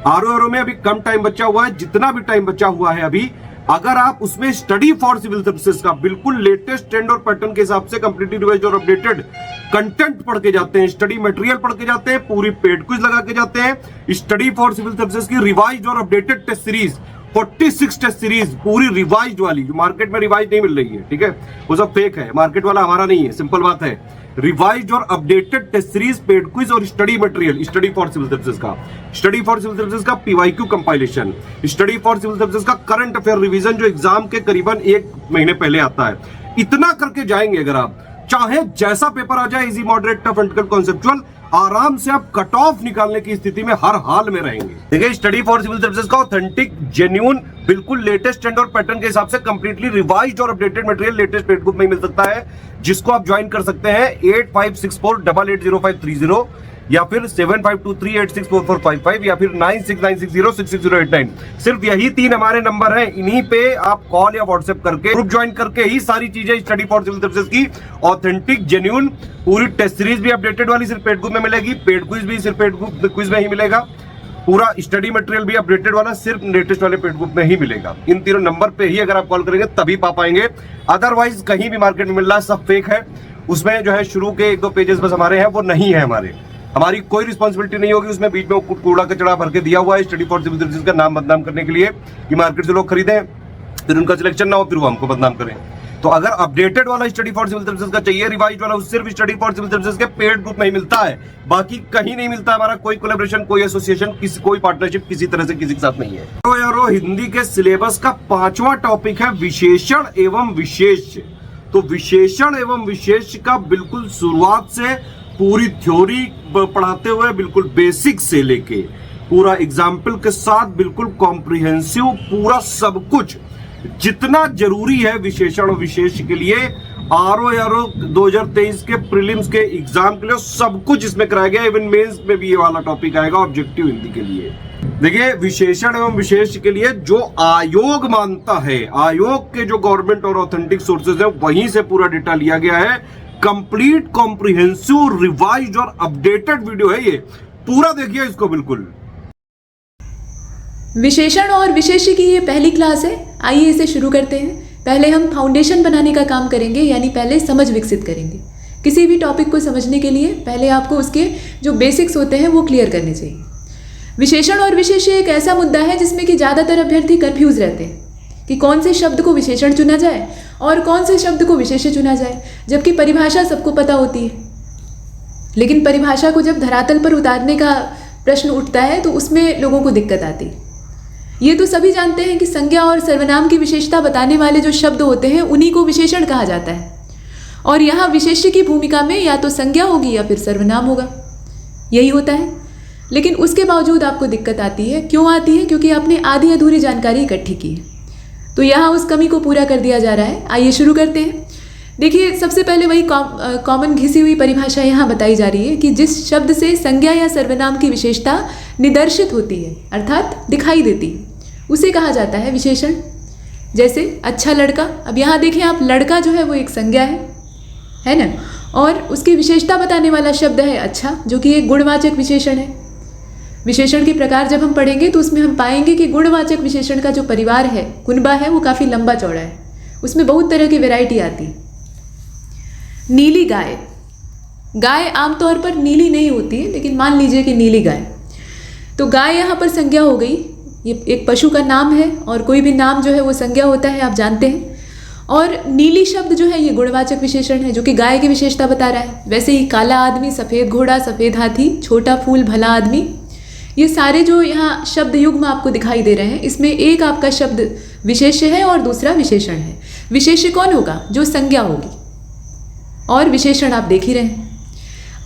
RO में अभी कम time बचा हुआ है, जितना भी टाइम बचा हुआ है अभी, अगर आप उसमें स्टडी फॉर सिविल सर्विसेज का बिल्कुल लेटेस्ट ट्रेंड और पैटर्न के हिसाब से कंप्लीटली रिवाइज्ड और अपडेटेड कंटेंट पढ़ के जाते हैं, स्टडी मटेरियल पढ़ के जाते हैं, पूरी पेड क्विज लगा के जाते हैं, स्टडी फॉर सिविल सर्विसेज की रिवाइज्ड और updated test series 46 test series पूरी रिवाइज्ड वाली, जो मार्केट में रिवाइज नहीं मिल रही है, ठीक है, वो सब फेक है, मार्केट वाला हमारा नहीं है, सिंपल बात है। रिवाइज्ड और updated test series, paid quiz और study material, study for civil services का, स्टडी फॉर सिविल सर्विसेज का PYQ compilation, study for civil services का करंट अफेयर रिवीजन जो एग्जाम के करीबन 1 महीने पहले आता है। इतना करके जाएंगे अगर आप, चाहे जैसा पेपर आ जाए, easy, moderate, tough, and conceptual, आराम से आप कट ऑफ निकालने की स्थिति में हर हाल में रहेंगे। देखिए, स्टडी फॉर सिविल सर्विसेज का ऑथेंटिक, जेन्युइन, बिल्कुल लेटेस्ट ट्रेंड और पैटर्न के हिसाब से कंप्लीटली रिवाइज्ड और updated material latest paid book में मिल सकता है, जिसको आप ज्वाइन कर सकते हैं 8564880530 या फिर 7523864455 या फिर 9696066089। सिर्फ यही 3 हमारे नंबर हैं, इन्हीं पे आप कॉल या व्हाट्सएप करके ग्रुप ज्वाइन करके ही सारी चीजें स्टडी फॉर सिविल सर्विसेज की ऑथेंटिक, जेन्युइन, पूरी टेस्ट सीरीज भी अपडेटेड वाली सिर्फ पेड बुक में मिलेगी, पेड क्विज भी सिर्फ पेड क्विज में ही मिलेगा, पूरा स्टडी मटेरियल भी अपडेटेड वाला सिर्फ लेटेस्ट वाले पेड बुक में ही मिलेगा। इन 3 नंबर पे ही अगर आप कॉल करेंगे तभी पा पाएंगे, अदरवाइज कहीं भी मार्केट में मिल रहा है सब फेक है। उसमें जो है शुरू के 1-2 पेजेस बस हमारे हैं, वो नहीं है हमारी कोई रिस्पॉन्सिबिलिटी नहीं होगी उसमें। बीच में कूड़ा कचड़ा भर के दिया हुआ है स्टडी फॉर सिविल सर्विसेज का नाम बदनाम करने के लिए कि मार्केट से लोग खरीदें, फिर उनका सिलेक्शन ना हो, फिर वो हमको बदनाम करें। तो अगर अपडेटेड वाला स्टडी फॉर सिविल सर्विसेज का चाहिए, रिवाइज्ड वाला, सिर्फ स्टडी फॉर सिविल सर्विसेज के पेड ग्रुप में ही मिलता है, बाकी कहीं नहीं मिलता। हमारा कोई कोलैबोरेशन, कोई एसोसिएशन, कोई पार्टनरशिप किसी तरह से किसी के साथ नहीं है। तो यारो, हिंदी के सिलेबस का 5वां टॉपिक है विशेषण एवं विशेष। तो विशेषण एवं विशेष का बिल्कुल शुरुआत से पूरी थ्योरी पढ़ाते हुए, बिल्कुल बेसिक से लेके पूरा एग्जाम्पल के साथ, बिल्कुल कॉम्प्रिहेंसिव, पूरा सब कुछ जितना जरूरी है विशेषण और विशेष के लिए, आरओ 2023 के प्रीलिम्स के एग्जाम के लिए सब कुछ इसमें कराया गया। इवन मेंस में भी ये वाला टॉपिक आएगा ऑब्जेक्टिव हिंदी के लिए। देखिए, विशेषण एवं विशेष के लिए जो आयोग मानता है, आयोग के जो गवर्नमेंट और ऑथेंटिक सोर्सेज है, वहीं से पूरा डेटा लिया गया है। कंप्लीट, कॉम्प्रिहेंसिव, रिवाइज्ड और अपडेटेड वीडियो है ये, पूरा देखिए इसको बिल्कुल। विशेषण और विशेष्य की ये पहली क्लास है, आइए इसे शुरू करते हैं। पहले हम फाउंडेशन बनाने का काम करेंगे, यानी पहले समझ विकसित करेंगे। किसी भी टॉपिक को समझने के लिए पहले आपको उसके जो बेसिक्स होते हैं वो क्लियर करने चाहिए। विशेषण और विशेष्य एक ऐसा मुद्दा है जिसमें कि ज़्यादातर अभ्यर्थी कंफ्यूज रहते हैं कि कौन से शब्द को विशेषण चुना जाए और कौन से शब्द को विशेष्य चुना जाए, जबकि परिभाषा सबको पता होती है। लेकिन परिभाषा को जब धरातल पर उतारने का प्रश्न उठता है तो उसमें लोगों को दिक्कत आती है। ये तो सभी जानते हैं कि संज्ञा और सर्वनाम की विशेषता बताने वाले जो शब्द होते हैं उन्हीं को विशेषण कहा जाता है, और यहाँ विशेष्य की भूमिका में या तो संज्ञा होगी या फिर सर्वनाम होगा, यही होता है। लेकिन उसके बावजूद आपको दिक्कत आती है। क्यों आती है? क्योंकि आपने आधी अधूरी जानकारी इकट्ठी की है। तो यहाँ उस कमी को पूरा कर दिया जा रहा है। आइए शुरू करते हैं। देखिए, सबसे पहले वही कॉमन घिसी हुई परिभाषा यहाँ बताई जा रही है कि जिस शब्द से संज्ञा या सर्वनाम की विशेषता निदर्शित होती है, अर्थात दिखाई देती है, उसे कहा जाता है विशेषण। जैसे अच्छा लड़का, अब यहाँ देखें आप, लड़का जो है वो एक संज्ञा है ना, और उसकी विशेषता बताने वाला शब्द है अच्छा, जो कि एक गुणवाचक विशेषण है। विशेषण के प्रकार जब हम पढ़ेंगे तो उसमें हम पाएंगे कि गुणवाचक विशेषण का जो परिवार है, कुनबा है, वो काफ़ी लंबा चौड़ा है। उसमें बहुत तरह की वैरायटी आती है। नीली गाय, गाय आमतौर पर नीली नहीं होती है, लेकिन मान लीजिए कि नीली गाय, तो गाय यहाँ पर संज्ञा हो गई। ये एक पशु का नाम है, और कोई भी नाम जो है वो संज्ञा होता है, आप जानते हैं। और नीली शब्द जो है ये गुणवाचक विशेषण है, जो कि गाय की विशेषता बता रहा है। वैसे ही काला आदमी, सफ़ेद घोड़ा, सफ़ेद हाथी, छोटा फूल, भला आदमी, ये सारे जो यहाँ शब्द युग्म आपको दिखाई दे रहे हैं, इसमें एक आपका शब्द विशेष्य है और दूसरा विशेषण है। विशेष्य कौन होगा? जो संज्ञा होगी, और विशेषण आप देख ही रहे हैं।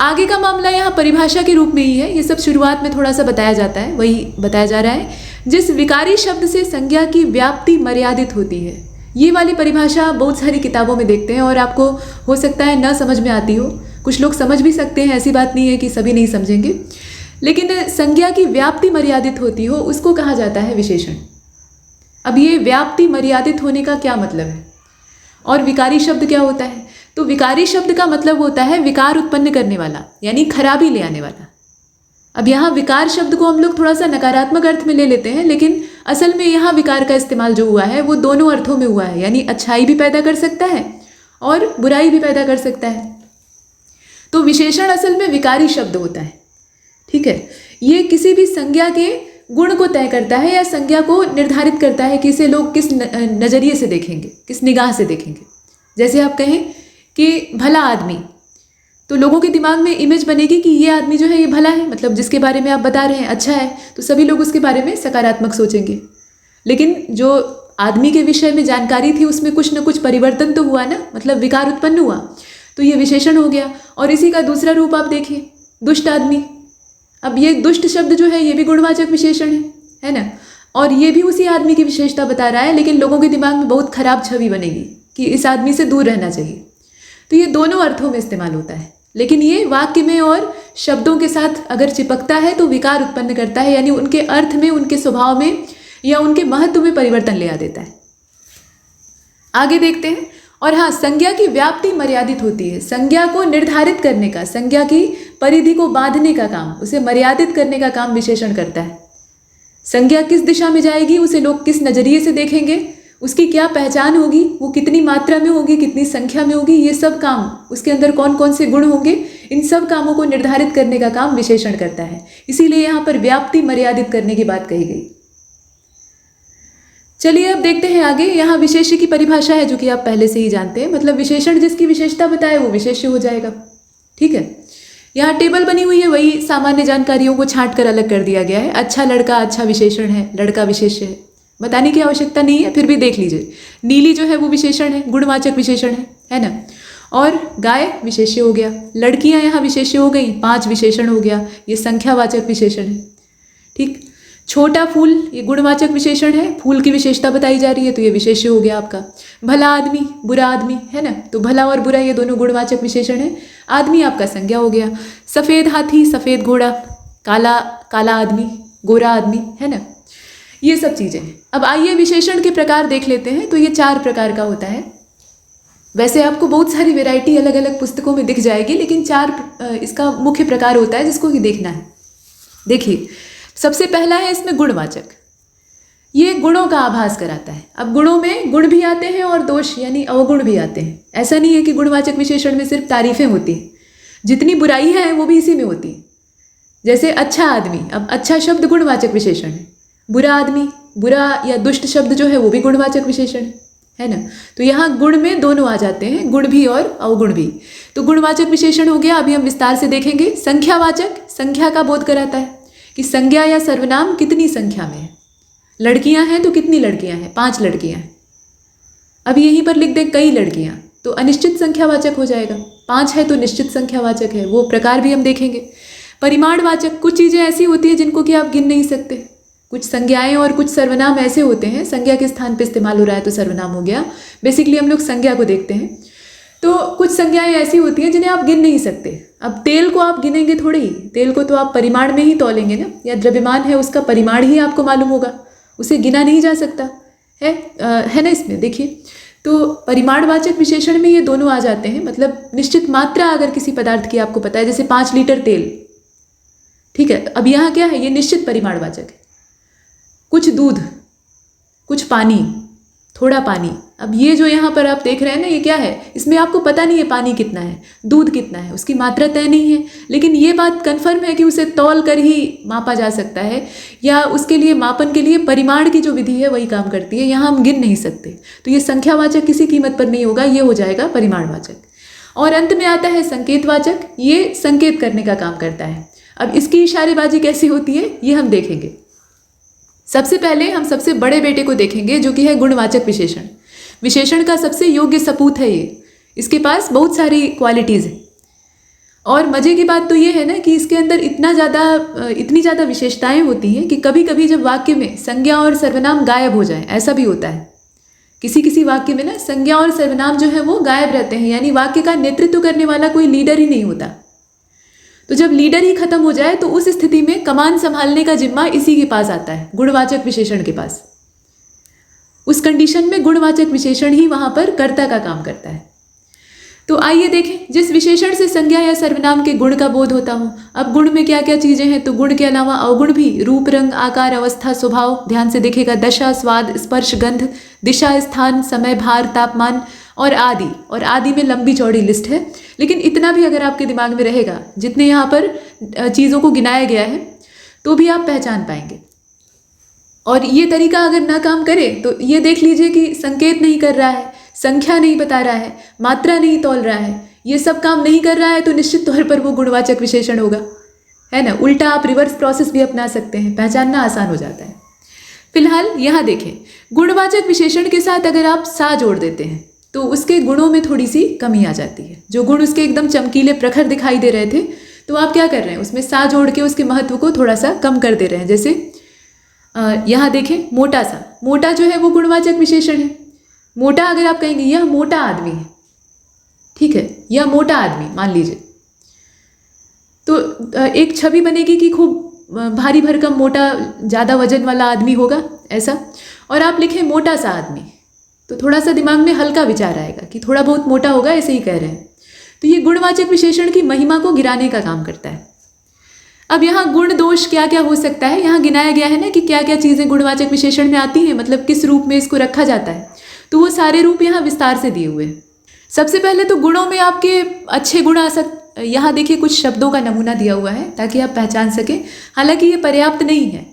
आगे का मामला यहाँ परिभाषा के रूप में ही है। ये सब शुरुआत में थोड़ा सा बताया जाता है, वही बताया जा रहा है। जिस विकारी शब्द से संज्ञा की व्याप्ति मर्यादित होती है, ये वाली परिभाषा बहुत सारी किताबों में देखते हैं, और आपको हो सकता है न समझ में आती हो। कुछ लोग समझ भी सकते हैं, ऐसी बात नहीं है कि सभी नहीं समझेंगे। लेकिन संज्ञा की व्याप्ति मर्यादित होती हो, उसको कहा जाता है विशेषण। अब ये व्याप्ति मर्यादित होने का क्या मतलब है, और विकारी शब्द क्या होता है? तो विकारी शब्द का मतलब होता है विकार उत्पन्न करने वाला, यानी खराबी ले आने वाला। अब यहाँ विकार शब्द को हम लोग थोड़ा सा नकारात्मक अर्थ में ले लेते हैं, लेकिन असल में यहाँ विकार का इस्तेमाल जो हुआ है वो दोनों अर्थों में हुआ है, यानी अच्छाई भी पैदा कर सकता है और बुराई भी पैदा कर सकता है। तो विशेषण असल में विकारी शब्द होता है, ठीक है। ये किसी भी संज्ञा के गुण को तय करता है या संज्ञा को निर्धारित करता है कि इसे लोग किस नज़रिए से देखेंगे, किस निगाह से देखेंगे। जैसे आप कहें कि भला आदमी, तो लोगों के दिमाग में इमेज बनेगी कि ये आदमी जो है ये भला है, मतलब जिसके बारे में आप बता रहे हैं अच्छा है, तो सभी लोग उसके बारे में सकारात्मक सोचेंगे। लेकिन जो आदमी के विषय में जानकारी थी उसमें कुछ न कुछ परिवर्तन तो हुआ ना, मतलब विकार उत्पन्न हुआ, तो ये विशेषण हो गया। और इसी का दूसरा रूप आप देखिए, दुष्ट आदमी। अब ये दुष्ट शब्द जो है ये भी गुणवाचक विशेषण है ना, और ये भी उसी आदमी की विशेषता बता रहा है, लेकिन लोगों के दिमाग में बहुत खराब छवि बनेगी कि इस आदमी से दूर रहना चाहिए। तो ये दोनों अर्थों में इस्तेमाल होता है, लेकिन ये वाक्य में और शब्दों के साथ अगर चिपकता है तो विकार उत्पन्न करता है, यानी उनके अर्थ में, उनके स्वभाव में या उनके महत्व में परिवर्तन ले आ देता है। आगे देखते हैं। और हाँ, संज्ञा की व्याप्ति मर्यादित होती है। संज्ञा को निर्धारित करने का, संज्ञा की परिधि को बांधने का काम, उसे मर्यादित करने का काम विशेषण करता है। संज्ञा किस दिशा में जाएगी, उसे लोग किस नज़रिए से देखेंगे, उसकी क्या पहचान होगी, वो कितनी मात्रा में होगी, कितनी संख्या में होगी, ये सब काम, उसके अंदर कौन कौन से गुण होंगे, इन सब कामों को निर्धारित करने का काम विशेषण करता है। इसीलिए यहाँ पर व्याप्ति मर्यादित करने की बात कही गई। चलिए अब देखते हैं आगे। यहाँ विशेष्य की परिभाषा है जो कि आप पहले से ही जानते हैं, मतलब विशेषण जिसकी विशेषता बताए वो विशेष्य हो जाएगा, ठीक है। यहाँ टेबल बनी हुई है, वही सामान्य जानकारियों को छांट कर अलग कर दिया गया है। अच्छा लड़का अच्छा विशेषण है, लड़का विशेष्य है, बताने की आवश्यकता नहीं है, फिर भी देख लीजिए। नीली जो है वो विशेषण है, गुणवाचक विशेषण है ना। और गाय विशेष्य हो गया, लड़कियाँ यहाँ विशेष्य हो गई, 5 विशेषण हो गया, ये संख्यावाचक विशेषण है, ठीक। छोटा फूल ये गुणवाचक विशेषण है, फूल की विशेषता बताई जा रही है तो ये विशेष्य हो गया आपका। भला आदमी बुरा आदमी है ना, तो भला और बुरा ये दोनों गुणवाचक विशेषण है। आदमी आपका संज्ञा हो गया। सफ़ेद हाथी, सफ़ेद घोड़ा, काला काला आदमी, गोरा आदमी है ना, ये सब चीज़ें। अब आइए विशेषण के प्रकार देख लेते हैं। तो ये 4 प्रकार का होता है। वैसे आपको बहुत सारी वैरायटी अलग अलग पुस्तकों में दिख जाएगी, लेकिन 4 इसका मुख्य प्रकार होता है जिसको कि देखना है। देखिए, सबसे पहला है इसमें गुणवाचक। ये गुणों का आभास कराता है। अब गुणों में गुण भी आते हैं और दोष यानी अवगुण भी आते हैं। ऐसा नहीं है कि गुणवाचक विशेषण में सिर्फ तारीफें होती हैं, जितनी बुराई है वो भी इसी में होती है। जैसे अच्छा आदमी, अब अच्छा शब्द गुणवाचक विशेषण है। बुरा आदमी, बुरा या दुष्ट शब्द जो है वो भी गुणवाचक विशेषण है ना। तो यहाँ गुण में दोनों आ जाते हैं, गुण भी और अवगुण भी। तो गुणवाचक विशेषण हो गया। अभी हम विस्तार से देखेंगे। संख्यावाचक, संख्या का बोध कराता है कि संज्ञा या सर्वनाम कितनी संख्या में है। लड़कियां हैं तो कितनी लड़कियां हैं, 5 लड़कियां हैं। अब यहीं पर लिख दें कई लड़कियां, तो अनिश्चित संख्यावाचक हो जाएगा। 5 है तो निश्चित संख्यावाचक है, वो प्रकार भी हम देखेंगे। परिमाणवाचक, कुछ चीज़ें ऐसी होती हैं जिनको कि आप गिन नहीं सकते। कुछ संज्ञाएं और कुछ सर्वनाम ऐसे होते हैं, संज्ञा के स्थान पर इस्तेमाल हो रहा है तो सर्वनाम हो गया। बेसिकली हम लोग संज्ञा को देखते हैं। तो कुछ संज्ञाएं ऐसी होती हैं जिन्हें आप गिन नहीं सकते। अब तेल को आप गिनेंगे थोड़ी ही, तेल को तो आप परिमाण में ही तौलेंगे ना, या द्रव्यमान है उसका परिमाण ही आपको मालूम होगा, उसे गिना नहीं जा सकता है ना। इसमें देखिए, तो परिमाणवाचक विशेषण में ये दोनों आ जाते हैं। मतलब निश्चित मात्रा अगर किसी पदार्थ की आपको पता है, जैसे 5 लीटर तेल, ठीक है। अब यहाँ क्या है, ये निश्चित परिमाणवाचक है। कुछ दूध, कुछ पानी, थोड़ा पानी। अब ये जो यहाँ पर आप देख रहे हैं ना, ये क्या है, इसमें आपको पता नहीं है पानी कितना है, दूध कितना है, उसकी मात्रा तय नहीं है, लेकिन ये बात कन्फर्म है कि उसे तौल कर ही मापा जा सकता है, या उसके लिए मापन के लिए परिमाण की जो विधि है वही काम करती है। यहाँ हम गिन नहीं सकते, तो ये संख्यावाचक किसी कीमत पर नहीं होगा, ये हो जाएगा परिमाणवाचक। और अंत में आता है संकेतवाचक, ये संकेत करने का काम करता है। अब इसकी इशारेबाजी कैसी होती है ये हम देखेंगे। सबसे पहले हम सबसे बड़े बेटे को देखेंगे जो कि है गुणवाचक विशेषण। विशेषण का सबसे योग्य सपूत है ये, इसके पास बहुत सारी क्वालिटीज़ हैं। और मज़े की बात तो ये है ना कि इसके अंदर इतनी ज़्यादा विशेषताएं होती हैं कि कभी कभी जब वाक्य में संज्ञा और सर्वनाम गायब हो जाए, ऐसा भी होता है। किसी वाक्य में ना संज्ञा और सर्वनाम जो है वो गायब रहते हैं, यानी वाक्य का नेतृत्व करने वाला कोई लीडर ही नहीं होता। तो जब लीडर ही खत्म हो जाए तो उस स्थिति में कमान संभालने का जिम्मा इसी के पास आता है, गुणवाचक विशेषण के पास। उस कंडीशन में गुणवाचक विशेषण ही वहां पर कर्ता का काम करता है। तो आइए देखें, जिस विशेषण से संज्ञा या सर्वनाम के गुण का बोध होता हो। अब गुण में क्या क्या चीज़ें हैं, तो गुण के अलावा अवगुण भी, रूप, रंग, आकार, अवस्था, स्वभाव, ध्यान से देखिएगा, दशा, स्वाद, स्पर्श, गंध, दिशा, स्थान, समय, भार, तापमान और आदि। और आदि में लंबी चौड़ी लिस्ट है, लेकिन इतना भी अगर आपके दिमाग में रहेगा, जितने यहाँ पर चीज़ों को गिनाया गया है, तो भी आप पहचान पाएंगे। और ये तरीका अगर ना काम करे तो ये देख लीजिए कि संकेत नहीं कर रहा है, संख्या नहीं बता रहा है, मात्रा नहीं तौल रहा है, ये सब काम नहीं कर रहा है, तो निश्चित तौर पर वो गुणवाचक विशेषण होगा, है ना। उल्टा आप रिवर्स प्रोसेस भी अपना सकते हैं, पहचानना आसान हो जाता है। फिलहाल यहाँ देखें, गुणवाचक विशेषण के साथ अगर आप सा जोड़ देते हैं तो उसके गुणों में थोड़ी सी कमी आ जाती है। जो गुण उसके एकदम चमकीले प्रखर दिखाई दे रहे थे, तो आप क्या कर रहे हैं, उसमें सा जोड़ के उसके महत्व को थोड़ा सा कम कर दे रहे हैं। जैसे यहाँ देखें, मोटा सा, मोटा जो है वो गुणवाचक विशेषण है। मोटा अगर आप कहेंगे यह मोटा आदमी है, ठीक है, यह मोटा आदमी मान लीजिए, तो एक छवि बनेगी कि खूब भारी भरकम मोटा ज़्यादा वजन वाला आदमी होगा ऐसा। और आप लिखें मोटा सा आदमी, तो थोड़ा सा दिमाग में हल्का विचार आएगा कि थोड़ा बहुत मोटा होगा, ऐसे ही कह रहे हैं। तो ये गुणवाचक विशेषण की महिमा को गिराने का काम करता है। अब यहाँ गुण दोष क्या क्या हो सकता है, यहाँ गिनाया गया है ना कि क्या क्या चीज़ें गुणवाचक विशेषण में आती हैं, मतलब किस रूप में इसको रखा जाता है। तो वो सारे रूप यहाँ विस्तार से दिए हुए हैं। सबसे पहले तो गुणों में आपके अच्छे गुण आ सकते, यहाँ देखिए कुछ शब्दों का नमूना दिया हुआ है ताकि आप पहचान सकें। हालांकि ये पर्याप्त नहीं है,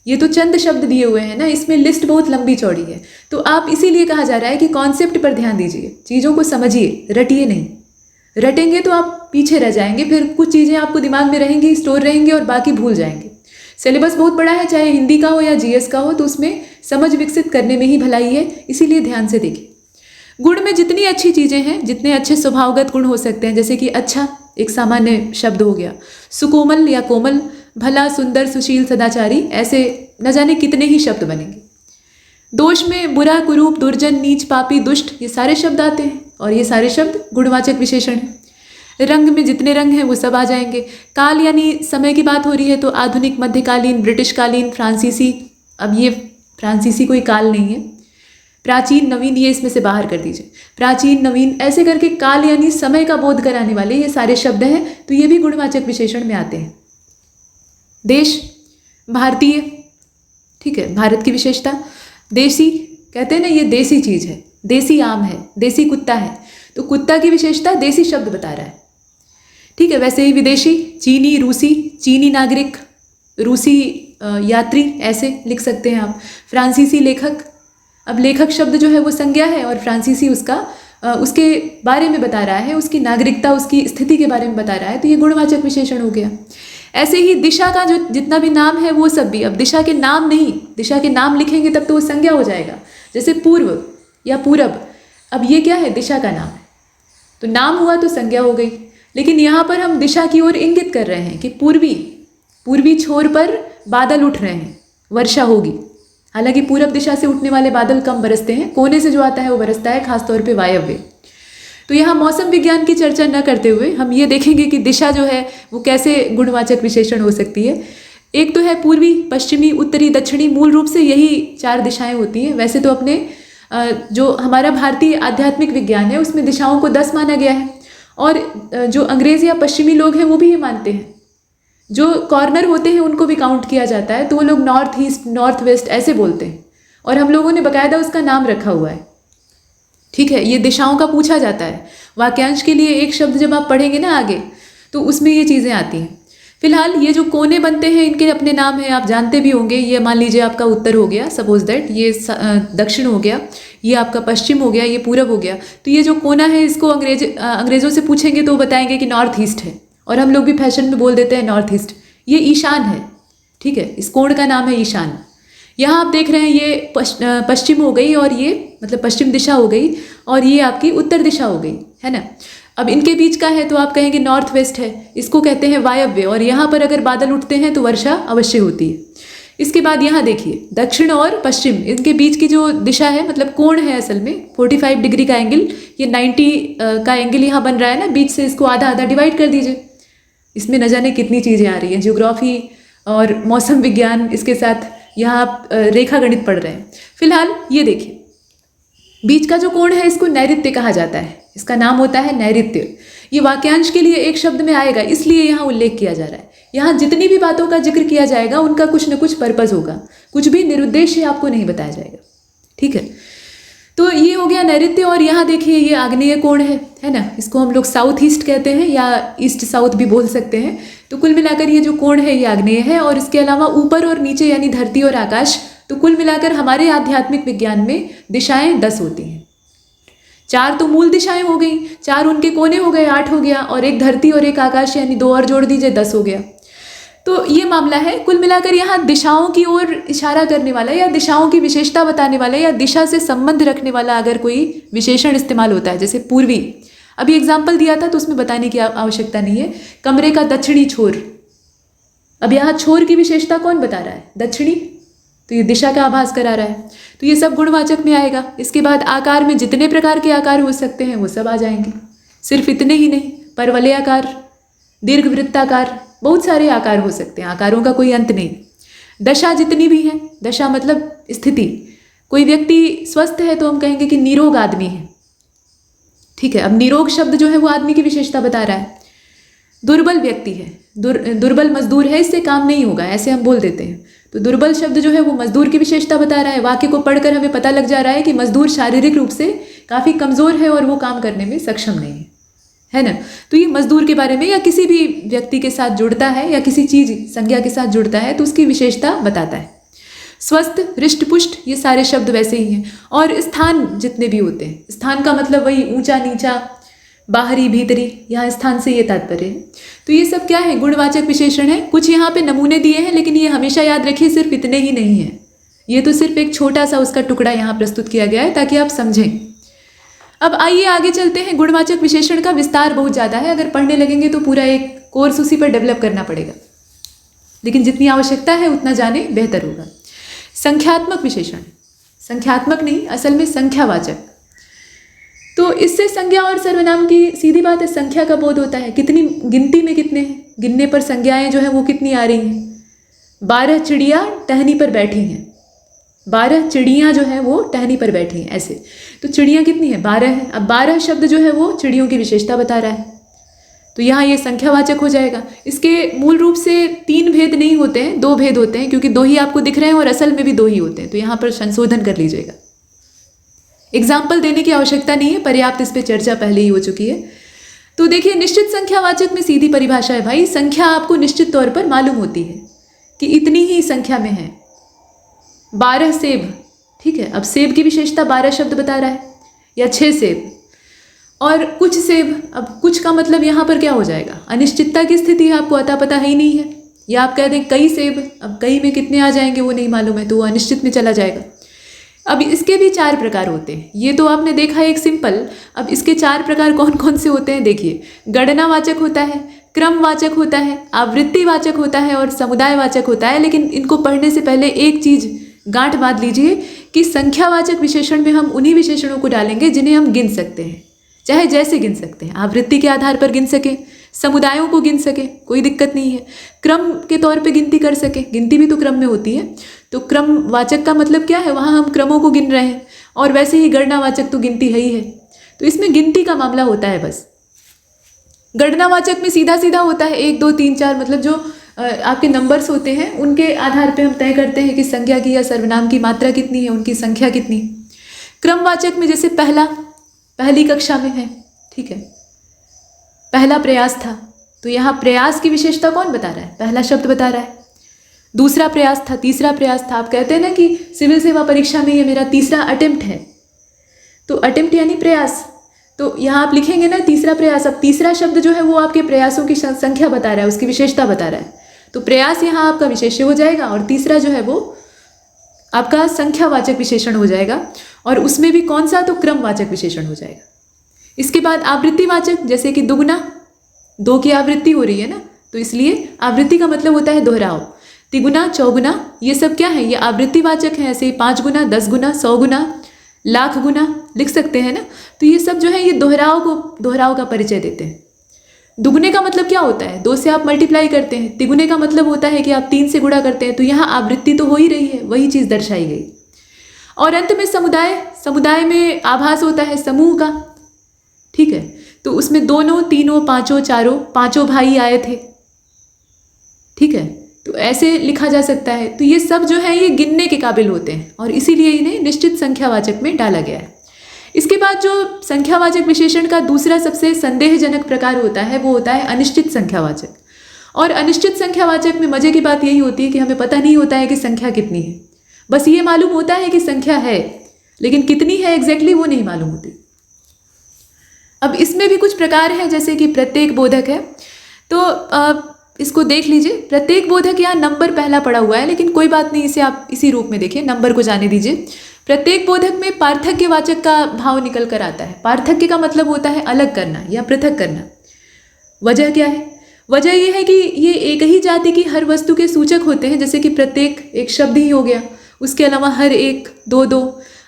ये तो चंद शब्द दिए हुए हैं ना, इसमें लिस्ट बहुत लंबी चौड़ी है। तो आप इसीलिए कहा जा रहा है कि कॉन्सेप्ट पर ध्यान दीजिए, चीज़ों को समझिए, रटिए नहीं। रटेंगे तो आप पीछे रह जाएंगे, फिर कुछ चीज़ें आपको दिमाग में रहेंगी, स्टोर रहेंगी और बाकी भूल जाएंगे। सिलेबस बहुत बड़ा है, चाहे हिंदी का हो या जीएस का हो, तो उसमें समझ विकसित करने में ही भलाई है, इसीलिए ध्यान से देखिए। गुण में जितनी अच्छी चीज़ें हैं, जितने अच्छे स्वभावगत गुण हो सकते हैं, जैसे कि अच्छा एक सामान्य शब्द हो गया, सुकोमल या कोमल, भला, सुंदर, सुशील, सदाचारी, ऐसे न जाने कितने ही शब्द बनेंगे। दोष में बुरा, कुरूप, दुर्जन, नीच, पापी, दुष्ट, ये सारे शब्द आते हैं और ये सारे शब्द गुणवाचक विशेषण हैं। रंग में जितने रंग हैं वो सब आ जाएंगे। काल यानी समय की बात हो रही है तो आधुनिक, मध्यकालीन, ब्रिटिशकालीन, फ्रांसीसी। अब ये फ्रांसीसी कोई काल नहीं है, प्राचीन, नवीन, ये इसमें से बाहर कर दीजिए। प्राचीन, नवीन, ऐसे करके काल यानी समय का बोध कराने वाले ये सारे शब्द हैं, तो ये भी गुणवाचक विशेषण में आते हैं। देश, भारतीय, ठीक है, भारत की विशेषता। देसी, कहते हैं ना ये देसी चीज़ है, देसी आम है, देसी कुत्ता है, तो कुत्ता की विशेषता देसी शब्द बता रहा है, ठीक है। वैसे ही विदेशी, चीनी, रूसी, चीनी नागरिक, रूसी यात्री, ऐसे लिख सकते हैं आप। फ्रांसीसी लेखक, अब लेखक शब्द जो है वो संज्ञा है और फ्रांसीसी उसका उसके बारे में बता रहा है, उसकी नागरिकता, उसकी स्थिति के बारे में बता रहा है, तो ये गुणवाचक विशेषण हो गया। ऐसे ही दिशा का जो जितना भी नाम है वो सब भी, अब दिशा के नाम नहीं, दिशा के नाम लिखेंगे तब तो वो संज्ञा हो जाएगा, जैसे पूर्व या पूरब। अब ये क्या है, दिशा का नाम है, तो नाम हुआ तो संज्ञा हो गई। लेकिन यहाँ पर हम दिशा की ओर इंगित कर रहे हैं कि पूर्वी छोर पर बादल उठ रहे हैं, वर्षा होगी। हालांकि पूरब दिशा से उठने वाले बादल कम बरसते हैं, कोने से जो आता है वो बरसता है, खासतौर पे वायव्य। तो यहाँ मौसम विज्ञान की चर्चा न करते हुए हम ये देखेंगे कि दिशा जो है वो कैसे गुणवाचक विशेषण हो सकती है। एक तो है पूर्वी, पश्चिमी, उत्तरी, दक्षिणी, मूल रूप से यही 4 दिशाएं होती हैं। वैसे तो अपने जो हमारा भारतीय आध्यात्मिक विज्ञान है उसमें दिशाओं को 10 माना गया है, और जो अंग्रेज या पश्चिमी लोग हैं वो भी ये मानते हैं। जो कॉर्नर होते हैं उनको भी काउंट किया जाता है, तो वो लोग नॉर्थ ईस्ट, नॉर्थ वेस्ट ऐसे बोलते हैं, और हम लोगों ने बाकायदा उसका नाम रखा हुआ है, ठीक है। ये दिशाओं का पूछा जाता है वाक्यांश के लिए, एक शब्द जब आप पढ़ेंगे ना आगे तो उसमें ये चीज़ें आती हैं। फिलहाल ये जो कोने बनते हैं इनके अपने नाम हैं, आप जानते भी होंगे। ये मान लीजिए आपका उत्तर हो गया, सपोज दैट, ये दक्षिण हो गया, ये आपका पश्चिम हो गया, ये पूरब हो गया। तो ये जो कोना है इसको अंग्रेज़ों से पूछेंगे तो वो बताएंगे कि नॉर्थ ईस्ट है, और हम लोग भी फैशन में बोल देते हैं नॉर्थ ईस्ट। ये ईशान है, ठीक है, इस कोण का नाम है ईशान। यहाँ आप देख रहे हैं ये पश्चिम हो गई, और ये मतलब पश्चिम दिशा हो गई, और ये आपकी उत्तर दिशा हो गई, है ना। अब इनके बीच का है तो आप कहेंगे नॉर्थ वेस्ट है, इसको कहते हैं वायव्य, और यहाँ पर अगर बादल उठते हैं तो वर्षा अवश्य होती है। इसके बाद यहाँ देखिए दक्षिण और पश्चिम, इनके बीच की जो दिशा है, मतलब कोण है असल में 45 डिग्री का एंगल, ये 90 का एंगल यहाँ बन रहा है ना, बीच से इसको आधा आधा डिवाइड कर दीजिए। इसमें न जाने कितनी चीज़ें आ रही हैं, ज्योग्राफी और मौसम विज्ञान, इसके साथ यहाँ आप रेखा गणित पढ़ रहे हैं। फिलहाल ये देखिए बीच का जो कोण है इसको नैऋत्य कहा जाता है, इसका नाम होता है नैऋत्य। ये वाक्यांश के लिए एक शब्द में आएगा, इसलिए यहाँ उल्लेख किया जा रहा है। यहाँ जितनी भी बातों का जिक्र किया जाएगा उनका कुछ न कुछ पर्पस होगा, कुछ भी निरुद्देश्य आपको नहीं बताया जाएगा, ठीक है। तो ये हो गया नैऋत्य। और यहाँ देखिए ये आग्नेय कोण है ना, इसको हम लोग साउथ ईस्ट कहते हैं या ईस्ट साउथ भी बोल सकते हैं। तो कुल मिलाकर ये जो कोण है ये आग्नेय है। और इसके अलावा ऊपर और नीचे यानी धरती और आकाश, तो कुल मिलाकर हमारे आध्यात्मिक विज्ञान में दिशाएं 10 होती हैं। 4 तो मूल दिशाएं हो गई, 4 उनके कोने हो गए, 8 हो गया, और एक धरती और एक आकाश यानी 2 और जोड़ दीजिए 10 हो गया। तो ये मामला है। कुल मिलाकर यहाँ दिशाओं की ओर इशारा करने वाला या दिशाओं की विशेषता बताने वाला या दिशा से संबंध रखने वाला अगर कोई विशेषण इस्तेमाल होता है, जैसे पूर्वी, अभी एग्जाम्पल दिया था तो उसमें बताने की आवश्यकता नहीं है। कमरे का दक्षिणी छोर, अब यहाँ छोर की विशेषता कौन बता रहा है? दक्षिणी, तो ये दिशा का आभास करा रहा है, तो ये सब गुणवाचक में आएगा। इसके बाद आकार में जितने प्रकार के आकार हो सकते हैं वो सब आ जाएंगे। सिर्फ इतने ही नहीं, परवलयाकार, दीर्घवृत्ताकार, बहुत सारे आकार हो सकते हैं, आकारों का कोई अंत नहीं। दशा जितनी भी है, दशा मतलब स्थिति, कोई व्यक्ति स्वस्थ है तो हम कहेंगे कि निरोग आदमी है, ठीक है। अब निरोग शब्द जो है वो आदमी की विशेषता बता रहा है। दुर्बल व्यक्ति है, दुर्बल मजदूर है, इससे काम नहीं होगा, ऐसे हम बोल देते हैं। तो दुर्बल शब्द जो है वो मजदूर की विशेषता बता रहा है। वाक्य को पढ़कर हमें पता लग जा रहा है कि मजदूर शारीरिक रूप से काफ़ी कमज़ोर है और वो काम करने में सक्षम नहीं है ना। तो ये मजदूर के बारे में या किसी भी व्यक्ति के साथ जुड़ता है या किसी चीज़ संज्ञा के साथ जुड़ता है तो उसकी विशेषता बताता है। स्वस्थ, हृष्ट पुष्ट, ये सारे शब्द वैसे ही हैं। और स्थान जितने भी होते हैं, स्थान का मतलब वही ऊंचा नीचा, बाहरी भीतरी, यहाँ स्थान से ये तात्पर्य है। तो ये सब क्या है? गुणवाचक विशेषण है। कुछ यहाँ पे नमूने दिए हैं, लेकिन ये हमेशा याद रखिए सिर्फ इतने ही नहीं है, ये तो सिर्फ एक छोटा सा उसका टुकड़ा यहाँ प्रस्तुत किया गया है ताकि आप समझें। अब आइए आगे चलते हैं। गुणवाचक विशेषण का विस्तार बहुत ज़्यादा है, अगर पढ़ने लगेंगे तो पूरा एक कोर्स उसी पर डेवलप करना पड़ेगा, लेकिन जितनी आवश्यकता है उतना जाने बेहतर होगा। संख्यात्मक विशेषण, संख्यात्मक नहीं, असल में संख्यावाचक। तो इससे संज्ञा और सर्वनाम की सीधी बात है, संख्या का बोध होता है। कितनी गिनती में कितने हैं, गिनने पर संज्ञाएं जो हैं वो कितनी आ रही हैं। 12 चिड़िया टहनी पर बैठी हैं, 12 चिड़ियाँ जो हैं वो टहनी पर बैठी हैं, ऐसे। तो चिड़ियाँ कितनी हैं? 12 हैं। अब 12 शब्द जो है वो चिड़ियों की विशेषता बता रहा है, तो यहाँ ये संख्यावाचक हो जाएगा। इसके मूल रूप से 3 भेद नहीं होते हैं, 2 भेद होते हैं, क्योंकि 2 ही आपको दिख रहे हैं और असल में भी 2 ही होते हैं, तो यहाँ पर संशोधन कर लीजिएगा। एग्जाम्पल देने की आवश्यकता नहीं है, पर्याप्त इस पर चर्चा पहले ही हो चुकी है। तो देखिए, निश्चित संख्यावाचक में सीधी परिभाषा है भाई, संख्या आपको निश्चित तौर पर मालूम होती है कि इतनी ही संख्या में है। 12 सेब, ठीक है। अब सेब की विशेषता 12 शब्द बता रहा है, या 6 सेब और कुछ सेब। अब कुछ का मतलब यहाँ पर क्या हो जाएगा? अनिश्चितता की स्थिति है, आपको अता पता है ही नहीं है। या आप कह दें कई सेब, अब कई में कितने आ जाएंगे वो नहीं मालूम है, तो वो अनिश्चित में चला जाएगा। अब इसके भी 4 प्रकार होते हैं, ये तो आपने देखा है एक सिंपल। अब इसके 4 प्रकार कौन कौन से होते हैं देखिए। गणनावाचक होता है, क्रमवाचक होता है, आवृत्तिवाचक होता है और समुदायवाचक होता है। लेकिन इनको पढ़ने से पहले एक चीज़ गांठ बांध लीजिए कि संख्यावाचक विशेषण में हम उन्हीं विशेषणों को डालेंगे जिन्हें हम गिन सकते हैं, चाहे जैसे गिन सकते हैं। आवृत्ति के आधार पर गिन सकें, समुदायों को गिन सके, कोई दिक्कत नहीं है। क्रम के तौर पे गिनती कर सके, गिनती भी तो क्रम में होती है। तो क्रमवाचक का मतलब क्या है? वहाँ हम क्रमों को गिन रहे हैं। और वैसे ही गणनावाचक तो गिनती है ही है, तो इसमें गिनती का मामला होता है बस। गणनावाचक में सीधा सीधा होता है 1 2 3 4, मतलब जो आपके नंबर्स होते हैं उनके आधार पे हम तय करते हैं कि संज्ञा की या सर्वनाम की मात्रा कितनी है, उनकी संख्या कितनी। क्रमवाचक में जैसे पहली कक्षा में है, ठीक है, पहला प्रयास था, तो यहाँ प्रयास की विशेषता कौन बता रहा है? पहला शब्द बता रहा है। दूसरा प्रयास था, तीसरा प्रयास था। आप कहते हैं ना कि सिविल सेवा परीक्षा में ये मेरा तीसरा अटेम्प्ट है, तो अटेम्प्ट यानी प्रयास, तो यहाँ आप लिखेंगे ना तीसरा प्रयास। अब तीसरा शब्द जो है वो आपके प्रयासों की संख्या बता रहा है, उसकी विशेषता बता रहा है, तो प्रयास यहाँ आपका विशेष्य हो जाएगा और तीसरा जो है वो आपका संख्यावाचक विशेषण हो जाएगा। और उसमें भी कौन सा? तो क्रमवाचक विशेषण हो जाएगा। इसके बाद आवृत्तिवाचक, जैसे कि दुगुना, 2 की आवृत्ति हो रही है ना, तो इसलिए आवृत्ति का मतलब होता है दोहराव। तिगुना, चौगुना, ये सब क्या है? ये आवृत्तिवाचक है। ऐसे 5 गुना, 10 गुना, 100 गुना, लाख गुना लिख सकते हैं ना, तो ये सब जो है ये दोहराव का परिचय देते हैं। दुगुने का मतलब क्या होता है? 2 से आप मल्टीप्लाई करते हैं। तिगुने का मतलब होता है कि आप 3 से गुणा करते हैं, तो यहाँ आवृत्ति तो हो ही रही है, वही चीज़ दर्शाई गई। और अंत में समुदाय में आभास होता है समूह का, ठीक है, तो उसमें दोनों, तीनों, पांचों, चारों, पांचों भाई आए थे। ठीक है, तो ऐसे लिखा जा सकता है। तो ये सब जो है ये गिनने के काबिल होते हैं और इसीलिए इन्हें निश्चित संख्यावाचक में डाला गया है। इसके बाद जो संख्यावाचक विशेषण का दूसरा सबसे संदेहजनक प्रकार होता है वो होता है अनिश्चित संख्यावाचक। और अनिश्चित संख्यावाचक में मजे की बात यही होती है कि हमें पता नहीं होता है कि संख्या कितनी है, बस ये मालूम होता है कि संख्या है, लेकिन कितनी है एग्जैक्टली वो नहीं मालूम होती। अब इसमें भी कुछ प्रकार हैं, जैसे कि प्रत्येक बोधक है। तो इसको देख लीजिए। प्रत्येक बोधक यहाँ नंबर पहला पड़ा हुआ है, लेकिन कोई बात नहीं, इसे आप इसी रूप में देखिए, नंबर को जाने दीजिए। प्रत्येक बोधक में पार्थक्यवाचक का भाव निकल कर आता है। पार्थक्य का मतलब होता है अलग करना या पृथक करना। वजह क्या है? वजह यह है कि ये एक ही जाति की हर वस्तु के सूचक होते हैं, जैसे कि प्रत्येक एक शब्द ही हो गया, उसके अलावा हर एक, दो दो।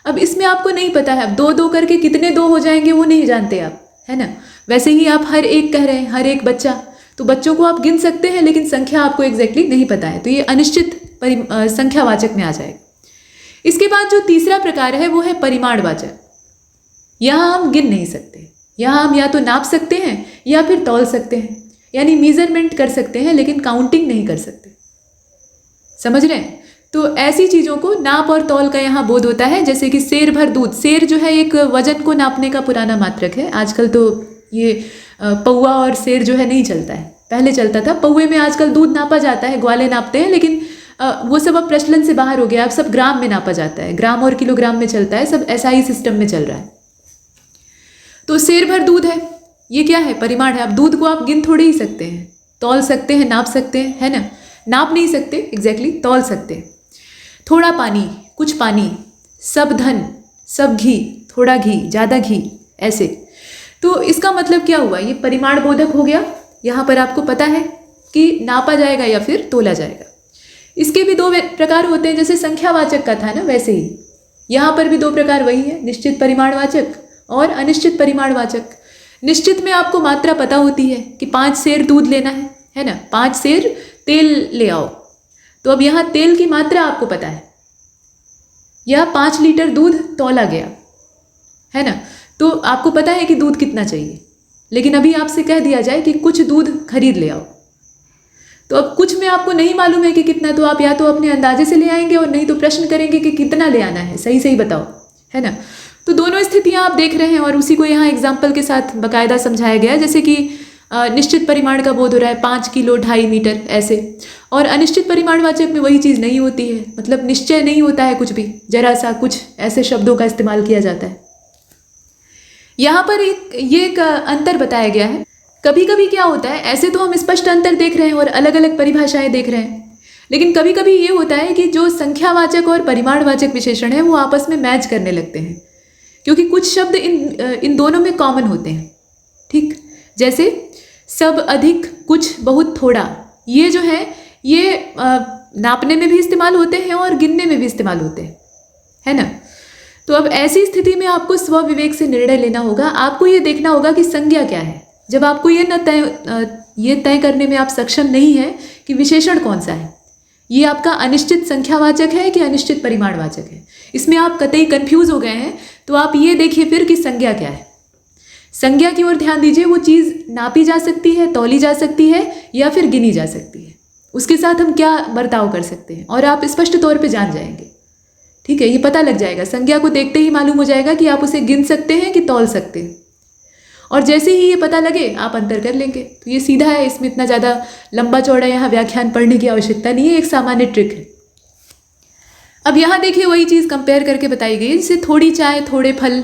अब इसमें आपको नहीं पता है, अब दो दो करके कितने दो हो जाएंगे वो नहीं जानते आप, है ना। वैसे ही आप हर एक कह रहे हैं, हर एक बच्चा, तो बच्चों को आप गिन सकते हैं, लेकिन संख्या आपको एग्जैक्टली नहीं पता है, तो ये अनिश्चित संख्यावाचक में आ जाएगा। इसके बाद जो तीसरा प्रकार है वो है परिमाणवाचक। यहाँ हम गिन नहीं सकते, यहाँ हम या तो नाप सकते हैं या फिर तौल सकते हैं, यानी मेजरमेंट कर सकते हैं लेकिन काउंटिंग नहीं कर सकते। समझ रहे हैं? तो ऐसी चीज़ों को नाप और तौल का यहाँ बोध होता है, जैसे कि सेर भर दूध। सेर जो है एक वजन को नापने का पुराना मात्रक है। आजकल तो ये पौवा और सेर जो है नहीं चलता है, पहले चलता था। पौवे में आजकल दूध नापा जाता है, ग्वाले नापते हैं, लेकिन वो सब अब प्रचलन से बाहर हो गया। अब सब ग्राम में नापा जाता है, ग्राम और किलोग्राम में चलता है, सब SI सिस्टम में चल रहा है। तो सेर भर दूध है, ये क्या है? परिमाण है। अब दूध को आप गिन थोड़े ही सकते हैं, तौल सकते हैं, नाप सकते हैं, है ना। नाप नहीं सकते एग्जैक्टली, तौल सकते हैं। थोड़ा पानी, कुछ पानी, सब धन, सब घी, थोड़ा घी, ज़्यादा घी, ऐसे। तो इसका मतलब क्या हुआ? ये परिमाण बोधक हो गया। यहाँ पर आपको पता है कि नापा जाएगा या फिर तोला जाएगा। इसके भी दो प्रकार होते हैं, जैसे संख्यावाचक का था ना, वैसे ही यहाँ पर भी दो प्रकार वही है, निश्चित परिमाणवाचक और अनिश्चित परिमाणवाचक। निश्चित में आपको मात्रा पता होती है कि 5 सेर दूध लेना है ना, 5 सेर तेल ले आओ। तो अब यहाँ तेल की मात्रा आपको पता है, या 5 लीटर दूध तौला गया, है ना, तो आपको पता है कि दूध कितना चाहिए। लेकिन अभी आपसे कह दिया जाए कि कुछ दूध खरीद ले आओ, तो अब कुछ में आपको नहीं मालूम है कि कितना, तो आप या तो अपने अंदाजे से ले आएंगे और नहीं तो प्रश्न करेंगे कि कितना ले आना है, सही सही बताओ, है ना। तो दोनों स्थितियां आप देख रहे हैं और उसी को यहाँ एग्जाम्पल के साथ बाकायदा समझाया गया है। जैसे कि निश्चित परिमाण का बोध हो रहा है 5 किलो 2.5 मीटर ऐसे, और अनिश्चित परिमाणवाचक में वही चीज़ नहीं होती है, मतलब निश्चय नहीं होता है कुछ भी, जरा सा कुछ ऐसे शब्दों का इस्तेमाल किया जाता है। यहाँ पर एक अंतर बताया गया है। कभी कभी क्या होता है, ऐसे तो हम स्पष्ट अंतर देख रहे हैं और अलग अलग परिभाषाएं देख रहे हैं, लेकिन कभी कभी ये होता है कि जो संख्यावाचक और परिमाणवाचक विशेषण है वो आपस में मैच करने लगते हैं, क्योंकि कुछ शब्द इन दोनों में कॉमन होते हैं। ठीक, जैसे सब, अधिक, कुछ, बहुत, थोड़ा, ये जो है ये नापने में भी इस्तेमाल होते हैं और गिनने में भी इस्तेमाल होते हैं, है ना। तो अब ऐसी स्थिति में आपको स्वविवेक से निर्णय लेना होगा। आपको ये देखना होगा कि संज्ञा क्या है। जब आपको ये तय करने में आप सक्षम नहीं है कि विशेषण कौन सा है, ये आपका अनिश्चित संख्यावाचक है कि अनिश्चित परिमाणवाचक है, इसमें आप कतई कंफ्यूज हो गए हैं, तो आप ये देखिए फिर कि संज्ञा क्या है। संज्ञा की ओर ध्यान दीजिए। वो चीज़ नापी जा सकती है, तौली जा सकती है या फिर गिनी जा सकती है। उसके साथ हम क्या बर्ताव कर सकते हैं, और आप स्पष्ट तौर पे जान जाएंगे। ठीक है, ये पता लग जाएगा, संज्ञा को देखते ही मालूम हो जाएगा कि आप उसे गिन सकते हैं कि तौल सकते हैं, और जैसे ही ये पता लगे आप अंतर कर लेंगे। तो ये सीधा है, इसमें इतना ज़्यादा लंबा चौड़ा यहाँ व्याख्यान पढ़ने की आवश्यकता नहीं है, एक सामान्य ट्रिक है। अब यहाँ देखिए वही चीज़ कंपेयर करके बताई गई, जैसे थोड़ी चाय, थोड़े फल।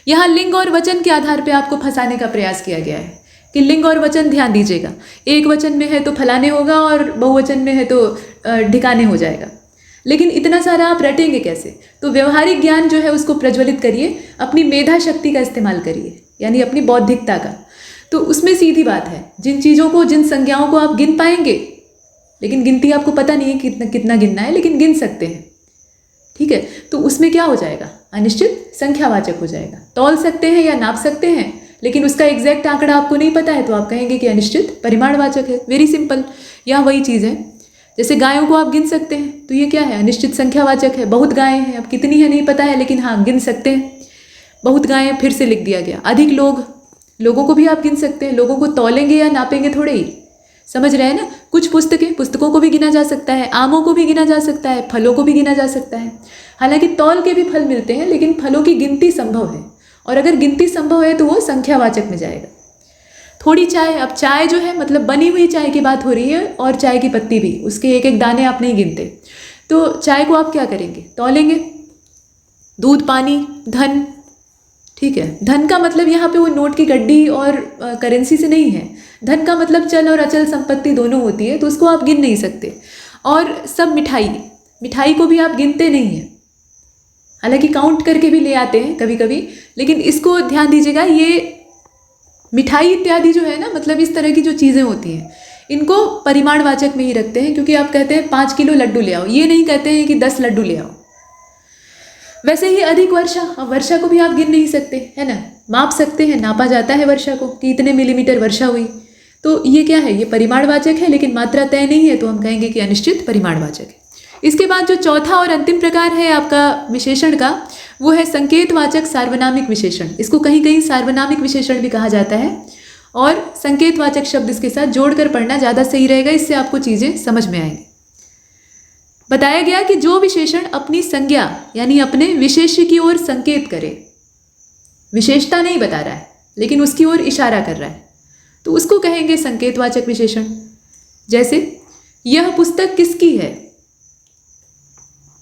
यहाँ लिंग और वचन के आधार पर आपको फंसाने का प्रयास किया गया है कि लिंग और वचन ध्यान दीजिएगा, एक वचन में है तो फलाने होगा और बहुवचन में है तो ढिकाने हो जाएगा। लेकिन इतना सारा आप रटेंगे कैसे? तो व्यवहारिक ज्ञान जो है उसको प्रज्वलित करिए, अपनी मेधा शक्ति का इस्तेमाल करिए, यानी अपनी बौद्धिकता का। तो उसमें सीधी बात है, जिन चीज़ों को, जिन संज्ञाओं को आप गिन पाएंगे, लेकिन गिनती आपको पता नहीं है कितना गिनना है, लेकिन गिन सकते हैं, ठीक है, तो उसमें क्या हो जाएगा? अनिश्चित संख्यावाचक हो जाएगा। तौल सकते हैं या नाप सकते हैं, लेकिन उसका एग्जैक्ट आंकड़ा आपको नहीं पता है, तो आप कहेंगे कि अनिश्चित परिमाणवाचक है। Very simple. यहाँ वही चीज़ है, जैसे गायों को आप गिन सकते हैं, तो ये क्या है? अनिश्चित संख्यावाचक है। बहुत गायें हैं, अब कितनी है नहीं पता है, लेकिन हाँ गिन सकते हैं। बहुत गायें, फिर से लिख दिया गया। अधिक लोग, लोगों को भी आप गिन सकते हैं, लोगों को तौलेंगे या नापेंगे थोड़े ही, समझ रहे हैं ना। कुछ पुस्तकों को भी गिना जा सकता है, आमों को भी गिना जा सकता है, फलों को भी गिना जा सकता है। हालांकि तौल के भी फल मिलते हैं, लेकिन फलों की गिनती संभव है, और अगर गिनती संभव है तो वो संख्यावाचक में जाएगा। थोड़ी चाय, अब चाय जो है मतलब बनी हुई चाय की बात हो रही है, और चाय की पत्ती भी, उसके एक एक दाने आप नहीं गिनते, तो चाय को आप क्या करेंगे, तौलेंगे। दूध, पानी, धन, ठीक है। धन का मतलब यहाँ पे वो नोट की गड्डी और करेंसी से नहीं है। धन का मतलब चल और अचल संपत्ति दोनों होती है, तो उसको आप गिन नहीं सकते। और सब मिठाई को भी आप गिनते नहीं हैं, हालांकि काउंट करके भी ले आते हैं कभी कभी, लेकिन इसको ध्यान दीजिएगा, ये मिठाई इत्यादि जो है ना, मतलब इस तरह की जो चीज़ें होती हैं, इनको परिमाणवाचक में ही रखते हैं, क्योंकि आप कहते हैं 5 किलो लड्डू ले आओ, ये नहीं कहते हैं कि 10 लड्डू ले आओ। वैसे ही अधिक वर्षा, अब वर्षा को भी आप गिन नहीं सकते, है ना, माप सकते हैं, नापा जाता है वर्षा को कि इतने मिलीमीटर वर्षा हुई, तो ये क्या है, ये परिमाणवाचक है, लेकिन मात्रा तय नहीं है, तो हम कहेंगे कि अनिश्चित परिमाणवाचक है। इसके बाद जो चौथा और अंतिम प्रकार है आपका विशेषण का, वो है संकेतवाचक सार्वनामिक विशेषण। इसको कहीं कहीं सार्वनामिक विशेषण भी कहा जाता है, और संकेतवाचक शब्द इसके साथ जोड़कर पढ़ना ज़्यादा सही रहेगा, इससे आपको चीज़ें समझ में आएंगी। बताया गया कि जो विशेषण अपनी संज्ञा यानी अपने विशेष्य की ओर संकेत करे, विशेषता नहीं बता रहा है लेकिन उसकी ओर इशारा कर रहा है, तो उसको कहेंगे संकेतवाचक विशेषण। जैसे यह पुस्तक किसकी है,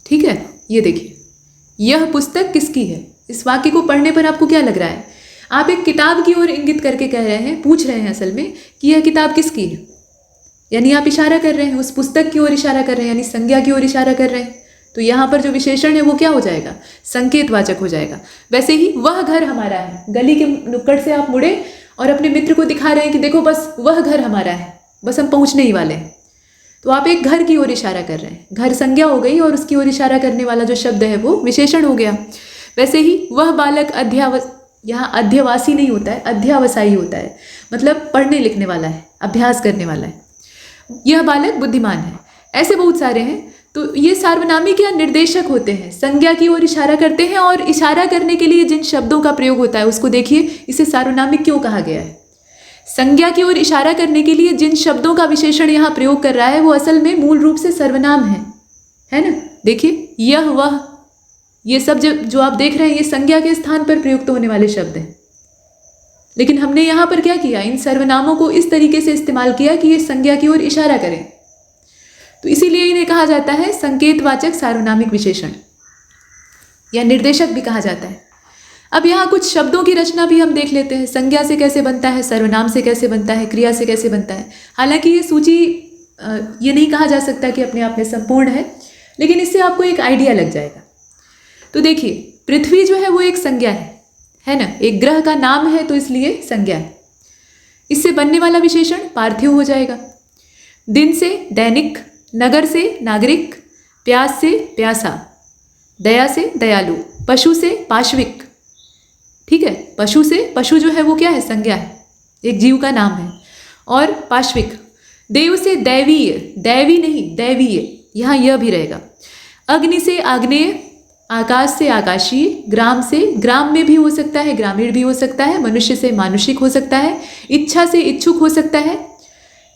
ठीक है, ये देखिए, यह पुस्तक किसकी है। इस वाक्य को पढ़ने पर आपको क्या लग रहा है, आप एक किताब की ओर इंगित करके कह रहे हैं, पूछ रहे हैं असल में कि यह किताब किसकी है, यानी आप इशारा कर रहे हैं, उस पुस्तक की ओर इशारा कर रहे हैं, यानी संज्ञा की ओर इशारा कर रहे हैं। तो यहाँ पर जो विशेषण है वो क्या हो जाएगा, संकेतवाचक हो जाएगा। वैसे ही वह घर हमारा है, गली के नुक्कड़ से आप मुड़े और अपने मित्र को दिखा रहे हैं कि देखो बस वह घर हमारा है, बस हम पहुँचने ही वाले हैं, तो आप एक घर की ओर इशारा कर रहे हैं। घर संज्ञा हो गई और उसकी ओर इशारा करने वाला जो शब्द है वो विशेषण हो गया। वैसे ही वह बालक यहाँ अध्यवासी नहीं होता है, अध्यावसायी होता है, मतलब पढ़ने लिखने वाला है, अभ्यास करने वाला है। यह बालक बुद्धिमान है, ऐसे बहुत सारे हैं। तो ये सार्वनामिक या निर्देशक होते हैं, संज्ञा की ओर इशारा करते हैं, और इशारा करने के लिए जिन शब्दों का प्रयोग होता है उसको देखिए, इसे सार्वनामिक क्यों कहा गया है। संज्ञा की ओर इशारा करने के लिए जिन शब्दों का विशेषण यहाँ प्रयोग कर रहा है वो असल में मूल रूप से सर्वनाम है ना। देखिए यह, वह, ये सब जो आप देख रहे हैं, ये संज्ञा के स्थान पर प्रयुक्त होने वाले शब्द हैं। लेकिन हमने यहाँ पर क्या किया, इन सर्वनामों को इस तरीके से इस्तेमाल किया कि ये संज्ञा की ओर इशारा करें, तो इसीलिए इन्हें कहा जाता है संकेतवाचक सार्वनामिक विशेषण, या निर्देशक भी कहा जाता है। अब यहाँ कुछ शब्दों की रचना भी हम देख लेते हैं, संज्ञा से कैसे बनता है, सर्वनाम से कैसे बनता है, क्रिया से कैसे बनता है। हालांकि ये सूची ये नहीं कहा जा सकता कि अपने आप में संपूर्ण है, लेकिन इससे आपको एक आइडिया लग जाएगा। तो देखिए, पृथ्वी जो है वो एक संज्ञा है ना, एक ग्रह का नाम है तो इसलिए संज्ञा है। इससे बनने वाला विशेषण पार्थिव हो जाएगा। दिन से दैनिक, नगर से नागरिक, प्यास से प्यासा, दया से दयालु, पशु से पाश्विक, ठीक है, पशु से, पशु जो है वो क्या है, संज्ञा है, एक जीव का नाम है। और पाश्विक, देव से दैवीय, दैवी नहीं दैवीय, यहाँ यह भी रहेगा। अग्नि से आग्नेय, आकाश से आकाशीय, ग्राम से, ग्राम में भी हो सकता है, ग्रामीण भी हो सकता है, मनुष्य से मानुषिक हो सकता है, इच्छा से इच्छुक हो सकता है,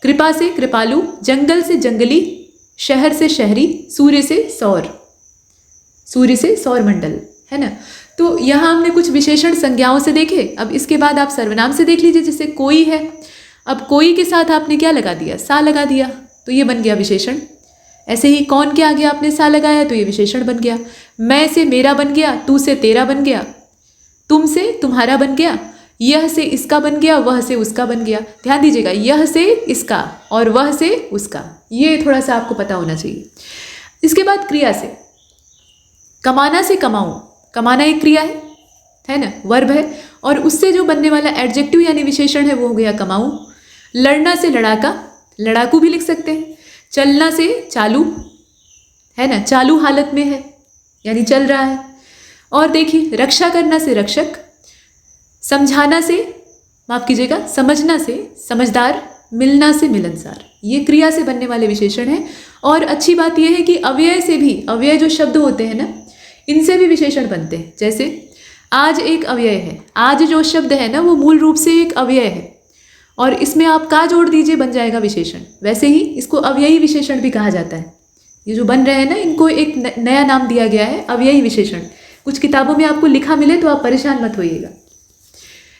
कृपा से कृपालु, जंगल से जंगली, शहर से शहरी, सूर्य से सौर, सूर्य से सौर मंडल, है ना। तो यहाँ हमने कुछ विशेषण संज्ञाओं से देखे। अब इसके बाद आप सर्वनाम से देख लीजिए। जैसे कोई है, अब कोई के साथ आपने क्या लगा दिया, सा लगा दिया, तो ये बन गया विशेषण। ऐसे ही कौन के आगे आपने सा लगाया तो ये विशेषण बन गया। मैं से मेरा बन गया, तू से तेरा बन गया, तुम से तुम्हारा बन गया, यह से इसका बन गया, वह से उसका बन गया। ध्यान दीजिएगा, यह से इसका और वह से उसका, ये थोड़ा सा आपको पता होना चाहिए। इसके बाद क्रिया से, कमाना से कमाऊं, कमाना एक क्रिया है ना, वर्ब है, और उससे जो बनने वाला एडजेक्टिव यानी विशेषण है वो हो गया कमाऊं। लड़ना से लड़ाका, लड़ाकू भी लिख सकते हैं। चलना से चालू, है ना, चालू हालत में है यानी चल रहा है। और देखिए, रक्षा करना से रक्षक, समझाना से, माफ कीजिएगा, समझना से समझदार, मिलना से मिलनसार, ये क्रिया से बनने वाले विशेषण हैं। और अच्छी बात यह है कि अव्यय से भी, अव्यय जो शब्द होते हैं ना, इनसे भी विशेषण बनते हैं। जैसे आज एक अव्यय है। आज जो शब्द है ना वो मूल रूप से एक अव्यय है और इसमें आप का जोड़ दीजिए बन जाएगा विशेषण। वैसे ही इसको अव्ययी विशेषण भी कहा जाता है। ये जो बन रहे हैं ना इनको एक नया नाम दिया गया है अव्ययी विशेषण। कुछ किताबों में आपको लिखा मिले तो आप परेशान मत होइएगा।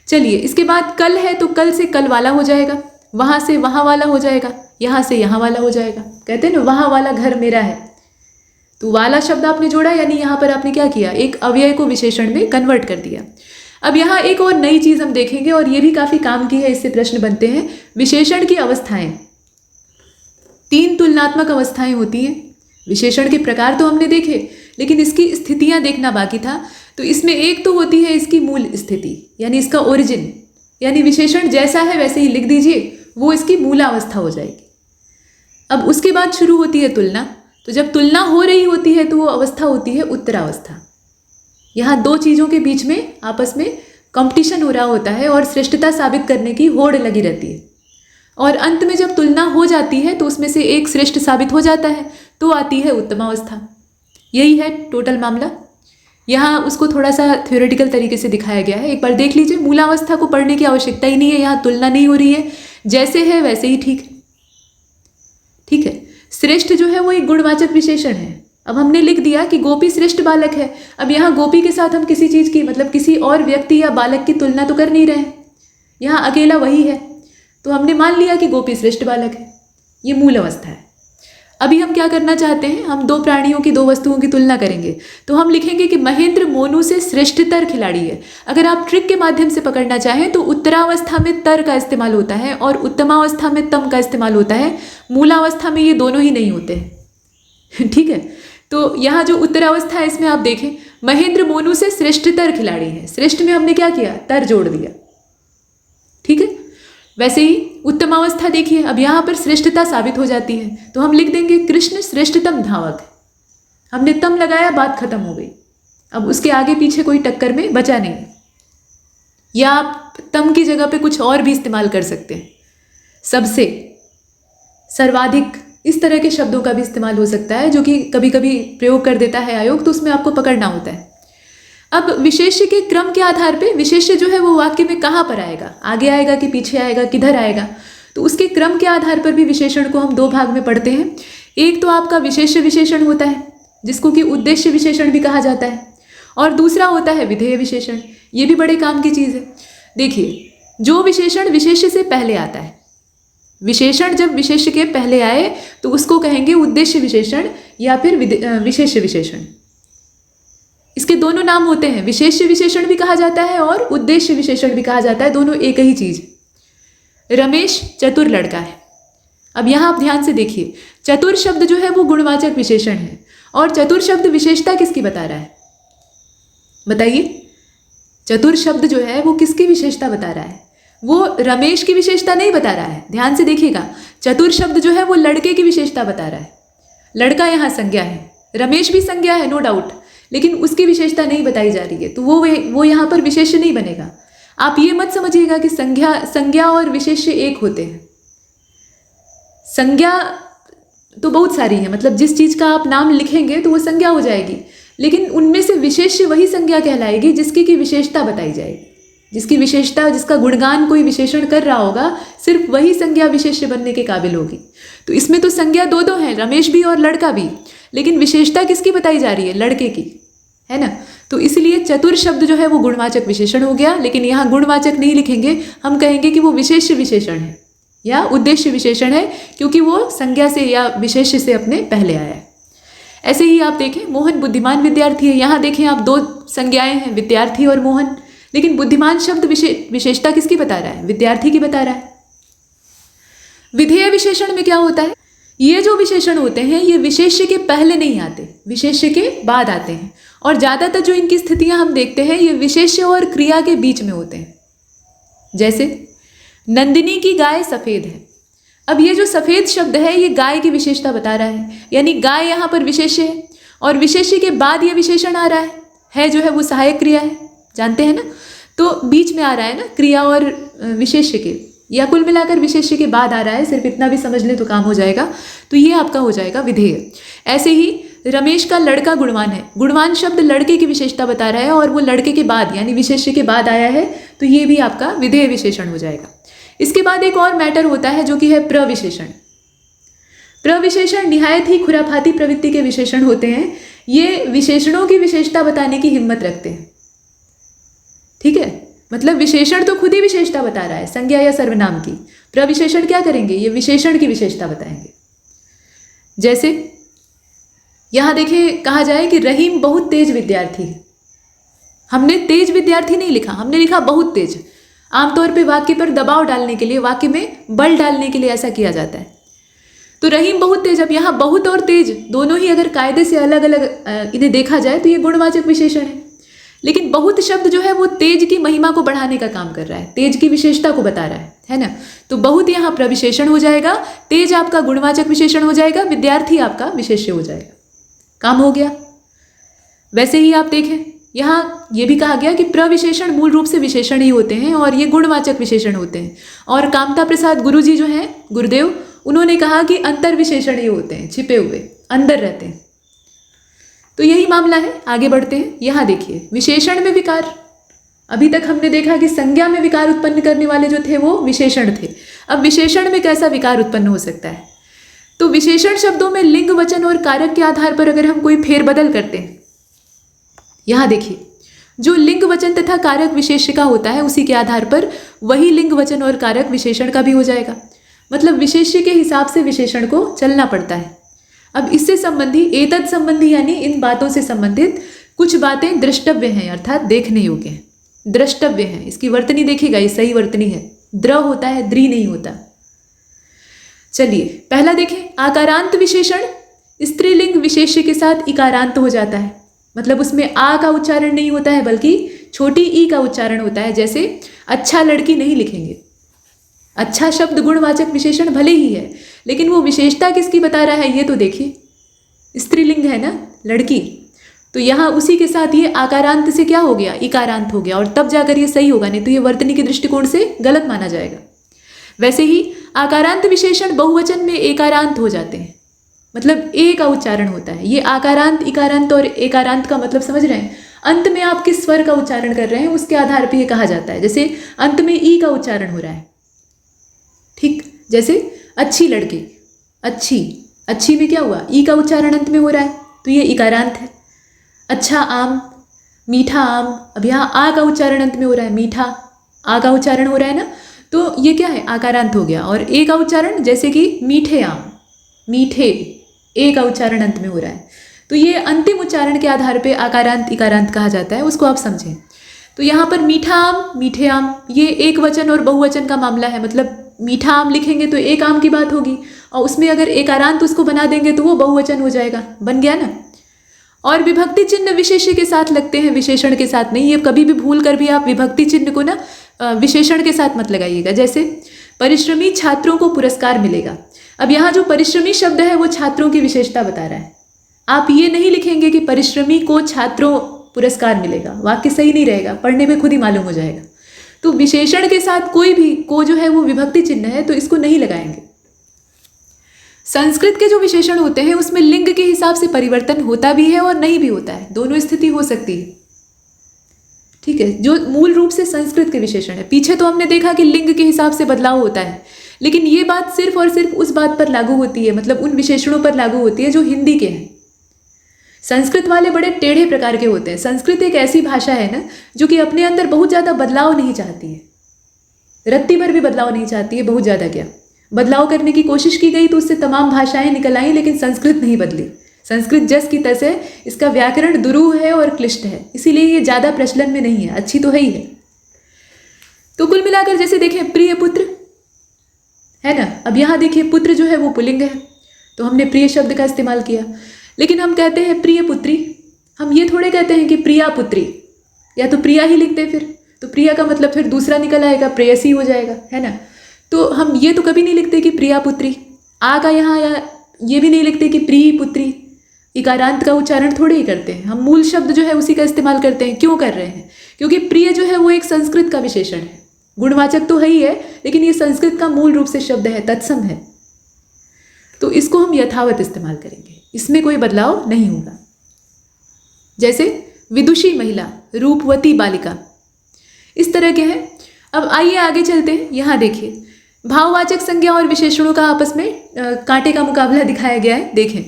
चलिए, इसके बाद कल है तो कल से कल वाला हो जाएगा, वहाँ से वहाँ वाला हो जाएगा, यहाँ से यहाँ वाला हो जाएगा। कहते हैं ना वहाँ वाला घर मेरा है, तो वाला शब्द आपने जोड़ा यानी यहाँ पर आपने क्या किया, एक अव्यय को विशेषण में कन्वर्ट कर दिया। अब यहाँ एक और नई चीज़ हम देखेंगे और ये भी काफ़ी काम की है, इससे प्रश्न बनते हैं। विशेषण की अवस्थाएं, 3 तुलनात्मक अवस्थाएं होती हैं। विशेषण के प्रकार तो हमने देखे, लेकिन इसकी स्थितियाँ देखना बाकी था। तो इसमें एक तो होती है इसकी मूल स्थिति यानी इसका ओरिजिन, यानी विशेषण जैसा है वैसे ही लिख दीजिए, वो इसकी मूलावस्था हो जाएगी। अब उसके बाद शुरू होती है तुलना। तो जब तुलना हो रही होती है तो वो अवस्था होती है उत्तरावस्था। यहाँ 2 चीज़ों के बीच में आपस में कंपटीशन हो रहा होता है और श्रेष्ठता साबित करने की होड़ लगी रहती है। और अंत में जब तुलना हो जाती है तो उसमें से एक श्रेष्ठ साबित हो जाता है तो आती है उत्तमावस्था। यही है टोटल मामला। यहाँ उसको थोड़ा सा थ्योरेटिकल तरीके से दिखाया गया है, एक बार देख लीजिए। मूलावस्था को पढ़ने की आवश्यकता ही नहीं है, यहाँ तुलना नहीं हो रही है, जैसे है वैसे ही ठीक है। श्रेष्ठ जो है वो एक गुणवाचक विशेषण है। अब हमने लिख दिया कि गोपी श्रेष्ठ बालक है। अब यहाँ गोपी के साथ हम किसी चीज़ की मतलब किसी और व्यक्ति या बालक की तुलना तो कर नहीं रहे हैं, यहाँ अकेला वही है, तो हमने मान लिया कि गोपी श्रेष्ठ बालक है। ये मूल अवस्था है। अभी हम क्या करना चाहते हैं, हम 2 प्राणियों की 2 वस्तुओं की तुलना करेंगे। तो हम लिखेंगे कि महेंद्र मोनू से श्रेष्ठतर खिलाड़ी है। अगर आप ट्रिक के माध्यम से पकड़ना चाहें तो उत्तरावस्था में तर का इस्तेमाल होता है और उत्तमावस्था में तम का इस्तेमाल होता है। मूलावस्था में ये दोनों ही नहीं होते हैं। ठीक है, तो यहाँ जो उत्तरावस्था है इसमें आप देखें महेंद्र मोनू से श्रेष्ठतर खिलाड़ी है। श्रेष्ठ में हमने क्या किया, तर जोड़ दिया। ठीक है, वैसे ही उत्तमावस्था देखिए, अब यहाँ पर श्रेष्ठता साबित हो जाती है तो हम लिख देंगे कृष्ण श्रेष्ठतम धावक है। हमने तम लगाया, बात खत्म हो गई। अब उसके आगे पीछे कोई टक्कर में बचा नहीं। या आप तम की जगह पे कुछ और भी इस्तेमाल कर सकते हैं, सबसे, सर्वाधिक, इस तरह के शब्दों का भी इस्तेमाल हो सकता है जो कि कभी कभी प्रयोग कर देता है आयोग, तो उसमें आपको पकड़ना होता है। अब विशेष्य के क्रम के आधार पे विशेष्य जो है वो वाक्य में कहाँ पर आएगा, आगे आएगा कि पीछे आएगा, किधर आएगा, तो उसके क्रम के आधार पर भी विशेषण को हम 2 भाग में पढ़ते हैं। एक तो आपका विशेष्य विशेषण होता है जिसको कि उद्देश्य विशेषण भी कहा जाता है, और दूसरा होता है विधेय विशेषण। ये भी बड़े काम की चीज़ है। देखिए, जो विशेषण विशेष्य से पहले आता है, विशेषण जब विशेष्य के पहले आए तो उसको कहेंगे उद्देश्य विशेषण या फिर विशेष्य विशेषण। इसके दोनों नाम होते हैं, विशेष्य विशेषण भी कहा जाता है और उद्देश्य विशेषण भी कहा जाता है, दोनों एक ही चीज। रमेश चतुर लड़का है। अब यहाँ आप ध्यान से देखिए, चतुर शब्द जो है वो गुणवाचक विशेषण है और चतुर शब्द विशेषता किसकी बता रहा है, बताइए। चतुर शब्द जो है वो किसकी विशेषता बता रहा है, वो रमेश की विशेषता नहीं बता रहा है। ध्यान से देखिएगा, चतुर शब्द जो है वो लड़के की विशेषता बता रहा है। लड़का यहाँ संज्ञा है, रमेश भी संज्ञा है नो डाउट, लेकिन उसकी विशेषता नहीं बताई जा रही है, तो वो यहाँ पर विशेष्य नहीं बनेगा। आप ये मत समझिएगा कि संज्ञा और विशेष्य एक होते हैं। संज्ञा तो बहुत सारी है, मतलब जिस चीज़ का आप नाम लिखेंगे तो वो संज्ञा हो जाएगी, लेकिन उनमें से विशेष्य वही संज्ञा कहलाएगी जिसकी की विशेषता बताई जाएगी। जिसकी विशेषता, जिसका गुणगान कोई विशेषण कर रहा होगा, सिर्फ वही संज्ञा विशेष्य बनने के काबिल होगी। तो इसमें तो संज्ञा 2 हैं, रमेश भी और लड़का भी, लेकिन विशेषता किसकी बताई जा रही है, लड़के की, है ना। तो इसलिए चतुर शब्द जो है वो गुणवाचक विशेषण हो गया, लेकिन यहाँ गुणवाचक नहीं लिखेंगे, हम कहेंगे कि वो विशेष्य विशेषण है या उद्देश्य विशेषण है, क्योंकि वो संज्ञा से या विशेष्य से अपने पहले आया है। ऐसे ही आप देखें, मोहन बुद्धिमान विद्यार्थी है। यहाँ देखें आप 2 संज्ञाएं हैं, विद्यार्थी और मोहन, लेकिन बुद्धिमान शब्द विशेषता किसकी बता रहा है, विद्यार्थी की बता रहा है। विधेय विशेषण में क्या होता है, ये जो विशेषण होते हैं ये विशेष्य के पहले नहीं आते, विशेष्य के बाद आते हैं, और ज़्यादातर जो इनकी स्थितियां हम देखते हैं ये विशेष्य और क्रिया के बीच में होते हैं। जैसे नंदिनी की गाय सफ़ेद है। अब ये जो सफ़ेद शब्द है ये गाय की विशेषता बता रहा है, यानी गाय यहाँ पर विशेष्य है और विशेष्य के बाद ये विशेषण आ रहा है जो है वो सहायक क्रिया है, जानते हैं ना। तो बीच में आ रहा है ना क्रिया और विशेष्य के, या कुल मिलाकर विशेष्य के बाद आ रहा है, सिर्फ इतना भी समझ ले तो काम हो जाएगा। तो ये आपका हो जाएगा विधेय। ऐसे ही रमेश का लड़का गुणवान है। गुणवान शब्द लड़के की विशेषता बता रहा है और वो लड़के के बाद यानी विशेष्य के बाद आया है, तो ये भी आपका विधेय विशेषण हो जाएगा। इसके बाद एक और मैटर होता है जो कि है प्रविशेषण। प्रविशेषण निहायत ही खुराफाती प्रवृत्ति के विशेषण होते हैं। ये विशेषणों की विशेषता बताने की हिम्मत रखते हैं। ठीक है, मतलब विशेषण तो खुद ही विशेषता बता रहा है, संज्ञा या सर्वनाम की। प्रविशेषण क्या करेंगे, ये विशेषण की विशेषता बताएंगे। जैसे यहां देखिए कहा जाए कि रहीम बहुत तेज विद्यार्थी है। हमने तेज विद्यार्थी नहीं लिखा, हमने लिखा बहुत तेज। आमतौर पे वाक्य पर दबाव डालने के लिए, वाक्य में बल डालने के लिए ऐसा किया जाता है। तो रहीम बहुत तेज, अब यहाँ बहुत और तेज दोनों ही अगर कायदे से अलग अलग इन्हें देखा जाए तो ये गुणवाचक विशेषण है। लेकिन बहुत शब्द जो है वो तेज की महिमा को बढ़ाने का काम कर रहा है, तेज की विशेषता को बता रहा है ना। तो बहुत यहाँ प्रविशेषण हो जाएगा, तेज आपका गुणवाचक विशेषण हो जाएगा, विद्यार्थी आपका विशेष्य हो जाएगा। काम हो गया। वैसे ही आप देखें यहाँ ये भी कहा गया कि प्रविशेषण मूल रूप से विशेषण ही होते हैं और ये गुणवाचक विशेषण होते हैं। और कामता प्रसाद गुरुजी जो हैं, गुरुदेव, उन्होंने कहा कि अंतर विशेषण ही होते हैं, छिपे हुए अंदर रहते हैं। तो यही मामला है। आगे बढ़ते हैं। यहाँ देखिए विशेषण में विकार। अभी तक हमने देखा कि संज्ञा में विकार उत्पन्न करने वाले जो थे वो विशेषण थे। अब विशेषण में कैसा विकार उत्पन्न हो सकता है, तो विशेषण शब्दों में लिंग, वचन और कारक के आधार पर अगर हम कोई फेरबदल करते हैं, यहाँ देखिए जो लिंग, वचन तथा कारक विशेष्य का होता है उसी के आधार पर वही लिंग, वचन और कारक विशेषण का भी हो जाएगा। मतलब विशेष्य के हिसाब से विशेषण को चलना पड़ता है। अब इससे संबंधी, एतद संबंधी यानी इन बातों से संबंधित कुछ बातें द्रष्टव्य हैं, अर्थात देखने योग्य हैं, द्रष्टव्य हैं। इसकी वर्तनी देखिएगा, ये सही वर्तनी है, द्र होता है, द्रि नहीं होता। चलिए पहला देखें, आकारांत विशेषण स्त्रीलिंग विशेष्य के साथ इकारांत हो जाता है। मतलब उसमें आ का उच्चारण नहीं होता है बल्कि छोटी ई का उच्चारण होता है। जैसे अच्छा लड़की नहीं लिखेंगे। अच्छा शब्द गुणवाचक विशेषण भले ही है, लेकिन वो विशेषता किसकी बता रहा है ये तो देखिए, स्त्रीलिंग है ना, लड़की। तो यहाँ उसी के साथ ये आकारांत से क्या हो गया, इकारांत हो गया, और तब जाकर ये सही होगा, नहीं तो ये वर्तनी के दृष्टिकोण से गलत माना जाएगा। वैसे ही आकारांत विशेषण बहुवचन में एकारांत हो जाते हैं। मतलब ए का उच्चारण होता है। ये आकारांत, इकारांत और एकारांत का मतलब समझ रहे हैं। अंत में आप किस स्वर का उच्चारण कर रहे हैं उसके आधार पर ये कहा जाता है। जैसे अंत में ई का उच्चारण हो रहा है, ठीक, जैसे अच्छी लड़की, अच्छी, अच्छी में क्या हुआ, ई का उच्चारण अंत में हो रहा है, तो ये इकारांत है। अच्छा आम, मीठा आम, अब यहाँ आ का उच्चारण अंत में हो रहा है, मीठा, आ का उच्चारण हो रहा है ना, तो ये क्या है, आकारांत हो गया। और ए का उच्चारण, जैसे कि मीठे आम, मीठे, ए का उच्चारण अंत में हो रहा है, तो ये अंतिम उच्चारण के आधार पे आकारांत, इकारांत कहा जाता है, उसको आप समझें। तो यहाँ पर मीठा आम, मीठे आम, ये एक वचन और बहुवचन का मामला है। मतलब मीठा आम लिखेंगे तो एक आम की बात होगी, और उसमें अगर एकारांत उसको बना देंगे तो वो बहुवचन हो जाएगा, बन गया ना। और विभक्ति चिन्ह विशेष्य के साथ लगते हैं, विशेषण के साथ नहीं। ये कभी भी भूल कर भी आप विभक्ति चिन्ह को ना विशेषण के साथ मत लगाइएगा। जैसे परिश्रमी छात्रों को पुरस्कार मिलेगा। अब यहाँ जो परिश्रमी शब्द है वो छात्रों की विशेषता बता रहा है। आप ये नहीं लिखेंगे कि परिश्रमी को छात्रों पुरस्कार मिलेगा, वाक्य सही नहीं रहेगा, पढ़ने में खुद ही मालूम हो जाएगा। तो विशेषण के साथ कोई भी को जो है वो विभक्ति चिन्ह है, तो इसको नहीं लगाएंगे। संस्कृत के जो विशेषण होते हैं उसमें लिंग के हिसाब से परिवर्तन होता भी है और नहीं भी होता है, दोनों स्थिति हो सकती है। ठीक है, जो मूल रूप से संस्कृत के विशेषण है। पीछे तो हमने देखा कि लिंग के हिसाब से बदलाव होता है, लेकिन ये बात सिर्फ और सिर्फ उस बात पर लागू होती है, मतलब उन विशेषणों पर लागू होती है जो हिंदी के हैं। संस्कृत वाले बड़े टेढ़े प्रकार के होते हैं। संस्कृत एक ऐसी भाषा है ना जो कि अपने अंदर बहुत ज़्यादा बदलाव नहीं चाहती है, रत्ती भर भी बदलाव नहीं चाहती है, बहुत ज़्यादा क्या। बदलाव करने की कोशिश की गई तो उससे तमाम भाषाएं निकल आई, लेकिन संस्कृत नहीं बदली। संस्कृत जस की तस है, इसका व्याकरण दुरूह है और क्लिष्ट है, इसीलिए ये ज़्यादा प्रचलन में नहीं है, अच्छी तो है ही है। तो कुल मिलाकर जैसे देखें प्रिय पुत्र है ना, अब यहाँ देखिए पुत्र जो है वो पुल्लिंग है, तो हमने प्रिय शब्द का इस्तेमाल किया। लेकिन हम कहते हैं प्रिय पुत्री, हम ये थोड़े कहते हैं कि प्रिया पुत्री, या तो प्रिया ही लिखते हैं, फिर तो प्रिया का मतलब फिर दूसरा निकल आएगा, प्रेयसी हो जाएगा, है ना। तो हम ये तो कभी नहीं लिखते कि प्रिया पुत्री, आ का यहाँ, या ये भी नहीं लिखते कि प्रिय पुत्री। इकारांत का उच्चारण थोड़े ही करते हैं, हम मूल शब्द जो है उसी का इस्तेमाल करते हैं। क्यों कर रहे हैं, क्योंकि प्रिय जो है वो एक संस्कृत का विशेषण है, गुणवाचक तो है ही है, लेकिन ये संस्कृत का मूल रूप से शब्द है, तत्सम है, तो इसको हम यथावत इस्तेमाल करेंगे। इसमें कोई बदलाव नहीं होगा। जैसे विदुषी महिला, रूपवती बालिका, इस तरह के हैं। अब आइए आगे चलते हैं। यहाँ देखिए भाववाचक संज्ञा और विशेषणों का आपस में कांटे का मुकाबला दिखाया गया है। देखें,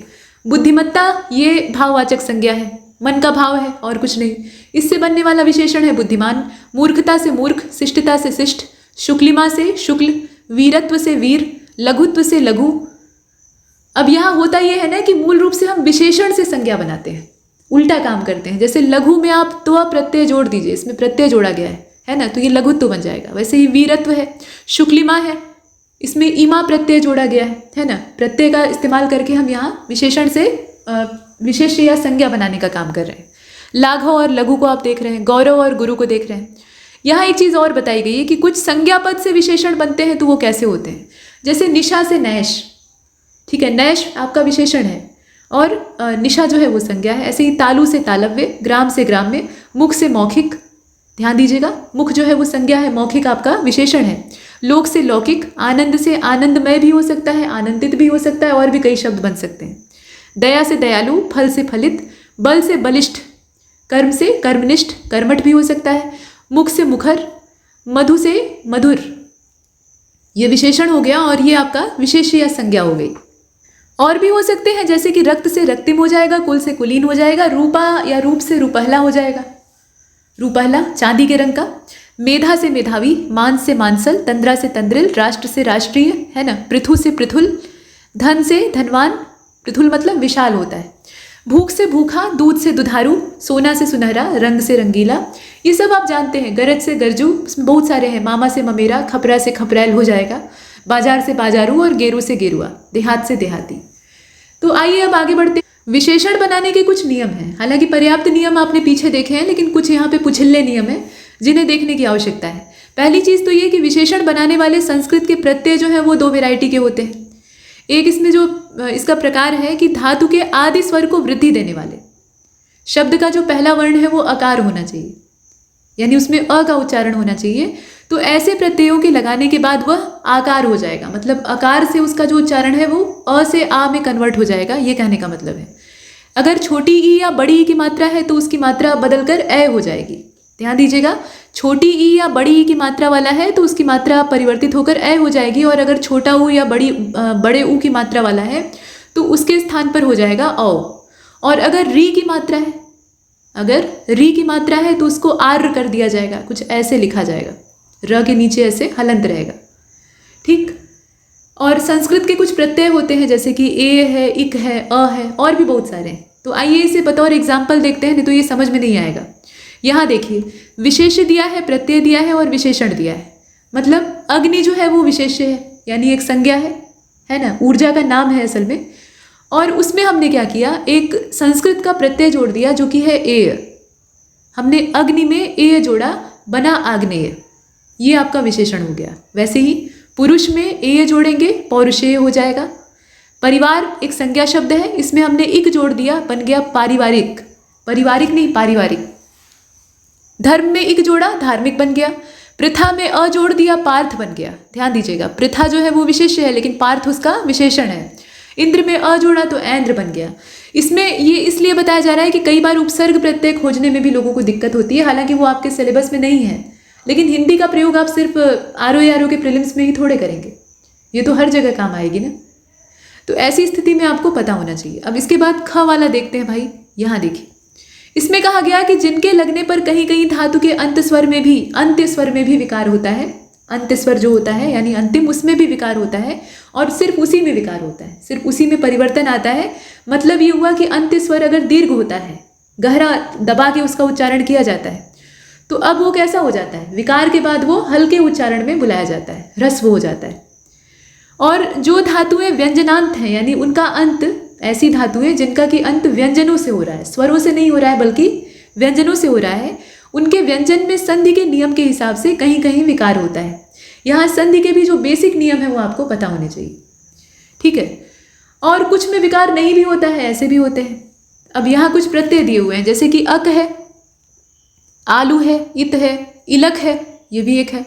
बुद्धिमत्ता ये भाववाचक संज्ञा है, मन का भाव है और कुछ नहीं। इससे बनने वाला विशेषण है बुद्धिमान। मूर्खता से मूर्ख, शिष्टता से शिष्ट, शुक्लिमा से शुक्ल, वीरत्व से वीर, लघुत्व से लघु। अब यहाँ होता यह है ना कि मूल रूप से हम विशेषण से संज्ञा बनाते हैं, उल्टा काम करते हैं। जैसे लघु में आप त्व प्रत्यय जोड़ दीजिए, इसमें प्रत्यय जोड़ा गया है ना, तो ये लघुत्व बन जाएगा। वैसे ही वीरत्व है, शुक्लिमा है, इसमें ईमा प्रत्यय जोड़ा गया है ना। प्रत्यय का इस्तेमाल करके हम यहाँ विशेषण से विशेष या संज्ञा बनाने का काम कर रहे हैं। लाघव और लघु को आप देख रहे हैं, गौरव और गुरु को देख रहे हैं। यहाँ एक चीज़ और बताई गई है कि कुछ संज्ञा पद से विशेषण बनते हैं, तो वो कैसे होते हैं। जैसे निशा से नैश, ठीक है, नैश आपका विशेषण है और निशा जो है वो संज्ञा है। ऐसे ही तालु से तालव्य, ग्राम से ग्राम्य, मुख से मौखिक, ध्यान दीजिएगा, मुख जो है वो संज्ञा है, मौखिक आपका विशेषण है। लोक से लौकिक, आनंद से आनंदमय भी हो सकता है, आनंदित भी हो सकता है, और भी कई शब्द बन सकते हैं। दया से दयालु, फल से फलित, बल से बलिष्ठ, कर्म से कर्मनिष्ठ, कर्मठ भी हो सकता है। मुख से मुखर, मधु से मधुर, ये विशेषण हो गया और ये आपका विशेष या संज्ञा हो गई। और भी हो सकते हैं, जैसे कि रक्त से रक्तिम हो जाएगा, कुल से कुलीन हो जाएगा, रूपा या रूप से रूपहला हो जाएगा, रूपहला चांदी के रंग का। मेधा से मेधावी, मान से मानसल, तंद्रा से तंद्रिल, राष्ट्र से राष्ट्रीय, है ना। पृथु से पृथुल, धन से धनवान, पृथुल मतलब विशाल होता है। भूख से भूखा, दूध से दुधारू, सोना से सुनहरा, रंग से रंगीला, ये सब आप जानते हैं। गरज से गरजू, इसमें बहुत सारे हैं। मामा से ममेरा, खपरा से खपरैल हो जाएगा। बाजार से बाजारू और गेरू से गेरुआ, देहात से देहाती। तो आइए अब आगे बढ़ते हैं। विशेषण बनाने के कुछ नियम हैं, हालांकि पर्याप्त नियम आपने पीछे देखे हैं, लेकिन कुछ यहाँ पे पुछिल्ले नियम हैं जिन्हें देखने की आवश्यकता है। पहली चीज़ तो ये कि विशेषण बनाने वाले संस्कृत के प्रत्यय जो हैं वो दो वैरायटी के होते हैं। एक इसमें जो इसका प्रकार है कि धातु के आदि स्वर को वृद्धि देने वाले शब्द का जो पहला वर्ण है वो अकार होना चाहिए, यानी उसमें अ का उच्चारण होना चाहिए। तो ऐसे प्रत्ययों के लगाने के बाद वह आकार हो जाएगा, मतलब आकार से उसका जो उच्चारण है वो अ से आ में कन्वर्ट हो जाएगा, ये कहने का मतलब है। अगर छोटी ई या बड़ी ई की मात्रा है तो उसकी मात्रा बदलकर ए हो जाएगी। ध्यान दीजिएगा, छोटी ई या बड़ी ई की मात्रा वाला है तो उसकी मात्रा परिवर्तित होकर ए हो जाएगी, और अगर छोटा ऊ या बड़े ऊ की मात्रा वाला है तो उसके स्थान पर हो जाएगा औ। और अगर री की मात्रा है, अगर री की मात्रा है तो उसको आर्र कर दिया जाएगा, कुछ ऐसे लिखा जाएगा, र के नीचे ऐसे हलंत रहेगा, ठीक। और संस्कृत के कुछ प्रत्यय होते हैं, जैसे कि ए है, इक है, अ है, और भी बहुत सारे हैं। तो आइए इसे बतौर एग्जाम्पल देखते हैं, नहीं तो ये समझ में नहीं आएगा। यहाँ देखिए, विशेष दिया है, प्रत्यय दिया है और विशेषण दिया है। मतलब अग्नि जो है वो विशेष्य है, यानी एक संज्ञा है ना, ऊर्जा का नाम है असल में। और उसमें हमने क्या किया, एक संस्कृत का प्रत्यय जोड़ दिया जो कि है एय। हमने अग्नि में एय जोड़ा, बना आग्नेय, ये आपका विशेषण हो गया। वैसे ही पुरुष में एय जोड़ेंगे, पौरुषेय हो जाएगा। परिवार एक संज्ञा शब्द है, इसमें हमने इक जोड़ दिया, बन गया पारिवारिक, पारिवारिक नहीं पारिवारिक। धर्म में इक जोड़ा, धार्मिक बन गया। प्रथा में अ जोड़ दिया, पार्थ बन गया। ध्यान दीजिएगा, प्रथा जो है वो विशेष्य है, लेकिन पार्थ उसका विशेषण है। इंद्र में अ जोड़ा तो ऐन्द्र बन गया। इसमें ये इसलिए बताया जा रहा है कि कई बार उपसर्ग प्रत्यय खोजने में भी लोगों को दिक्कत होती है, हालांकि वो आपके सिलेबस में नहीं है, लेकिन हिंदी का प्रयोग आप सिर्फ आरओ के प्रीलिम्स में ही थोड़े करेंगे, ये तो हर जगह काम आएगी ना। तो ऐसी स्थिति में आपको पता होना चाहिए। अब इसके बाद ख वाला देखते हैं भाई। यहाँ देखिए, इसमें कहा गया कि जिनके लगने पर कहीं कहीं धातु के अंत्य स्वर में भी विकार होता है। अंत्य स्वर जो होता है यानी अंतिम, उसमें भी विकार होता है, और सिर्फ उसी में विकार होता है, सिर्फ उसी में परिवर्तन आता है। मतलब ये हुआ कि अंत्य स्वर अगर दीर्घ होता है, गहरा दबा के उसका उच्चारण किया जाता है, तो अब वो कैसा हो जाता है, विकार के बाद वो हल्के उच्चारण में बुलाया जाता है, ह्रस्व हो जाता है। और जो धातुएं व्यंजनांत हैं, यानी उनका अंत, ऐसी धातुएं जिनका कि अंत व्यंजनों से हो रहा है, स्वरों से नहीं हो रहा है बल्कि व्यंजनों से हो रहा है, उनके व्यंजन में संधि के नियम के हिसाब से कहीं कहीं विकार होता है। यहाँ संधि के भी जो बेसिक नियम है वो आपको पता होने चाहिए, ठीक है। और कुछ में विकार नहीं भी होता है, ऐसे भी होते हैं। अब यहाँ कुछ प्रत्यय दिए हुए हैं, जैसे कि अक है, आलू है, इत है, इलक है, ये भी एक है।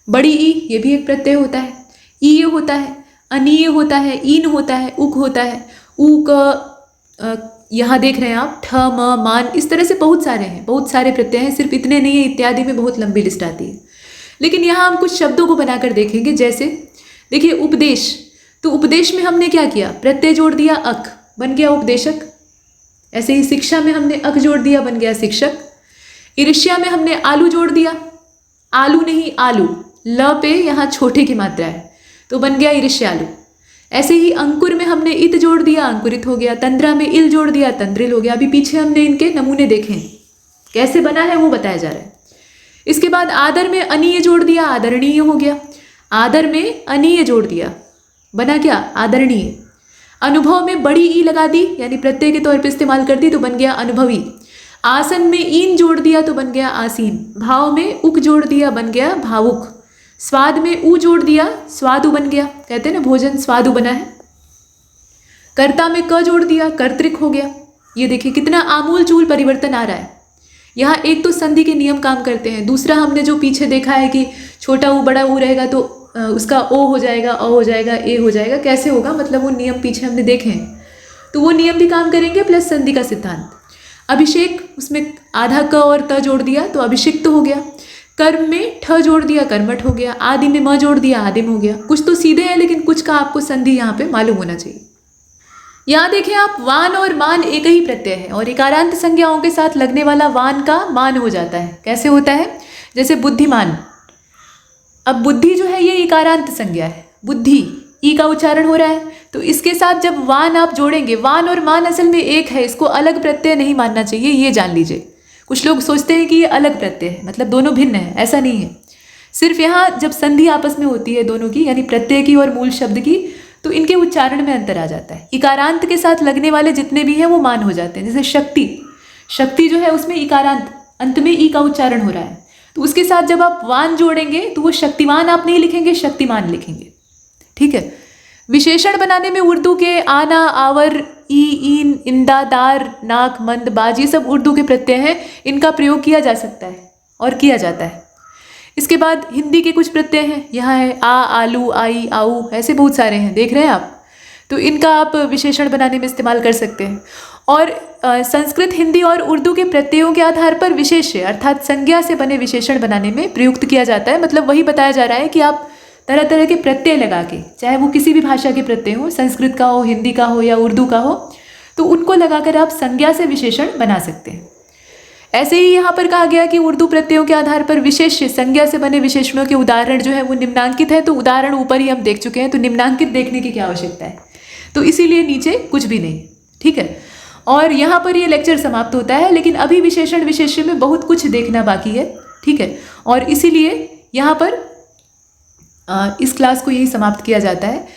बड़ी ई, ये भी एक प्रत्यय होता है। ईय होता है, अनीय होता है, ईन होता है, उक होता है। ऊक यहाँ देख रहे हैं आप ठ म मान, इस तरह से बहुत सारे हैं, बहुत सारे प्रत्यय हैं, सिर्फ इतने नहीं है, इत्यादि में बहुत लंबी लिस्ट आती है। लेकिन यहाँ हम कुछ शब्दों को बनाकर देखेंगे। जैसे देखिए उपदेश, तो उपदेश में हमने क्या किया, प्रत्यय जोड़ दिया अक, बन गया उपदेशक। ऐसे ही शिक्षा में हमने अक जोड़ दिया, बन गया शिक्षक। ईर्ष्या में हमने आलू जोड़ दिया, आलू नहीं आलू, ल पे यहाँ छोटे की मात्रा है तो बन गया ईर्ष्यालु। ऐसे ही अंकुर में हमने इत जोड़ दिया, अंकुरित हो गया। तंद्रा में इल जोड़ दिया, तंद्रिल हो गया। अभी पीछे हमने इनके नमूने देखे हैं, कैसे बना है वो बताया जा रहा है। इसके बाद आदर में अनीय जोड़ दिया, आदरणीय हो गया। आदर में अनीय जोड़ दिया, बना क्या, आदरणीय। अनुभव में बड़ी ई लगा दी, यानी प्रत्यय के तौर पर इस्तेमाल कर दी तो बन गया अनुभवी। आसन में ईन जोड़ दिया तो बन गया आसीन। भाव में उक जोड़ दिया, बन गया भावुक। स्वाद में ऊ जोड़ दिया, स्वादु बन गया। कहते हैं ना भोजन स्वादु बना है। कर्ता में क जोड़ दिया, कर्तृक हो गया। ये देखिए कितना आमूल चूल परिवर्तन आ रहा है। यहाँ एक तो संधि के नियम काम करते हैं, दूसरा हमने जो पीछे देखा है कि छोटा ऊ बड़ा ऊ रहेगा तो उसका ओ हो जाएगा, अ हो जाएगा, ए हो जाएगा। कैसे होगा, मतलब वो नियम पीछे हमने देखे हैं, तो वो नियम भी काम करेंगे, प्लस संधि का सिद्धांत। अभिषेक, उसमें आधा क और त जोड़ दिया तो अभिषिक्त हो गया। कर्म में ठ जोड़ दिया, कर्मठ हो गया। आदि में म जोड़ दिया, आदिम हो गया। कुछ तो सीधे हैं लेकिन कुछ का आपको संधि यहाँ पे मालूम होना चाहिए। यहाँ देखें आप, वान और मान एक ही प्रत्यय है और इकारांत संज्ञाओं के साथ लगने वाला वान का मान हो जाता है। कैसे होता है, जैसे बुद्धिमान। अब बुद्धि जो है ये इकारांत संज्ञा है, बुद्धि ई का उच्चारण हो रहा है, तो इसके साथ जब वान आप जोड़ेंगे, वान और मान असल में एक है, इसको अलग प्रत्यय नहीं मानना चाहिए, ये जान लीजिए। कुछ लोग सोचते हैं कि ये अलग प्रत्यय है, मतलब दोनों भिन्न है, ऐसा नहीं है। सिर्फ यहाँ जब संधि आपस में होती है दोनों की, यानी प्रत्यय की और मूल शब्द की, तो इनके उच्चारण में अंतर आ जाता है। इकारांत के साथ लगने वाले जितने भी हैं वो मान हो जाते हैं। जैसे शक्ति, शक्ति जो है उसमें इकारांत, अंत में ई का उच्चारण हो रहा है, तो उसके साथ जब आप वान जोड़ेंगे तो वो शक्तिवान आप नहीं लिखेंगे, शक्तिमान लिखेंगे। ठीक है। विशेषण बनाने में उर्दू के आना, आवर, ई, ईन, इंदा, दार, नाक, मंद, बाज, ये सब उर्दू के प्रत्यय हैं, इनका प्रयोग किया जा सकता है और किया जाता है। इसके बाद हिंदी के कुछ प्रत्यय हैं, यहाँ है आ, आलू, आई, आऊ, ऐसे बहुत सारे हैं, देख रहे हैं आप, तो इनका आप विशेषण बनाने में इस्तेमाल कर सकते हैं। और संस्कृत, हिंदी और उर्दू के प्रत्ययों के आधार पर विशेष्य अर्थात संज्ञा से बने विशेषण बनाने में प्रयुक्त किया जाता है। मतलब वही बताया जा रहा है कि आप तरह तरह के प्रत्यय लगा के, चाहे वो किसी भी भाषा के प्रत्यय हो, संस्कृत का हो, हिंदी का हो या उर्दू का हो, तो उनको लगाकर आप संज्ञा से विशेषण बना सकते हैं। ऐसे ही यहाँ पर कहा गया कि उर्दू प्रत्ययों के आधार पर विशेष्य संज्ञा से बने विशेषणों के उदाहरण जो है वो निम्नांकित है, तो उदाहरण ऊपर ही हम देख चुके हैं, तो निम्नांकित देखने की क्या आवश्यकता है, तो इसीलिए नीचे कुछ भी नहीं। ठीक है। और यहाँ पर ये लेक्चर समाप्त होता है, लेकिन अभी विशेषण विशेष्य में बहुत कुछ देखना बाकी है। ठीक है। और इसीलिए यहाँ पर इस क्लास को यही समाप्त किया जाता है।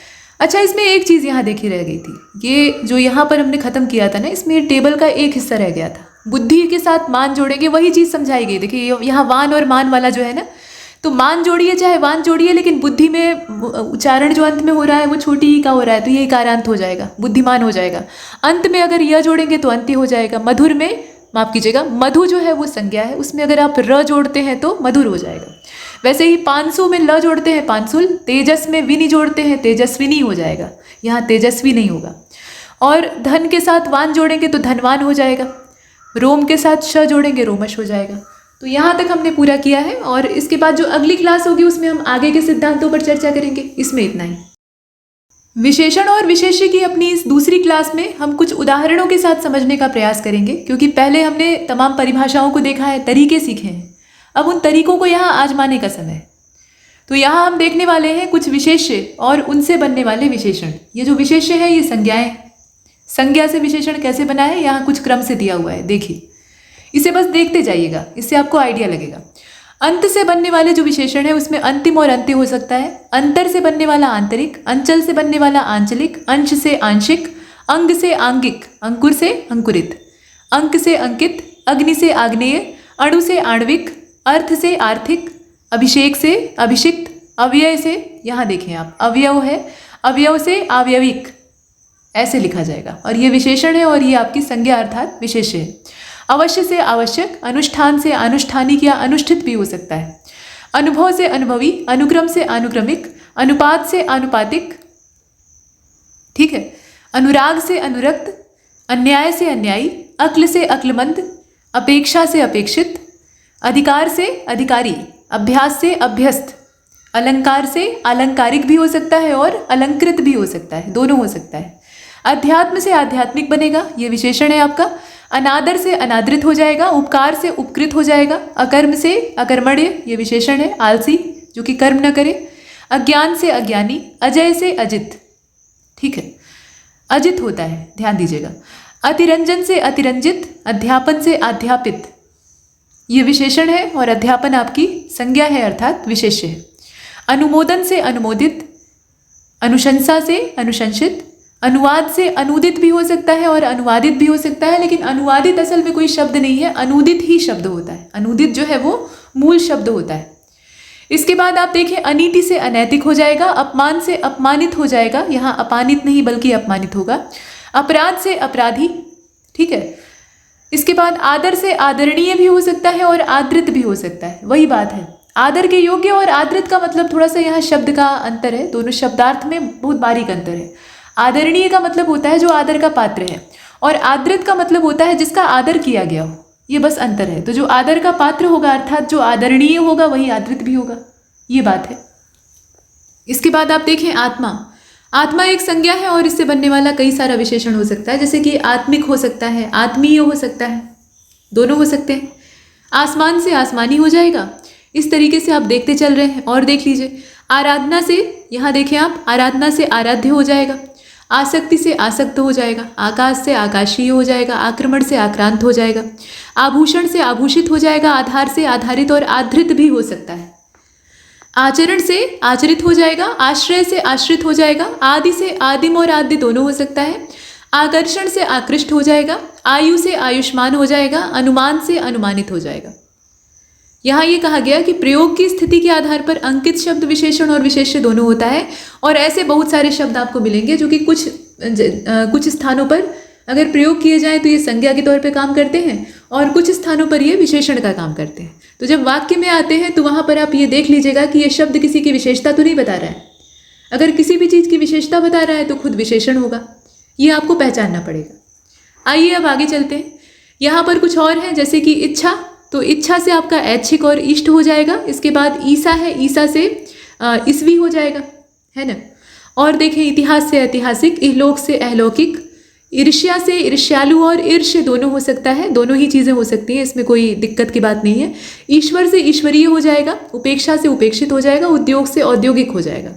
अच्छा, इसमें एक चीज़ यहाँ देखी रह गई थी, ये जो यहाँ पर हमने ख़त्म किया था ना, इसमें टेबल का एक हिस्सा रह गया था। बुद्धि के साथ मान जोड़ेंगे, वही चीज़ समझाई गई। देखिए यहाँ वान और मान वाला जो है ना, तो मान जोड़िए चाहे वान जोड़िए, लेकिन बुद्धि में उच्चारण जो अंत में हो रहा है वो छोटी ई का हो रहा है, तो ये इकारांत हो जाएगा, बुद्धिमान हो जाएगा। अंत में अगर यह जोड़ेंगे तो अंत्य हो जाएगा। मधुर में, माफ़ कीजिएगा, मधु जो है वो संज्ञा है, उसमें अगर आप र जोड़ते हैं तो मधुर हो जाएगा। वैसे ही 500 में ल जोड़ते हैं पांसुल, तेजस में विनी जोड़ते हैं तेजस्विनी हो जाएगा, यहाँ तेजस्वी नहीं होगा। और धन के साथ वान जोड़ेंगे तो धनवान हो जाएगा, रोम के साथ श जोड़ेंगे रोमश हो जाएगा। तो यहाँ तक हमने पूरा किया है, और इसके बाद जो अगली क्लास होगी उसमें हम आगे के सिद्धांतों पर चर्चा करेंगे। इसमें इतना ही। विशेषण और विशेष्य की अपनी इस दूसरी क्लास में हम कुछ उदाहरणों के साथ समझने का प्रयास करेंगे, क्योंकि पहले हमने तमाम परिभाषाओं को देखा है, तरीके सीखे हैं, अब उन तरीकों को यहाँ आजमाने का समय है। तो यहाँ हम देखने वाले हैं कुछ विशेष्य और उनसे बनने वाले विशेषण। ये जो विशेष्य है ये संज्ञाएं, संज्ञा से विशेषण कैसे बना है यहाँ कुछ क्रम से दिया हुआ है, देखिए, इसे बस देखते जाइएगा, इससे आपको आइडिया लगेगा। अंत से बनने वाले जो विशेषण है उसमें अंतिम और अंत्य हो सकता है। अंतर से बनने वाला आंतरिक, अंचल से बनने वाला आंचलिक, अंश से आंशिक, अंग से आंगिक, अंकुर से अंकुरित, अंक से अंकित, अग्नि से आग्नेय, अणु से आणविक, अर्थ से आर्थिक, अभिषेक से अभिषिक्त, अव्यय से, यहाँ देखें आप, अवयव है, अवयव से आवयविक, ऐसे लिखा जाएगा। और ये विशेषण है और ये आपकी संज्ञा अर्थात विशेष्य है। अवश्य से आवश्यक, अनुष्ठान से आनुष्ठानिक या अनुष्ठित भी हो सकता है। अनुभव से अनुभवी, अनुक्रम से आनुक्रमिक, अनुपात से आनुपातिक, ठीक है, अनुराग से अनुरक्त, अन्याय से अन्यायी, अक्ल से अक्लमंद, अपेक्षा से अपेक्षित, अधिकार से अधिकारी, अभ्यास से अभ्यस्त, अलंकार से आलंकारिक भी हो सकता है और अलंकृत भी हो सकता है, दोनों हो सकता है। अध्यात्म से आध्यात्मिक बनेगा, ये विशेषण है आपका। अनादर से अनादृत हो जाएगा, उपकार से उपकृत हो जाएगा। अकर्म से अकर्मण्य, ये विशेषण है, आलसी जो कि कर्म न करे। अज्ञान से अज्ञानी, अजय से अजित, ठीक है, अजित होता है, ध्यान दीजिएगा। अतिरंजन से अतिरंजित, अध्यापन से अध्यापित, ये विशेषण है और अध्यापन आपकी संज्ञा है अर्थात विशेष्य है। अनुमोदन से अनुमोदित, अनुशंसा से अनुशंसित, अनुवाद से अनुदित भी हो सकता है और अनुवादित भी हो सकता है, लेकिन अनुवादित असल में कोई शब्द नहीं है, अनुदित ही शब्द होता है। अनुदित जो है वो मूल शब्द होता है। इसके बाद आप देखिए, अनीति से अनैतिक हो जाएगा, अपमान से अपमानित हो जाएगा, यहाँ अपानित नहीं बल्कि अपमानित होगा। अपराध से अपराधी, ठीक है। इसके बाद आदर से आदरणीय भी हो सकता है और आदृत भी हो सकता है, वही बात है। आदर के योग्य और आदृत का मतलब थोड़ा सा यहाँ शब्द का अंतर है, दोनों शब्दार्थ में बहुत बारीक अंतर है। आदरणीय का मतलब होता है जो आदर का पात्र है, और आदृत का मतलब होता है जिसका आदर किया गया हो, ये बस अंतर है। तो जो आदर का पात्र होगा अर्थात जो आदरणीय होगा वही आदृत भी होगा, ये बात है। इसके बाद आप देखें आत्मा। आत्मा एक संज्ञा है और इससे बनने वाला कई सारा विशेषण हो सकता है, जैसे कि आत्मिक हो सकता है, आत्मीय हो सकता है, दोनों हो सकते हैं। आसमान से आसमानी हो जाएगा, इस तरीके से आप देखते चल रहे हैं। और देख लीजिए, आराधना से, यहाँ देखें आप, आराधना से आराध्य हो जाएगा। आसक्ति से आसक्त हो जाएगा, आकाश से आकाशीय हो जाएगा, आक्रमण से आक्रांत हो जाएगा, आभूषण से आभूषित हो जाएगा, आधार से आधारित और आधृत भी हो सकता है। आचरण से आचरित हो जाएगा, आश्रय से आश्रित हो जाएगा, आदि से आदिम और आदि दोनों हो सकता है। आकर्षण से आकृष्ट हो जाएगा, आयु से आयुष्मान हो जाएगा, अनुमान से अनुमानित हो जाएगा। यहाँ ये कहा गया कि प्रयोग की स्थिति के आधार पर अंकित शब्द विशेषण और विशेष्य दोनों होता है, और ऐसे बहुत सारे शब्द आपको मिलेंगे जो कि कुछ स्थानों पर अगर प्रयोग किए जाएं तो ये संज्ञा के तौर पे काम करते हैं और कुछ स्थानों पर ये विशेषण का काम करते हैं। तो जब वाक्य में आते हैं तो वहाँ पर आप ये देख लीजिएगा कि ये शब्द किसी की विशेषता तो नहीं बता रहा है। अगर किसी भी चीज़ की विशेषता बता रहा है तो खुद विशेषण होगा, ये आपको पहचानना पड़ेगा। आइए अब आगे चलते हैं। यहाँ पर कुछ और है, जैसे कि इच्छा, तो इच्छा से आपका ऐच्छिक और इष्ट हो जाएगा। इसके बाद ईसा है, ईसा से ईसवी हो जाएगा, है ना। और देखें, इतिहास से ऐतिहासिक, इहलोक से अहलौकिक, ईर्ष्या से ईर्ष्यालु और ईर्ष्य दोनों हो सकता है, दोनों ही चीज़ें हो सकती हैं, इसमें कोई दिक्कत की बात नहीं है। ईश्वर से ईश्वरीय हो जाएगा, उपेक्षा से उपेक्षित हो जाएगा, उद्योग से औद्योगिक हो जाएगा,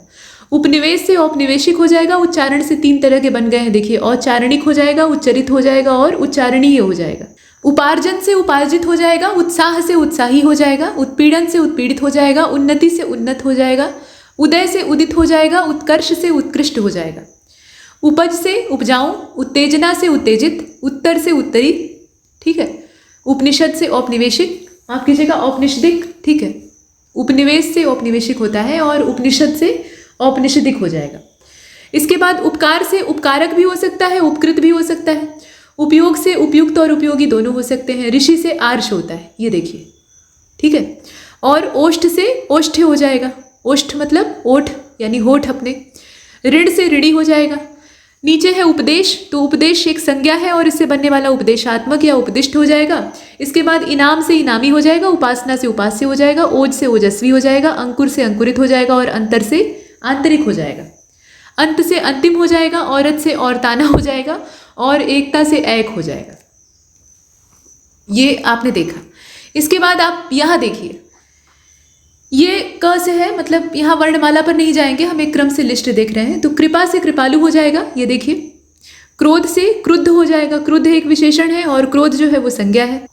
उपनिवेश से औपनिवेशिक हो जाएगा। उच्चारण से 3 तरह के बन गए हैं, देखिए, औच्चारणिक हो जाएगा, उच्चरित हो जाएगा और उच्चारणीय हो जाएगा। उपार्जन से उपार्जित हो जाएगा, उत्साह से उत्साही हो जाएगा, उत्पीड़न से उत्पीड़ित हो जाएगा, उन्नति से उन्नत हो जाएगा, उदय से उदित हो जाएगा, उत्कर्ष से उत्कृष्ट हो जाएगा, उपज से उपजाऊ, उत्तेजना से उत्तेजित, उत्तर से उत्तरी, ठीक है। उपनिषद से औपनिवेशिक, माफ कीजिएगा औपनिषदिक, ठीक है। उपनिवेश से औपनिवेशिक होता है और उपनिषद से औपनिषदिक हो जाएगा। इसके बाद उपकार से उपकारक भी हो सकता है, उपकृत भी हो सकता है। उपयोग से उपयुक्त और उपयोगी दोनों हो सकते हैं। ऋषि से आर्ष होता है, ये देखिए, ठीक है। और ओष्ठ से ओष्ठ्य हो जाएगा, ओष्ठ मतलब ओठ यानी होठ अपने। ऋण से ऋणी हो जाएगा। नीचे है उपदेश, तो उपदेश एक संज्ञा है और इससे बनने वाला उपदेशात्मक या उपदिष्ट हो जाएगा। इसके बाद इनाम से इनामी हो जाएगा, उपासना से उपास्य हो जाएगा, ओज से ओजस्वी हो जाएगा, अंकुर से अंकुरित हो जाएगा और अंतर से आंतरिक हो जाएगा। अंत से अंतिम हो जाएगा, औरत से औरताना हो जाएगा और एकता से एक हो जाएगा। ये आपने देखा। इसके बाद आप यहाँ देखिए, ये क से है, मतलब यहाँ वर्णमाला पर नहीं जाएंगे, हम एक क्रम से लिस्ट देख रहे हैं। तो कृपा से कृपालु हो जाएगा, ये देखिए। क्रोध से क्रुद्ध हो जाएगा, क्रुद्ध एक विशेषण है और क्रोध जो है वो संज्ञा है।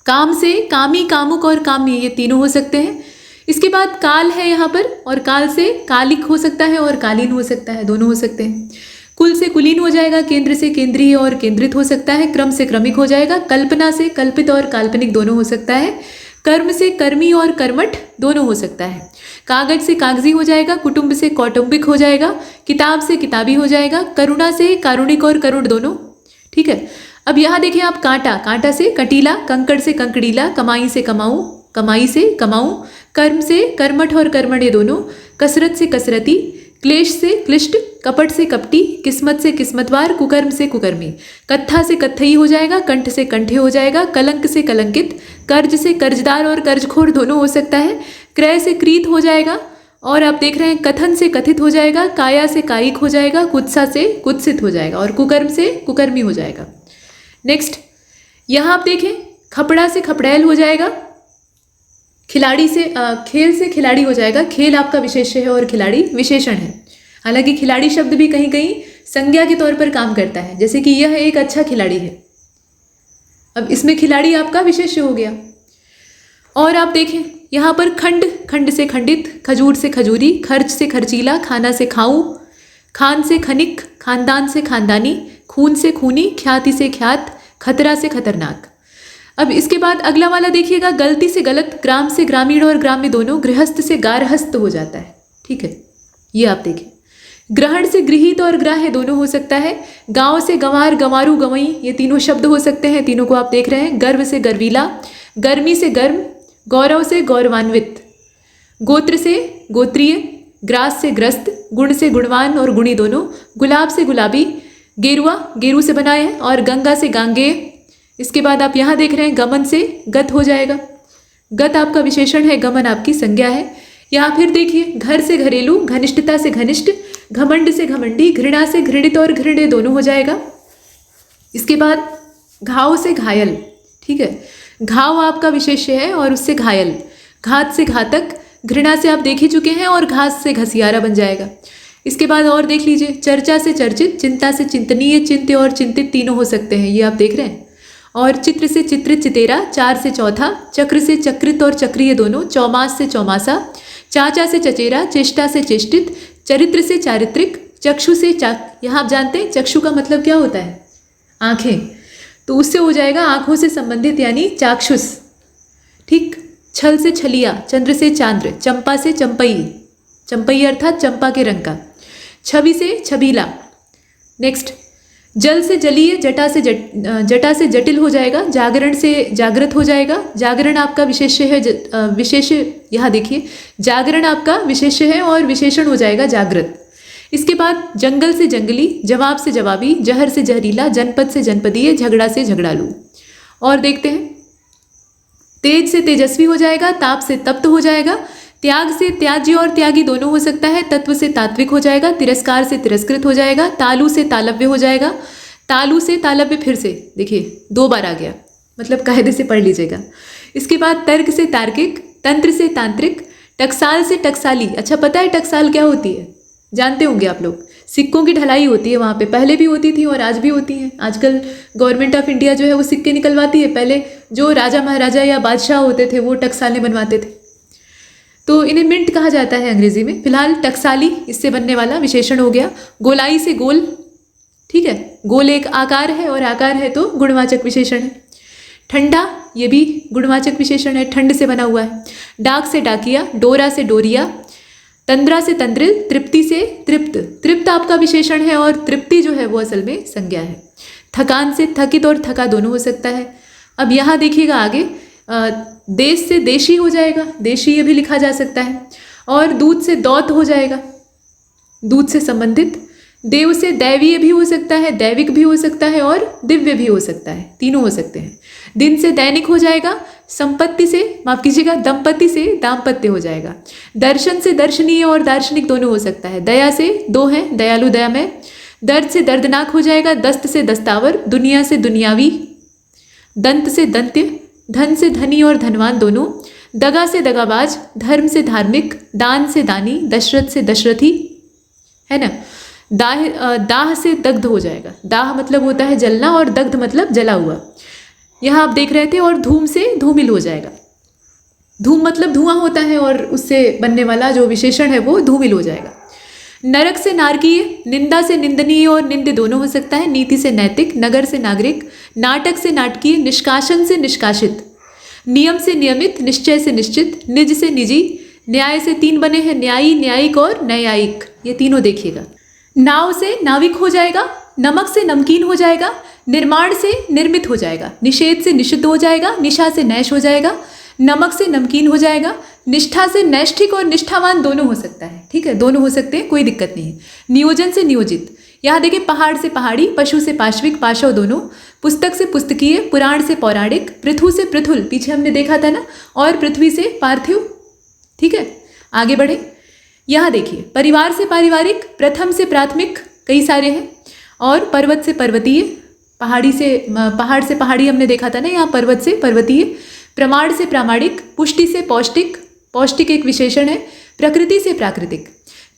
काम से कामी, कामुक और काम्य, ये तीनों हो सकते हैं। इसके बाद काल है यहाँ पर, और काल से कालिक हो सकता है और कालीन हो सकता है, दोनों हो सकते हैं। कुल से कुलीन हो जाएगा, केंद्र से केंद्रीय और केंद्रित हो सकता है, क्रम से क्रमिक हो जाएगा। कल्पना से कल्पित और काल्पनिक दोनों हो सकता है। कर्म से कर्मी और कर्मठ दोनों हो सकता है। कागज से कागजी हो जाएगा, कुटुंब से कौटुंबिक हो जाएगा, किताब से किताबी हो जाएगा, करुणा से कारुणिक और करुण दोनों, ठीक है। अब यहाँ देखिए आप, कांटा, कांटा से कटीला, कंकड़ से कंकड़ीला, कमाई से कमाऊँ, कमाई से कमाऊँ, कर्म से कर्मठ और कर्मण्य दोनों, कसरत से कसरती, क्लेश से क्लिष्ट, कपट से कपटी, किस्मत से किस्मतवार, कुकर्म से कुकर्मी। कत्था से कत्थई हो जाएगा, कंठ से कंठे हो जाएगा, कलंक से कलंकित, कर्ज से कर्जदार और कर्जखोर दोनों हो सकता है। क्रय से क्रीत हो जाएगा, और आप देख रहे हैं कथन से कथित हो जाएगा, काया से कायिक हो जाएगा, कुत्सा से कुत्सित हो जाएगा, और कुकर्म से कुकर्मी हो जाएगा। नेक्स्ट यहाँ आप देखें, खपड़ा से खपड़ैल हो जाएगा, खिलाड़ी से खेल से खिलाड़ी हो जाएगा। खेल आपका विशेष्य है और खिलाड़ी विशेषण है। हालांकि खिलाड़ी शब्द भी कहीं कहीं संज्ञा के तौर पर काम करता है, जैसे कि यह एक अच्छा खिलाड़ी है। अब इसमें खिलाड़ी आपका विशेष्य हो गया। और आप देखें यहाँ पर खंड, खंड से खंडित, खजूर से खजूरी, खर्च से खर्चीला, खाना से खाऊं, खान से खनिक, खानदान से खानदानी, खून से खूनी, ख्याति से ख्यात, खतरा से खतरनाक। अब इसके बाद अगला वाला देखिएगा, गलती से गलत, ग्राम से ग्रामीण और ग्राम्य दोनों, गृहस्थ से गारहस्थ हो जाता है। ठीक है, ये आप देखें। ग्रहण से गृहीत और ग्राह्य दोनों हो सकता है। गांव से गंवार, गंवारू, गंवई, ये तीनों शब्द हो सकते हैं। तीनों को आप देख रहे हैं। गर्व से गर्वीला, गर्मी से गर्म, गौरव से गौरवान्वित, गोत्र से गोत्रीय, ग्रास से ग्रस्त, गुण से गुणवान और गुणी दोनों, गुलाब से गुलाबी, गेरुआ, गेरू से बनाए हैं, और गंगा से गांगेय। इसके बाद आप यहाँ देख रहे हैं, गमन से गत हो जाएगा। गत आपका विशेषण है, गमन आपकी संज्ञा है। यहाँ फिर देखिए, घर से घरेलू, घनिष्ठता से घनिष्ठ, घमंड से घमंडी, घृणा से घृणित और घृण्य दोनों हो जाएगा। इसके बाद घाव से घायल। ठीक है, घाव आपका विशेष्य है और उससे घायल। घात से घातक, घृणा से आप देख ही चुके हैं, और घास से घसियारा बन जाएगा। इसके बाद और देख लीजिए, चर्चा से चर्चित, चिंता से चिंतनीय, चिंत्य और चिंतित तीनों हो सकते हैं, ये आप देख रहे हैं। और चित्र से चित्रित, चितेरा, चार से चौथा, चक्र से चक्रित और चक्रीय दोनों, चौमास से चौमासा, चाचा से चचेरा, चेष्टा से चेष्टित, चरित्र से चारित्रिक, चक्षु से यहाँ आप जानते हैं चक्षु का मतलब क्या होता है, आँखें, तो उससे हो जाएगा आँखों से संबंधित, यानी चाक्षुष। ठीक, छल से छलिया, चंद्र से चांद्र, चंपा से चंपई, चंपई अर्थात चंपा के रंग का, छवि से छबीला। नेक्स्ट, जल से जलीय, जटा जटा से जटिल हो जाएगा, जागरण से जागृत हो जाएगा। जागरण आपका विशेष्य है, विशेष यहाँ देखिए, जागरण आपका विशेष्य है और विशेषण हो जाएगा जागृत। इसके बाद जंगल से जंगली, जवाब से जवाबी, जहर से जहरीला, जनपद से जनपदीय, झगड़ा से झगड़ालू। और देखते हैं, तेज से तेजस्वी हो जाएगा, ताप से तप्त हो जाएगा, त्याग से त्याज्य और त्यागी दोनों हो सकता है, तत्व से तात्विक हो जाएगा, तिरस्कार से तिरस्कृत हो जाएगा, तालु से तालव्य हो जाएगा, तालु से तालव्य, फिर से देखिए 2 बार आ गया, मतलब कायदे से पढ़ लीजिएगा। इसके बाद तर्क से तार्किक, तंत्र से तांत्रिक, टकसाल से टकसाली। अच्छा, पता है टकसाल क्या होती है? जानते होंगे आप लोग, सिक्कों की ढलाई होती है वहाँ पे, पहले भी होती थी और आज भी होती है। आजकल गवर्नमेंट ऑफ इंडिया जो है वो सिक्के निकलवाती है, पहले जो राजा महाराजा या बादशाह होते थे वो टकसालें बनवाते थे, तो इन्हें मिंट कहा जाता है अंग्रेजी में। फिलहाल टकसाली इससे बनने वाला विशेषण हो गया। गोलाई से गोल, ठीक है, गोल एक आकार है और आकार है तो गुणवाचक विशेषण है। ठंडा, ये भी गुणवाचक विशेषण है, ठंड से बना हुआ है। डाक से डाकिया, डोरा से डोरिया, तंद्रा से तंद्रिल, तृप्ति से तृप्त, तृप्त आपका विशेषण है और तृप्ति जो है वो असल में संज्ञा है। थकान से थकित और थका दोनों हो सकता है। अब यहाँ देखिएगा आगे, देश से देशी हो जाएगा, देशी ये भी लिखा जा सकता है। और दूध से दौत हो जाएगा, दूध से संबंधित। देव से दैवीय भी हो सकता है, दैविक भी हो सकता है और दिव्य भी हो सकता है, तीनों हो सकते हैं। दिन से दैनिक हो जाएगा, संपत्ति से, माफ कीजिएगा, दंपति से दाम्पत्य हो जाएगा। दर्शन से दर्शनीय और दार्शनिक दोनों हो सकता है। दया से 2 है, दयालु दयामय। दर्द से दर्दनाक हो जाएगा, दस्त से दस्तावर। दुनिया से दुनियावी, दंत से दंत्य, धन से धनी और धनवान दोनों। दगा से दगाबाज, धर्म से धार्मिक, दान से दानी, दशरथ से दशरथी, है ना। दाह से दग्ध हो जाएगा, दाह मतलब होता है जलना और दग्ध मतलब जला हुआ, यहाँ आप देख रहे थे। और धूम से धूमिल हो जाएगा, धूम मतलब धुआं होता है और उससे बनने वाला जो विशेषण है वो धूमिल हो जाएगा। नरक से नारकीय, निंदा से निंदनीय और निंद दोनों हो सकता है। नीति से नैतिक, नगर से नागरिक, नाटक से नाटकीय, निष्कासन से निष्कासित, नियम से नियमित, निश्चय से निश्चित, निज से निजी। न्याय से 3 बने हैं, न्यायी, न्यायिक और न्यायिक, ये तीनों देखिएगा। नाव से नाविक हो जाएगा, नमक से नमकीन हो जाएगा, निर्माण से निर्मित हो जाएगा, निषेध से निषिद्ध हो जाएगा, निशा से नैश हो जाएगा, नमक से नमकीन हो जाएगा, निष्ठा से नैष्ठिक और निष्ठावान दोनों हो सकता है, ठीक है, दोनों हो सकते हैं, कोई दिक्कत नहीं है। नियोजन से नियोजित, यहाँ देखिए पहाड़ से पहाड़ी, पशु से पाश्विक, पाशव दोनों, पुस्तक से पुस्तकीय, पुराण से पौराणिक, पृथु से पृथुल, पीछे हमने देखा था ना, और पृथ्वी से पार्थिव, ठीक है। आगे बढ़े, यहाँ देखिए परिवार से पारिवारिक, प्रथम से प्राथमिक, कई सारे हैं, और पर्वत से पर्वतीय, पहाड़ से पहाड़ी हमने देखा था ना, यहाँ पर्वत से पर्वतीय, प्रमाण से प्रामाणिक, पुष्टि से पौष्टिक, पौष्टिक एक विशेषण है, प्रकृति से प्राकृतिक,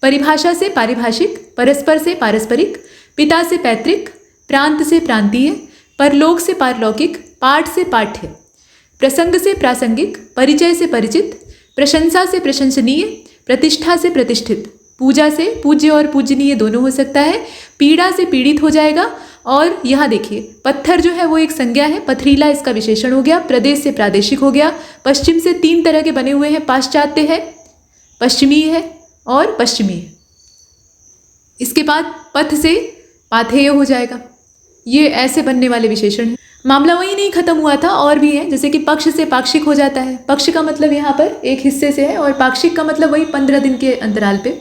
परिभाषा से पारिभाषिक, परस्पर से पारस्परिक, पिता से पैतृक, प्रांत से प्रांतीय, परलोक से पारलौकिक, पाठ से पाठ्य, प्रसंग से प्रासंगिक, परिचय से परिचित, प्रशंसा से प्रशंसनीय, प्रतिष्ठा से प्रतिष्ठित, पूजा से पूज्य और पूजनीय दोनों हो सकता है, पीड़ा से पीड़ित हो जाएगा। और यहाँ देखिए पत्थर जो है वो एक संज्ञा है, पथरीला इसका विशेषण हो गया, प्रदेश से प्रादेशिक हो गया, पश्चिम से 3 तरह के बने हुए हैं, पाश्चात्य है, पश्चिमी है और पश्चिमी है। इसके बाद पथ से पाथेय हो जाएगा, ये ऐसे बनने वाले विशेषण हैं। मामला वही नहीं खत्म हुआ था, और भी है, जैसे कि पक्ष से पाक्षिक हो जाता है, पक्ष का मतलब यहाँ पर एक हिस्से से है, और पाक्षिक का मतलब वही 15 दिन के अंतराल पे।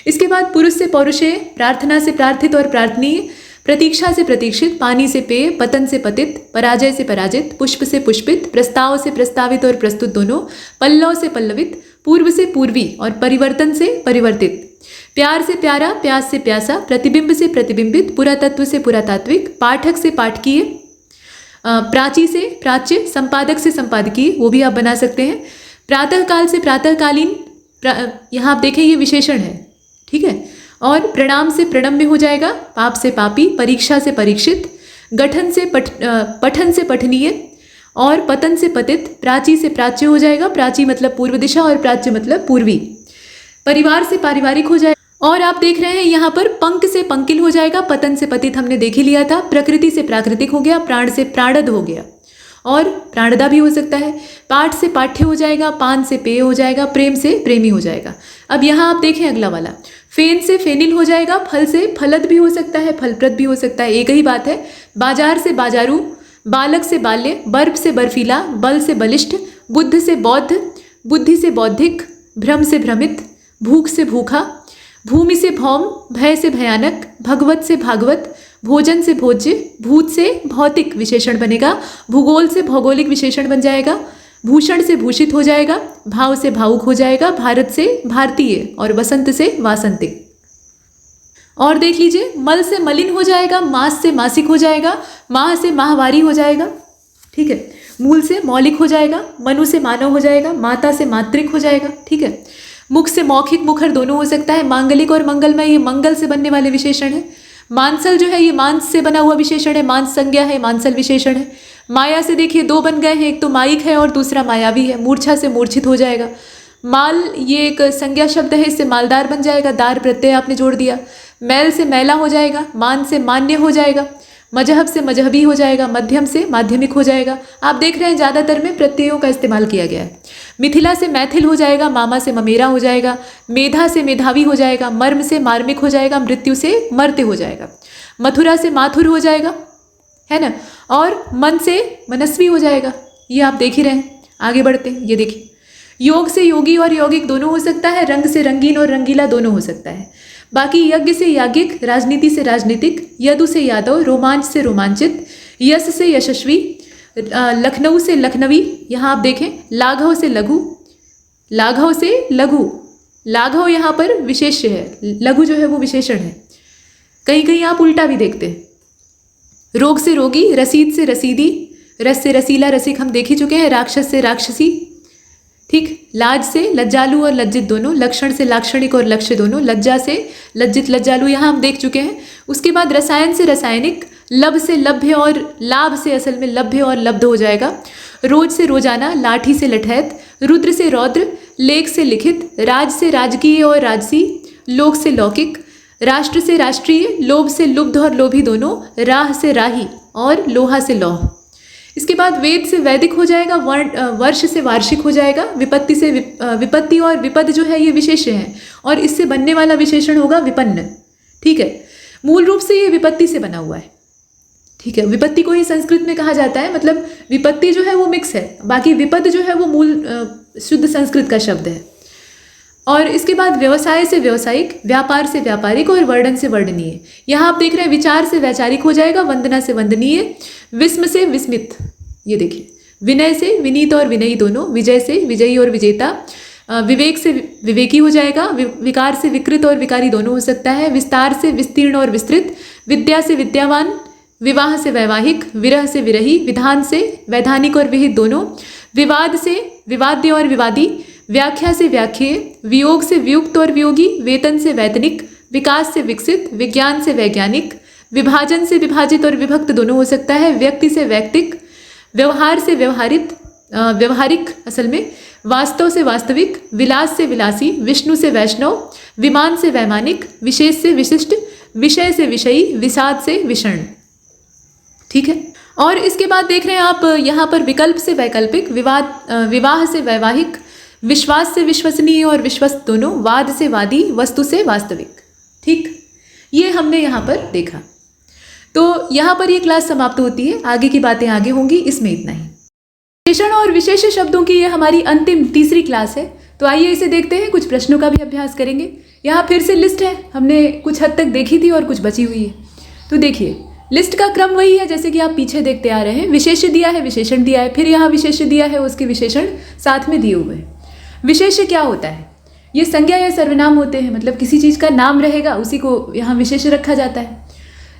इसके बाद पुरुष से पौरुषेय, प्रार्थना से प्रार्थित और प्रार्थनीय, प्रतीक्षा से प्रतीक्षित, पानी से पेय, पतन से पतित, पराजय से पराजित, पुष्प से पुष्पित, प्रस्ताव से प्रस्तावित और प्रस्तुत दोनों, पल्लव से पल्लवित, पूर्व से पूर्वी और परिवर्तन से परिवर्तित, प्यार से प्यारा, प्यास से प्यासा, प्रतिबिंब से प्रतिबिंबित, पुरातत्व से पुरातात्विक, पाठक से पाठकीय, प्राची से प्राच्य, संपादक से संपादकीय, वो भी आप बना सकते हैं, प्रातःकाल से प्रातःकालीन, यहाँ आप देखें ये विशेषण है, ठीक है, और प्रणाम से प्रणम्य हो जाएगा, पाप से पापी, परीक्षा से परीक्षित, गठन से पठन से पठनीय, और पतन से पतित, प्राची से प्राच्य हो जाएगा, प्राची मतलब पूर्व दिशा और प्राच्य मतलब पूर्वी, परिवार से पारिवारिक हो जाएगा। और आप देख रहे हैं यहाँ पर पंक से पंकिल हो जाएगा, पतन से पतित हमने देख ही लिया था, प्रकृति से प्राकृतिक हो गया, प्राण से प्राणद हो गया और प्राणदा भी हो सकता है, पाठ से पाठ्य हो जाएगा, पान से पेय हो जाएगा, प्रेम से प्रेमी हो जाएगा। अब यहाँ आप देखें अगला वाला, फेन से फेनिल हो जाएगा, फल से फलद भी हो सकता है, फलप्रद भी हो सकता है, एक ही बात है। बाजार से बाजारू, बालक से बाल्य, बर्फ से बर्फीला, बल से बलिष्ठ, बुद्ध से बौद्ध, बुद्धि से बौद्धिक, भ्रम से भ्रमित, भूख से भूखा, भूमि से भौम, भय से भयानक, भगवत से भागवत, भोजन से भोज्य, भूत से भौतिक विशेषण बनेगा, भूगोल से भौगोलिक विशेषण बन जाएगा, भूषण से भूषित हो जाएगा, भाव से भावुक हो जाएगा, भारत से भारतीय और वसंत से वासंतिक। और देख लीजिए, मल से मलिन हो जाएगा, मास से मासिक हो जाएगा, माह से माहवारी हो जाएगा, ठीक है, मूल से मौलिक हो जाएगा, मनु से मानव हो जाएगा, माता से मातृक हो जाएगा, ठीक है, मुख से मौखिक मुखर दोनों हो सकता है, मांगलिक और मंगलमय ये मंगल से बनने वाले विशेषण है, मांसल जो है ये मांस से बना हुआ विशेषण है, मांस संज्ञा है, मांसल विशेषण है, माया से देखिए 2 बन गए हैं, एक तो माइक है और दूसरा मायावी है, मूर्छा से मूर्छित हो जाएगा, माल ये एक संज्ञा शब्द है, इससे मालदार बन जाएगा, दार प्रत्यय आपने जोड़ दिया, मैल से मैला हो जाएगा, मान से मान्य हो जाएगा, मजहब से मजहबी हो जाएगा, मध्यम से माध्यमिक हो जाएगा। आप देख रहे हैं ज़्यादातर में प्रत्ययों का इस्तेमाल किया गया है। मिथिला से मैथिल हो जाएगा, मामा से ममेरा हो जाएगा, मेधा से मेधावी हो जाएगा, मर्म से मार्मिक हो जाएगा, मृत्यु से मर्त्य हो जाएगा, मथुरा से माथुर हो जाएगा, है ना, और मन से मनस्वी हो जाएगा। ये आप देख ही रहे हैं। आगे बढ़ते हैं, ये देखिए, योग से योगी और यौगिक दोनों हो सकता है, रंग से रंगीन और रंगीला दोनों हो सकता है। बाकी यज्ञ से याज्ञिक, राजनीति से राजनीतिक, यदु से यादव, रोमांच से रोमांचित, यश से यशस्वी, लखनऊ से लखनवी, यहाँ आप देखें, लाघव से लघु, लाघव से लघु, लाघव यहाँ पर विशेष्य है, लघु जो है वो विशेषण है, कहीं कहीं आप उल्टा भी देखते हैं। रोग से रोगी, रसीद से रसीदी, रस से रसीला, रसिक हम देख ही चुके हैं, राक्षस से राक्षसी, ठीक, लाज से लज्जालु और लज्जित दोनों, लक्षण से लाक्षणिक और लक्ष्य दोनों, लज्जा से लज्जित लज्जालु यहाँ हम देख चुके हैं। उसके बाद रसायन से रासायनिक, लब से लभ्य और लाभ से असल में लभ्य और लब्ध हो जाएगा, रोज से रोजाना, लाठी से लठैत, रुद्र से रौद्र, लेख से लिखित, राज से राजकीय और राजसी, लोक से लौकिक, राष्ट्र से राष्ट्रीय, लोभ से लुब्ध और लोभी दोनों, राह से राही और लोहा से लौह। इसके बाद वेद से वैदिक हो जाएगा, वर्ष से वार्षिक हो जाएगा, विपत्ति से विपत्ति और विपद जो है ये विशेष्य है और इससे बनने वाला विशेषण होगा विपन्न, ठीक है, मूल रूप से ये विपत्ति से बना हुआ है, ठीक है, विपत्ति को ही संस्कृत में कहा जाता है, मतलब विपत्ति जो है वो मिक्स है, बाकी विपद जो है वो मूल शुद्ध संस्कृत का शब्द है। और इसके बाद व्यवसाय से व्यवसायिक, व्यापार से व्यापारिक और वर्णन से वर्णनीय। यहाँ आप देख रहे हैं विचार से वैचारिक हो जाएगा, वंदना से वंदनीय, विस्म से विस्मित, ये देखिए, विनय से विनीत और विनयी दोनों, विजय से विजयी और विजेता, विवेक से विवेकी हो जाएगा, विकार से विकृत और विकारी दोनों हो सकता है, विस्तार से विस्तीर्ण और विस्तृत, विद्या से विद्यावान, विवाह से वैवाहिक, विरह से विरही, विधान से वैधानिक और विहित दोनों, विवाद से विवाद्य और विवादी, व्याख्या से व्याख्येय, वियोग से वियुक्त और वियोगी, वेतन से वैतनिक, विकास से विकसित, विज्ञान से वैज्ञानिक, विभाजन से विभाजित और विभक्त दोनों हो सकता है, व्यक्ति से वैयक्तिक, व्यवहार से व्यवहारिक असल में, वास्तव से वास्तविक, विलास से विलासी, विष्णु से वैष्णव, विमान से वैमानिक, विशेष से विशिष्ट, विषय से विषयी, विषाद से विषण। ठीक है, और इसके बाद देख रहे हैं आप यहाँ पर विकल्प से वैकल्पिक, विवाह से वैवाहिक, विश्वास से विश्वसनीय और विश्वस्त दोनों, वाद से वादी, वस्तु से वास्तविक। ठीक, ये हमने यहाँ पर देखा। तो यहाँ पर ये क्लास समाप्त होती है, आगे की बातें आगे होंगी, इसमें इतना ही। विशेषण और विशेष शब्दों की ये हमारी अंतिम तीसरी क्लास है। तो आइए इसे देखते हैं, कुछ प्रश्नों का भी अभ्यास करेंगे। यहाँ फिर से लिस्ट है, हमने कुछ हद तक देखी थी और कुछ बची हुई है। तो देखिए, लिस्ट का क्रम वही है जैसे कि आप पीछे देखते आ रहे हैं। विशेष्य दिया है, विशेषण दिया है, फिर यहाँ विशेष्य दिया है, उसके विशेषण साथ में दिए हुए हैं। विशेष्य क्या होता है? ये संज्ञा या सर्वनाम होते हैं, मतलब किसी चीज़ का नाम रहेगा उसी को यहाँ विशेष्य रखा जाता है।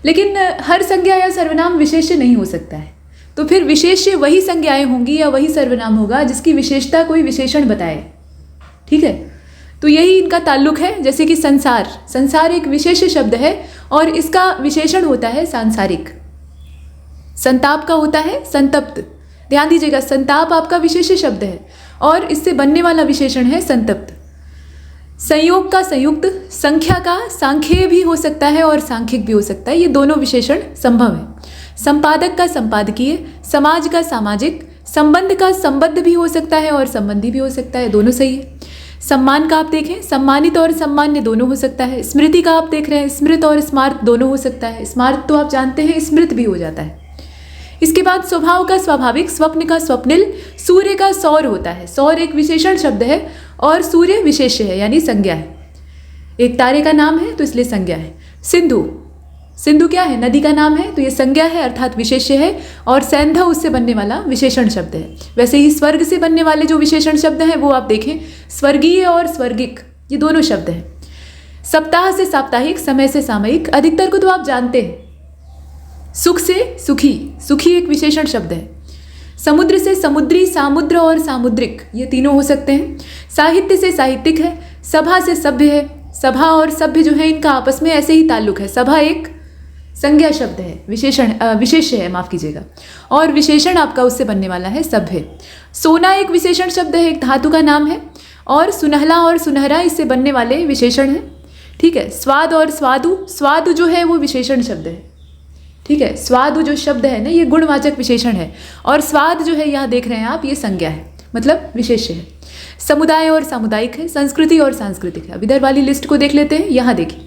लेकिन हर संज्ञा या सर्वनाम विशेष्य नहीं हो सकता है। तो फिर विशेष्य वही संज्ञाएं होंगी या वही सर्वनाम होगा जिसकी विशेषता कोई विशेषण बताए। ठीक है, तो यही इनका ताल्लुक है। जैसे कि संसार, संसार एक विशेष शब्द है और इसका विशेषण होता है सांसारिक। संताप का होता है संतप्त। ध्यान दीजिएगा, संताप आपका विशेष शब्द है और इससे बनने वाला विशेषण है संतप्त। संयोग का संयुक्त, संख्या का सांख्येय भी हो सकता है और सांख्यिक भी हो सकता है, ये दोनों विशेषण संभव है। संपादक का संपादकीय, समाज का सामाजिक, संबंध का संबद्ध भी हो सकता है और संबंधी भी हो सकता है, दोनों सही है। सम्मान का आप देखें, सम्मानित और सम्मान्य दोनों हो सकता है। स्मृति का आप देख रहे हैं, स्मृत और स्मार्त दोनों हो सकता है। स्मार्त तो आप जानते हैं, स्मृत भी हो जाता है। इसके बाद स्वभाव का स्वाभाविक, स्वप्न का स्वप्निल, सूर्य का सौर होता है। सौर एक विशेषण शब्द है और सूर्य विशेष्य है यानी संज्ञा है। एक तारे का नाम है तो इसलिए संज्ञा है। सिंधु, सिंधु क्या है? नदी का नाम है तो ये संज्ञा है अर्थात विशेष्य है। और सैंधव उससे बनने वाला विशेषण शब्द है। वैसे ही स्वर्ग से बनने वाले जो विशेषण शब्द हैं वो आप देखें, स्वर्गीय और स्वर्गिक, ये दोनों शब्द हैं। सप्ताह से साप्ताहिक, समय से सामयिक, अधिकतर को तो आप जानते हैं। सुख से सुखी, सुखी एक विशेषण शब्द है। समुद्र से समुद्री, सामुद्र और सामुद्रिक, ये तीनों हो सकते हैं। साहित्य से साहित्यिक है। सभा से सभ्य है। सभा और सभ्य जो है इनका आपस में ऐसे ही ताल्लुक है। सभा एक संज्ञा शब्द है, विशेष्य है, माफ कीजिएगा, और विशेषण आपका उससे बनने वाला है सभ्य। सोना एक विशेषण शब्द है, एक धातु का नाम है। और सुनहला और सुनहरा इससे बनने वाले विशेषण हैं। ठीक है, स्वाद और स्वादु, स्वादु जो है वो विशेषण शब्द है। ठीक है, स्वादु जो शब्द है ना ये गुणवाचक विशेषण है और स्वाद जो है यहाँ देख रहे हैं आप ये संज्ञा है, मतलब विशेष्य है। समुदाय और सामुदायिक है। संस्कृति और सांस्कृतिक है। अब इधर वाली लिस्ट को देख लेते हैं। यहाँ देखिए,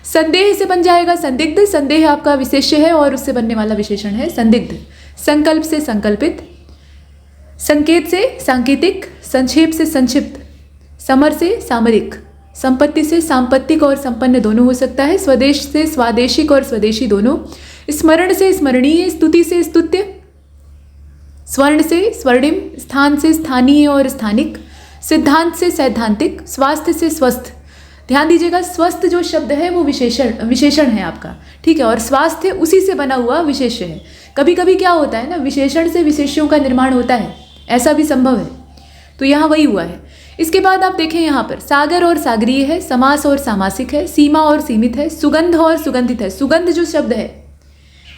संदेह से बन जाएगा संदिग्ध। संदेह आपका विशेष्य है और उससे बनने वाला विशेषण है संदिग्ध। संकल्प से संकल्पित, संकेत से सांकेतिक, संक्षेप से संक्षिप्त, समर से सामरिक, संपत्ति से सांपत्तिक और संपन्न दोनों हो सकता है। स्वदेश से स्वादेशिक और स्वदेशी दोनों। स्मरण से स्मरणीय, स्तुति से स्तुत्य, स्वर्ण से स्वर्णिम, स्थान से स्थानीय और स्थानिक, सिद्धांत से सैद्धांतिक, स्वास्थ्य से स्वस्थ। ध्यान दीजिएगा, स्वस्थ जो शब्द है वो विशेषण है आपका। ठीक है, और स्वास्थ्य उसी से बना हुआ विशेष्य है। कभी कभी क्या होता है ना, विशेषण से विशेष्यों का निर्माण होता है, ऐसा भी संभव है। तो यहाँ वही हुआ है। इसके बाद आप देखें यहाँ पर सागर और सागरीय है। समास और सामासिक है। सीमा और सीमित है। सुगंध और सुगंधित है। सुगंध जो शब्द है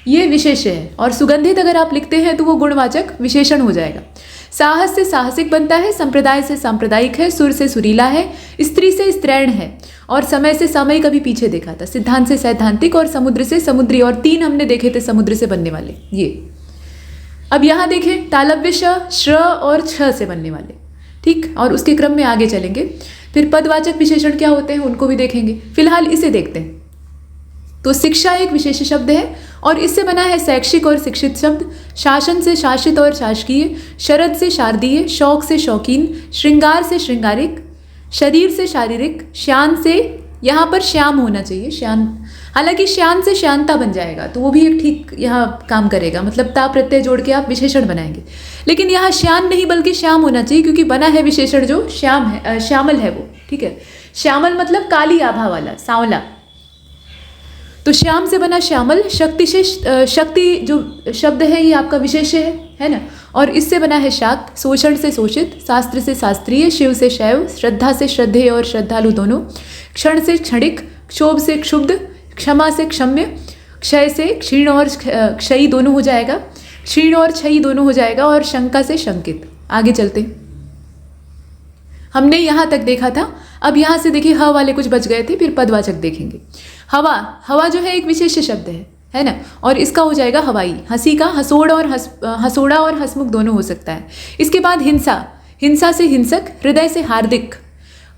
ये विशेष्य है और सुगंधित अगर आप लिखते हैं तो वो गुणवाचक विशेषण हो जाएगा। साहस से साहसिक बनता है। संप्रदाय से सांप्रदायिक है। सुर से सुरीला है। स्त्री से स्त्रैण है। और समय से सामयिक कभी पीछे देखा था। सिद्धांत से सैद्धांतिक और समुद्र से समुद्री, और 3 हमने देखे थे समुद्र से बनने वाले ये। अब यहाँ देखें, तालव्य श्र और छ से बनने वाले। ठीक, और उसके क्रम में आगे चलेंगे। फिर पदवाचक विशेषण क्या होते हैं उनको भी देखेंगे। फिलहाल इसे देखते हैं। तो शिक्षा एक विशेष शब्द है और इससे बना है शैक्षिक और शिक्षित शब्द। शासन से शासित और शासकीय, शरद से शारदीय, शौक से शौकीन, श्रृंगार से श्रृंगारिक, शरीर से शारीरिक, श्यान से, यहाँ पर श्याम होना चाहिए, श्यान, हालांकि श्यान से शांता बन जाएगा तो वो भी एक ठीक यहाँ काम करेगा, मतलब ता प्रत्यय जोड़ के आप विशेषण बनाएंगे, लेकिन यहाँ श्यान नहीं बल्कि श्याम होना चाहिए क्योंकि बना है विशेषण जो श्याम है, श्यामल है वो, ठीक है। श्यामल मतलब काली आभा वाला, सांवला, तो श्याम से बना श्यामल। शक्ति से, शक्ति जो शब्द है ये आपका विशेष्य है ना, और इससे बना है शाक। शोषण से शोषित, शास्त्र से शास्त्रीय, शिव से शैव, श्रद्धा से श्रद्धेय और श्रद्धालु दोनों, क्षण से क्षणिक, क्षोभ से क्षुब्ध, क्षमा से क्षम्य, क्षय से क्षीण और क्षयी दोनों हो जाएगा, क्षीण और क्षयी दोनों हो जाएगा, और शंका से शंकित। आगे चलते हैं, हमने यहाँ तक देखा था, अब यहाँ से देखिए ह वाले कुछ बच गए थे, फिर पदवाचक देखेंगे। हवा, हवा जो है एक विशेष शब्द है ना, और इसका हो जाएगा हवाई। हंसी का हसोड़ और हसोड़ा और हसमुख दोनों हो सकता है। इसके बाद हिंसा, हिंसा से हिंसक, हृदय से हार्दिक,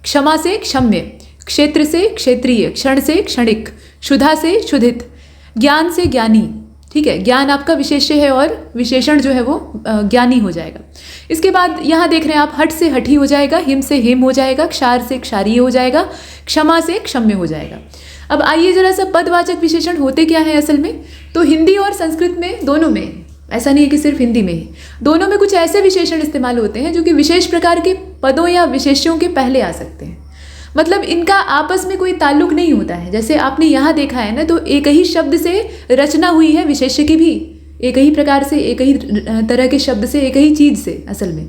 क्षमा से क्षम्य, क्षेत्र से क्षेत्रीय, क्षण से क्षणिक, क्षुधा से क्षुधित, ज्ञान से ज्ञानी, ठीक है, ज्ञान आपका विशेष्य है और विशेषण जो है वो ज्ञानी हो जाएगा। इसके बाद यहाँ देख रहे हैं आप, हट से हठी हो जाएगा, हिम से हिम हो जाएगा, क्षार से क्षारीय हो जाएगा, क्षमा से क्षम्य हो जाएगा। अब आइए जरा सा पदवाचक विशेषण होते क्या है असल में, तो हिंदी और संस्कृत में दोनों में, ऐसा नहीं है कि सिर्फ हिंदी में ही, दोनों में कुछ ऐसे विशेषण इस्तेमाल होते हैं जो कि विशेष प्रकार के पदों या विशेष्यों के पहले आ सकते हैं, मतलब इनका आपस में कोई ताल्लुक नहीं होता है। जैसे आपने यहाँ देखा है ना, तो एक ही शब्द से रचना हुई है विशेष्य की भी, एक ही प्रकार से, एक ही तरह के शब्द से, एक ही चीज़ से, असल में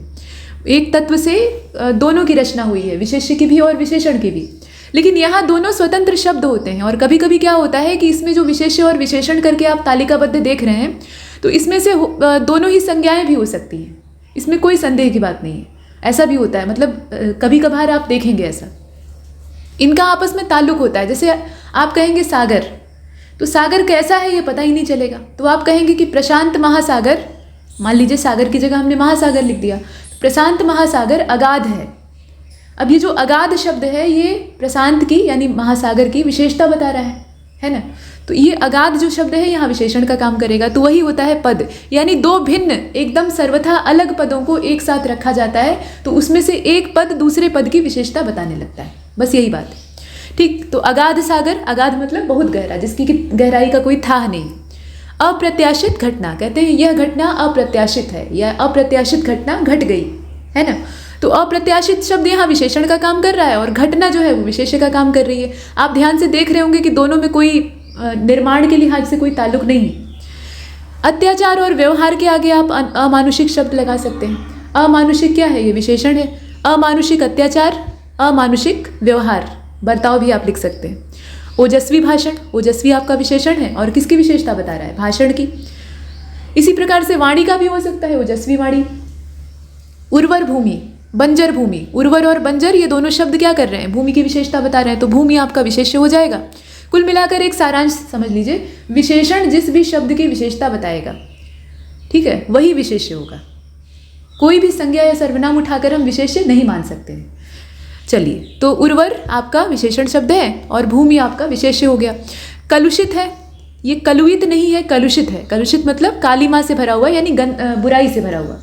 एक तत्व से दोनों की रचना हुई है, विशेष्य की भी और विशेषण की भी, लेकिन यहाँ दोनों स्वतंत्र शब्द होते हैं। और कभी कभी क्या होता है कि इसमें जो विशेष्य और विशेषण करके आप तालिकाबद्ध देख रहे हैं, तो इसमें से दोनों ही संज्ञाएं भी हो सकती हैं, इसमें कोई संदेह की बात नहीं है, ऐसा भी होता है, मतलब कभी कभार आप देखेंगे ऐसा, इनका आपस में ताल्लुक होता है। जैसे आप कहेंगे सागर, तो सागर कैसा है ये पता ही नहीं चलेगा, तो आप कहेंगे कि प्रशांत महासागर, मान लीजिए सागर की जगह हमने महासागर लिख दिया, प्रशांत महासागर अगाध है। अब ये जो अगाध शब्द है ये प्रशांत की यानी महासागर की विशेषता बता रहा है ना, तो ये अगाध जो शब्द है यहाँ विशेषण का काम करेगा, तो वही होता है पद, यानी दो भिन्न एकदम सर्वथा अलग पदों को एक साथ रखा जाता है, तो उसमें से एक पद दूसरे पद की विशेषता बताने लगता है, बस यही बात है, ठीक। तो अगाध सागर, अगाध मतलब बहुत गहरा, जिसकी गहराई का कोई था नहीं। अप्रत्याशित घटना, कहते हैं यह घटना अप्रत्याशित है, या अप्रत्याशित घटना घट गई, है ना, तो अप्रत्याशित शब्द यहाँ विशेषण का काम कर रहा है और घटना जो है वो विशेष्य का काम कर रही है। आप ध्यान से देख रहे होंगे कि दोनों में कोई निर्माण के लिहाज से कोई ताल्लुक नहीं है। अत्याचार और व्यवहार के आगे आप अमानुषिक शब्द लगा सकते हैं। अमानुषिक क्या है, ये विशेषण है। अमानुषिक अत्याचार, अमानुषिक व्यवहार, बर्ताव भी आप लिख सकते हैं। ओजस्वी भाषण, ओजस्वी आपका विशेषण है और किसकी विशेषता बता रहा है, भाषण की। इसी प्रकार से वाणी का भी हो सकता है, ओजस्वी वाणी। उर्वर भूमि, बंजर भूमि, उर्वर और बंजर ये दोनों शब्द क्या कर रहे हैं, भूमि की विशेषता बता रहे हैं, तो भूमि आपका विशेष्य हो जाएगा। कुल मिलाकर एक सारांश समझ लीजिए, विशेषण जिस भी शब्द की विशेषता बताएगा, ठीक है, वही विशेष्य होगा। कोई भी संज्ञा या सर्वनाम उठाकर हम विशेष्य नहीं मान सकते हैं। चलिए, तो उर्वर आपका विशेषण शब्द है और भूमि आपका विशेष्य हो गया। कलुषित है, ये कलुषित नहीं है, कलुषित है। कलुषित मतलब काली माँ से भरा हुआ, यानी बुराई से भरा हुआ,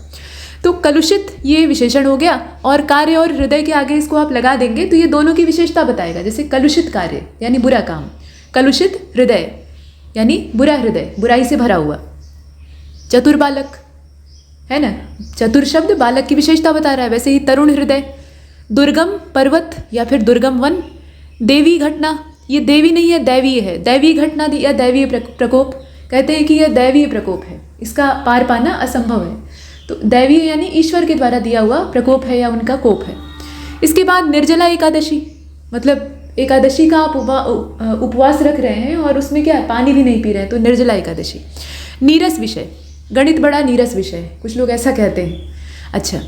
तो कलुषित ये विशेषण हो गया। और कार्य और हृदय के आगे इसको आप लगा देंगे तो ये दोनों की विशेषता बताएगा। जैसे कलुषित कार्य यानी बुरा काम, कलुषित हृदय यानी बुरा हृदय, बुराई से भरा हुआ। चतुर बालक है ना, चतुर शब्द बालक की विशेषता बता रहा है। वैसे ही तरुण हृदय, दुर्गम पर्वत या फिर दुर्गम वन। देवी घटना, ये देवी नहीं है, दैवीय है। दैवी घटना या दैवीय प्रकोप, कहते हैं कि यह दैवीय प्रकोप है, इसका पार पाना असंभव है। तो दैवीय यानी ईश्वर के द्वारा दिया हुआ प्रकोप है या उनका कोप है। इसके बाद निर्जला एकादशी, मतलब एकादशी का आप उपवास रख रहे हैं और उसमें क्या है, पानी भी नहीं पी रहे हैं, तो निर्जला एकादशी। नीरस विषय, गणित बड़ा नीरस विषय है, कुछ लोग ऐसा कहते हैं। अच्छा,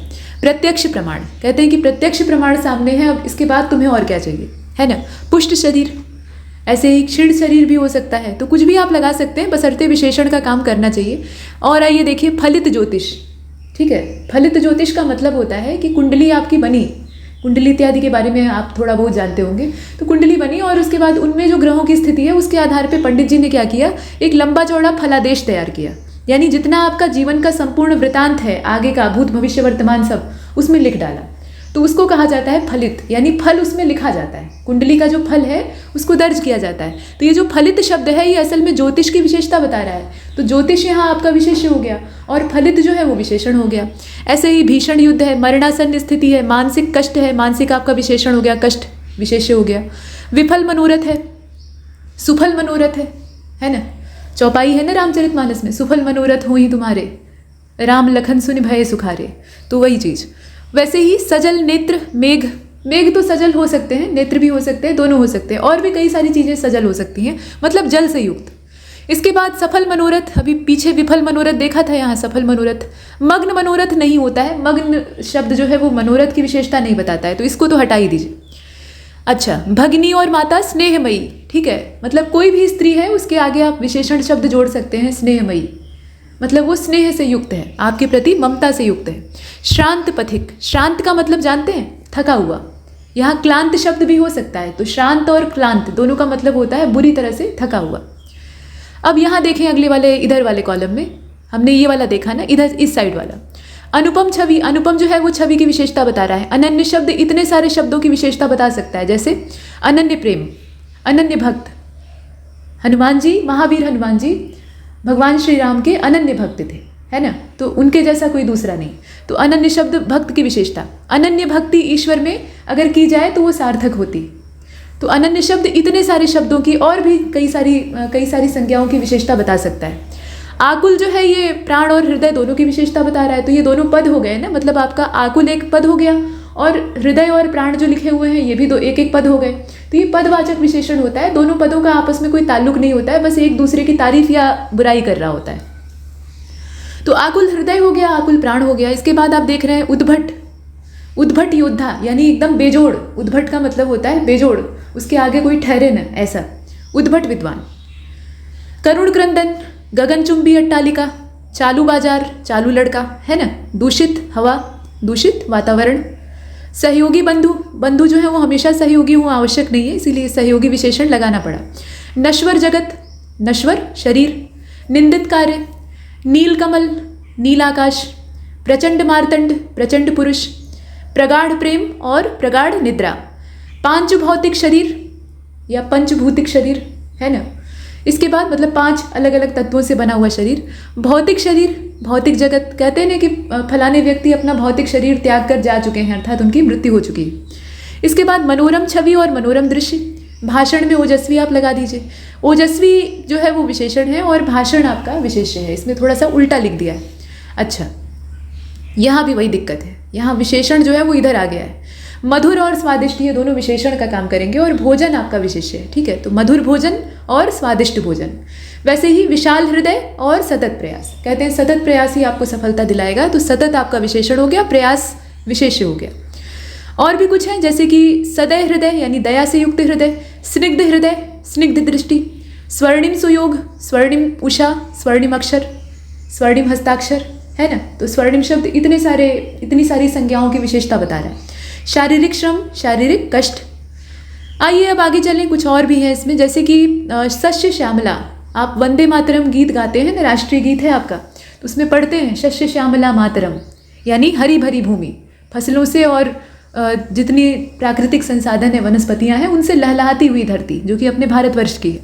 प्रत्यक्ष प्रमाण, कहते हैं कि प्रत्यक्ष प्रमाण सामने है, अब इसके बाद तुम्हें और क्या चाहिए, है ना। पुष्ट शरीर, ऐसे ही क्षीण शरीर भी हो सकता है, तो कुछ भी आप लगा सकते हैं, बशर्ते विशेषण का काम करना चाहिए। और आइए देखिए, फलित ज्योतिष, ठीक है। फलित ज्योतिष का मतलब होता है कि कुंडली आपकी बनी, कुंडली इत्यादि के बारे में आप थोड़ा बहुत जानते होंगे। तो कुंडली बनी और उसके बाद उनमें जो ग्रहों की स्थिति है उसके आधार पे पंडित जी ने क्या किया, एक लंबा चौड़ा फलादेश तैयार किया, यानी जितना आपका जीवन का संपूर्ण वृतांत है, आगे का भूत भविष्य वर्तमान सब, उसमें लिख डाला। तो उसको कहा जाता है फलित, यानी फल उसमें लिखा जाता है, कुंडली का जो फल है उसको दर्ज किया जाता है। तो ये जो फलित शब्द है ये असल में ज्योतिष की विशेषता बता रहा है। तो ज्योतिष यहाँ आपका विशेष्य हो गया और फलित जो है वो विशेषण हो गया। ऐसे ही भीषण युद्ध है, मरणासन्न स्थिति है, मानसिक कष्ट है, मानसिक आपका विशेषण हो गया, कष्ट विशेष्य हो गया। विफल मनोरथ है, सुफल मनोरथ है ना, चौपाई है ना रामचरितमानस में, सुफल मनोरथ हो ही तुम्हारे, राम लखन सुनि भय सुखारे, तो वही चीज़। वैसे ही सजल नेत्र, मेघ, मेघ तो सजल हो सकते हैं, नेत्र भी हो सकते हैं, दोनों हो सकते हैं, और भी कई सारी चीज़ें सजल हो सकती हैं, मतलब जल से युक्त। इसके बाद सफल मनोरथ, अभी पीछे विफल मनोरथ देखा था, यहाँ सफल मनोरथ। मग्न मनोरथ नहीं होता है, मग्न शब्द जो है वो मनोरथ की विशेषता नहीं बताता है, तो इसको तो हटा ही दीजिए। अच्छा, भगिनी और माता स्नेहमयी, ठीक है, मतलब कोई भी स्त्री है उसके आगे आप विशेषण शब्द जोड़ सकते हैं, स्नेहमयी, मतलब वो स्नेह से युक्त है, आपके प्रति ममता से युक्त है। श्रांत पथिक, श्रांत का मतलब जानते हैं, थका हुआ, यहाँ क्लांत शब्द भी हो सकता है, तो श्रांत और क्लांत दोनों का मतलब होता है बुरी तरह से थका हुआ। अब यहाँ देखें अगले वाले, इधर वाले कॉलम में हमने ये वाला देखा ना, इधर इस साइड वाला। अनुपम छवि, अनुपम जो है वो छवि की विशेषता बता रहा है। अनन्य शब्द इतने सारे शब्दों की विशेषता बता सकता है, जैसे अनन्य प्रेम, अनन्य भक्त। हनुमान जी, महावीर हनुमान जी भगवान श्री राम के अनन्य भक्त थे, है ना, तो उनके जैसा कोई दूसरा नहीं। तो अनन्य शब्द भक्त की विशेषता, अनन्य भक्ति ईश्वर में अगर की जाए तो वो सार्थक होती। तो अनन्य शब्द इतने सारे शब्दों की और भी कई सारी संज्ञाओं की विशेषता बता सकता है। आकुल जो है ये प्राण और हृदय दोनों की विशेषता बता रहा है, तो ये दोनों पद हो गए ना, मतलब आपका आकुल एक पद हो गया और हृदय और प्राण जो लिखे हुए हैं ये भी दो एक एक पद हो गए। तो ये पदवाचक विशेषण होता है, दोनों पदों का आपस में कोई ताल्लुक नहीं होता है, बस एक दूसरे की तारीफ या बुराई कर रहा होता है। तो आकुल हृदय हो गया, आकुल प्राण हो गया। इसके बाद आप देख रहे हैं उद्भट, उद्भट योद्धा, यानी एकदम बेजोड़, उद्भट का मतलब होता है बेजोड़, उसके आगे कोई ठहरे न, ऐसा उद्भट विद्वान। करुण क्रंदन, गगनचुंबी अट्टालिका, चालू बाजार, चालू लड़का, है ना, दूषित हवा, दूषित वातावरण। सहयोगी बंधु, बंधु जो है वो हमेशा सहयोगी हो आवश्यक नहीं है, इसीलिए सहयोगी विशेषण लगाना पड़ा। नश्वर जगत, नश्वर शरीर। निंदित कार्य, नील कमल, नील आकाश। प्रचंड मार्तंड, प्रचंड पुरुष। प्रगाढ़ प्रेम और प्रगाढ़ निद्रा। पांच भौतिक शरीर या पंचभूतिक शरीर, है ना, इसके बाद मतलब 5 अलग अलग तत्वों से बना हुआ शरीर। भौतिक शरीर, भौतिक जगत, कहते हैं ना कि फलाने व्यक्ति अपना भौतिक शरीर त्याग कर जा चुके हैं, अर्थात उनकी मृत्यु हो चुकी है। इसके बाद मनोरम छवि और मनोरम दृश्य। भाषण में ओजस्वी आप लगा दीजिए, ओजस्वी जो है वो विशेषण है और भाषण आपका विशेष्य है, इसमें थोड़ा सा उल्टा लिख दिया है। अच्छा, यहाँ भी वही दिक्कत है, यहाँ विशेषण जो है वो इधर आ गया है। मधुर और स्वादिष्ट ये दोनों विशेषण का काम करेंगे और भोजन आपका विशेष्य है, ठीक है, तो मधुर भोजन और स्वादिष्ट भोजन। वैसे ही विशाल हृदय और सतत प्रयास, कहते हैं सतत प्रयास ही आपको सफलता दिलाएगा, तो सतत आपका विशेषण हो गया, प्रयास विशेष्य हो गया। और भी कुछ है जैसे कि सदय हृदय यानी दया से युक्त हृदय, स्निग्ध हृदय, स्निग्ध दृष्टि, स्वर्णिम सुयोग, स्वर्णिम उषा, स्वर्णिम अक्षर, स्वर्णिम हस्ताक्षर, है ना, तो स्वर्णिम शब्द इतनी सारी संज्ञाओं की विशेषता बता रहा है। शारीरिक श्रम, शारीरिक कष्ट। आइए अब आगे चलें, कुछ और भी है इसमें, जैसे कि शस्य श्यामला, आप वंदे मातरम गीत गाते हैं ना, राष्ट्रीय गीत है आपका, तो उसमें पढ़ते हैं शस्य श्यामला मातरम, यानी हरी भरी भूमि, फसलों से और जितनी प्राकृतिक संसाधन है, वनस्पतियां हैं, उनसे लहलहाती हुई धरती, जो कि अपने भारतवर्ष की है।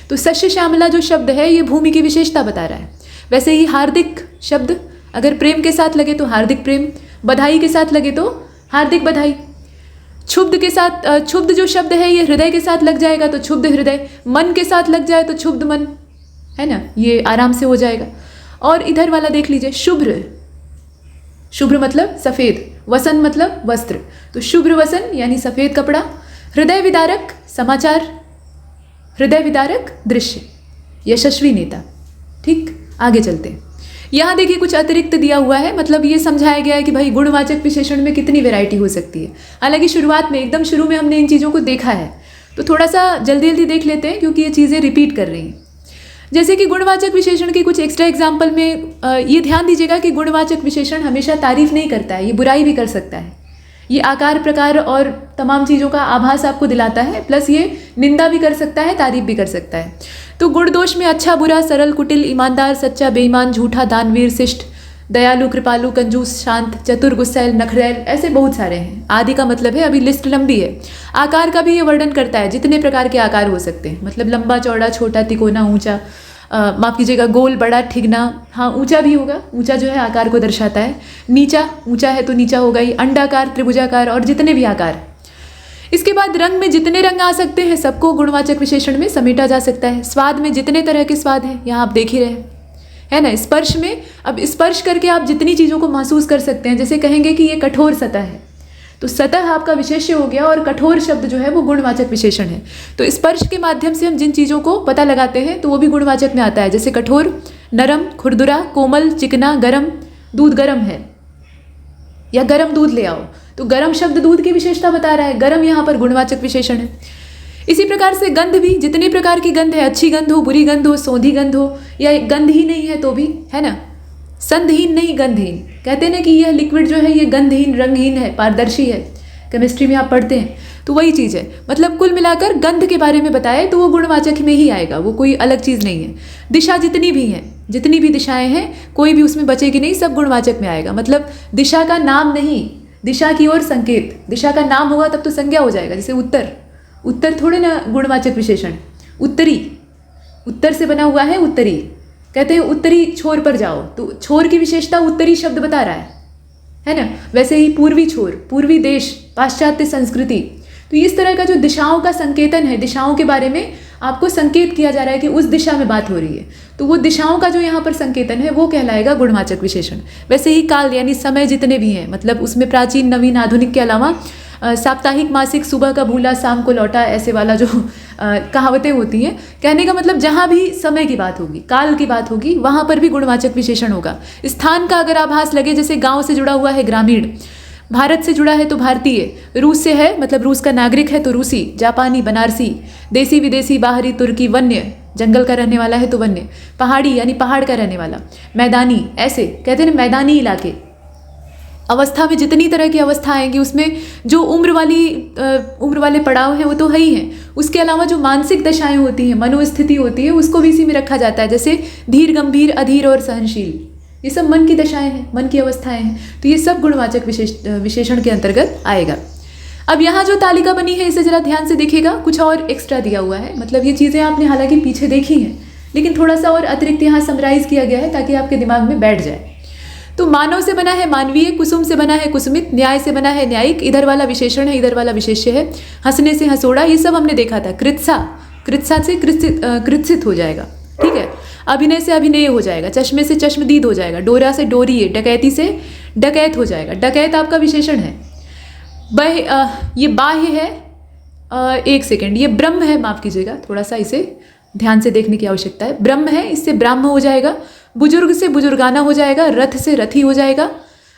तो शस्य श्यामला जो शब्द है ये भूमि की विशेषता बता रहा है। वैसे ही हार्दिक शब्द अगर प्रेम के साथ लगे तो हार्दिक प्रेम, बधाई के साथ लगे तो हार्दिक बधाई। क्षुब्ध के साथ, क्षुब्ध जो शब्द है ये हृदय के साथ लग जाएगा तो क्षुब्ध हृदय, मन के साथ लग जाए तो क्षुब्ध मन, है ना, ये आराम से हो जाएगा। और इधर वाला देख लीजिए, शुभ्र, शुभ्र मतलब सफ़ेद, वसन मतलब वस्त्र, तो शुभ्र वसन यानी सफ़ेद कपड़ा। हृदय विदारक समाचार, हृदय विदारक दृश्य, यशस्वी नेता। ठीक, आगे चलते हैं। यहाँ देखिए कुछ अतिरिक्त दिया हुआ है, मतलब ये समझाया गया है कि भाई गुणवाचक विशेषण में कितनी वैरायटी हो सकती है। हालांकि शुरुआत में, एकदम शुरू में हमने इन चीज़ों को देखा है, तो थोड़ा सा जल्दी जल्दी देख लेते हैं क्योंकि ये चीज़ें रिपीट कर रही हैं। जैसे कि गुणवाचक विशेषण की कुछ एक्स्ट्रा एग्जाम्पल में ये ध्यान दीजिएगा कि गुणवाचक विशेषण हमेशा तारीफ नहीं करता है, ये बुराई भी कर सकता है। ये आकार प्रकार और तमाम चीज़ों का आभास आपको दिलाता है, प्लस ये निंदा भी कर सकता है, तारीफ भी कर सकता है। तो गुण दोष में अच्छा बुरा, सरल कुटिल, ईमानदार सच्चा बेईमान, झूठा दानवीर शिष्ट, दयालु कृपालु, कंजूस शांत, चतुर गुस्सैल नखरैल, ऐसे बहुत सारे हैं। आदि का मतलब है, अभी लिस्ट लंबी है। आकार का भी ये वर्णन करता है, जितने प्रकार के आकार हो सकते हैं, मतलब लंबा चौड़ा छोटा तिकोना ऊंचा, माफ़ कीजिएगा गोल बड़ा ठिगना, हाँ ऊंचा भी होगा, ऊंचा जो है आकार को दर्शाता है। नीचा, ऊंचा है तो नीचा होगा ही, अंडाकार त्रिभुजाकार और जितने भी आकार। इसके बाद रंग में जितने रंग आ सकते हैं सबको गुणवाचक विशेषण में समेटा जा सकता है। स्वाद में जितने तरह के स्वाद हैं, यहाँ आप देख ही रहे हैं, है ना। स्पर्श में, अब स्पर्श करके आप जितनी चीज़ों को महसूस कर सकते हैं, जैसे कहेंगे कि ये कठोर सतह है, तो सतह आपका विशेष्य हो गया और कठोर शब्द जो है वो गुणवाचक विशेषण है। तो स्पर्श के माध्यम से हम जिन चीज़ों को पता लगाते हैं तो वो भी गुणवाचक में आता है, जैसे कठोर, नरम, खुरदुरा, कोमल, चिकना, गरम, दूध गरम है या गरम दूध ले आओ, तो गरम शब्द दूध की विशेषता बता रहा है, गरम यहाँ पर गुणवाचक विशेषण है। इसी प्रकार से गंध भी, जितने प्रकार की गंध है, अच्छी गंध हो, बुरी गंध हो, सौंधी गंध हो, या गंध ही नहीं है तो भी, है ना, संधहीन नहीं गंधहीन, कहते हैं ना कि यह लिक्विड जो है ये गंधहीन रंगहीन है, पारदर्शी है, केमिस्ट्री में आप पढ़ते हैं, तो वही चीज़ है। मतलब कुल मिलाकर गंध के बारे में बताए तो वो गुणवाचक में ही आएगा, वो कोई अलग चीज़ नहीं है। दिशा जितनी भी हैं, जितनी भी दिशाएं हैं, कोई भी उसमें बचेगी नहीं, सब गुणवाचक में आएगा। मतलब दिशा का नाम नहीं, दिशा की ओर संकेत, दिशा का नाम होगा तब तो संज्ञा हो जाएगा। जैसे उत्तर, उत्तर थोड़े ना गुणवाचक विशेषण। उत्तरी, उत्तर से बना हुआ है उत्तरी, कहते हैं उत्तरी छोर पर जाओ, तो छोर की विशेषता उत्तरी शब्द बता रहा है ना। वैसे ही पूर्वी छोर, पूर्वी देश, पाश्चात्य संस्कृति, तो इस तरह का जो दिशाओं का संकेतन है, दिशाओं के बारे में आपको संकेत किया जा रहा है कि उस दिशा में बात हो रही है, तो वो दिशाओं का जो यहाँ पर संकेतन है वो कहलाएगा गुणवाचक विशेषण। वैसे ही काल यानी समय जितने भी हैं, मतलब उसमें प्राचीन नवीन आधुनिक के अलावा साप्ताहिक मासिक, सुबह का भूला शाम को लौटा, ऐसे वाला जो कहावतें होती हैं, कहने का मतलब जहाँ भी समय की बात होगी, काल की बात होगी, वहाँ पर भी गुणवाचक विशेषण होगा। स्थान का अगर आभास लगे, जैसे गांव से जुड़ा हुआ है ग्रामीण, भारत से जुड़ा है तो भारतीय, रूस से है मतलब रूस का नागरिक है तो रूसी, जापानी बनारसी, देसी विदेशी बाहरी तुर्की, वन्य जंगल का रहने वाला है तो वन्य, पहाड़ी यानी पहाड़ का रहने वाला, मैदानी, ऐसे कहते हैं मैदानी इलाके। अवस्था में जितनी तरह की अवस्था आएंगी उसमें जो उम्र वाले पड़ाव हैं वो तो है ही हैं, उसके अलावा जो मानसिक दशाएं होती हैं, मनोस्थिति होती है, उसको भी इसी में रखा जाता है। जैसे धीर, गंभीर, अधीर और सहनशील, ये सब मन की दशाएं हैं, मन की अवस्थाएं हैं, तो ये सब गुणवाचक विशेषण के अंतर्गत आएगा। अब यहाँ जो तालिका बनी है इसे जरा ध्यान से देखिएगा, कुछ और एक्स्ट्रा दिया हुआ है, मतलब ये चीज़ें आपने हालांकि पीछे देखी हैं लेकिन थोड़ा सा और अतिरिक्त यहाँ समराइज किया गया है ताकि आपके दिमाग में बैठ जाए। तो मानव से बना है मानवीय, कुसुम से बना है कुसुमित, न्याय से बना है न्यायिक, इधर वाला विशेषण है, इधर वाला विशेष्य है, हंसने से हंसोड़ा, ये सब हमने देखा था। कृत्सा, कृत्सा से कृत्सित हो जाएगा, ठीक है। अभिनय से अभिनय हो जाएगा, चश्मे से चश्मदीद हो जाएगा, डोरा से डोरिये, डकैती से डकैत हो जाएगा, डकैत आपका विशेषण है। ये बाह्य है, एक सेकेंड, ये ब्रह्म है, माफ कीजिएगा, थोड़ा सा इसे ध्यान से देखने की आवश्यकता है। ब्रह्म है, इससे ब्राह्म हो जाएगा, बुजुर्ग से बुजुर्गाना हो जाएगा, रथ से रथी हो जाएगा,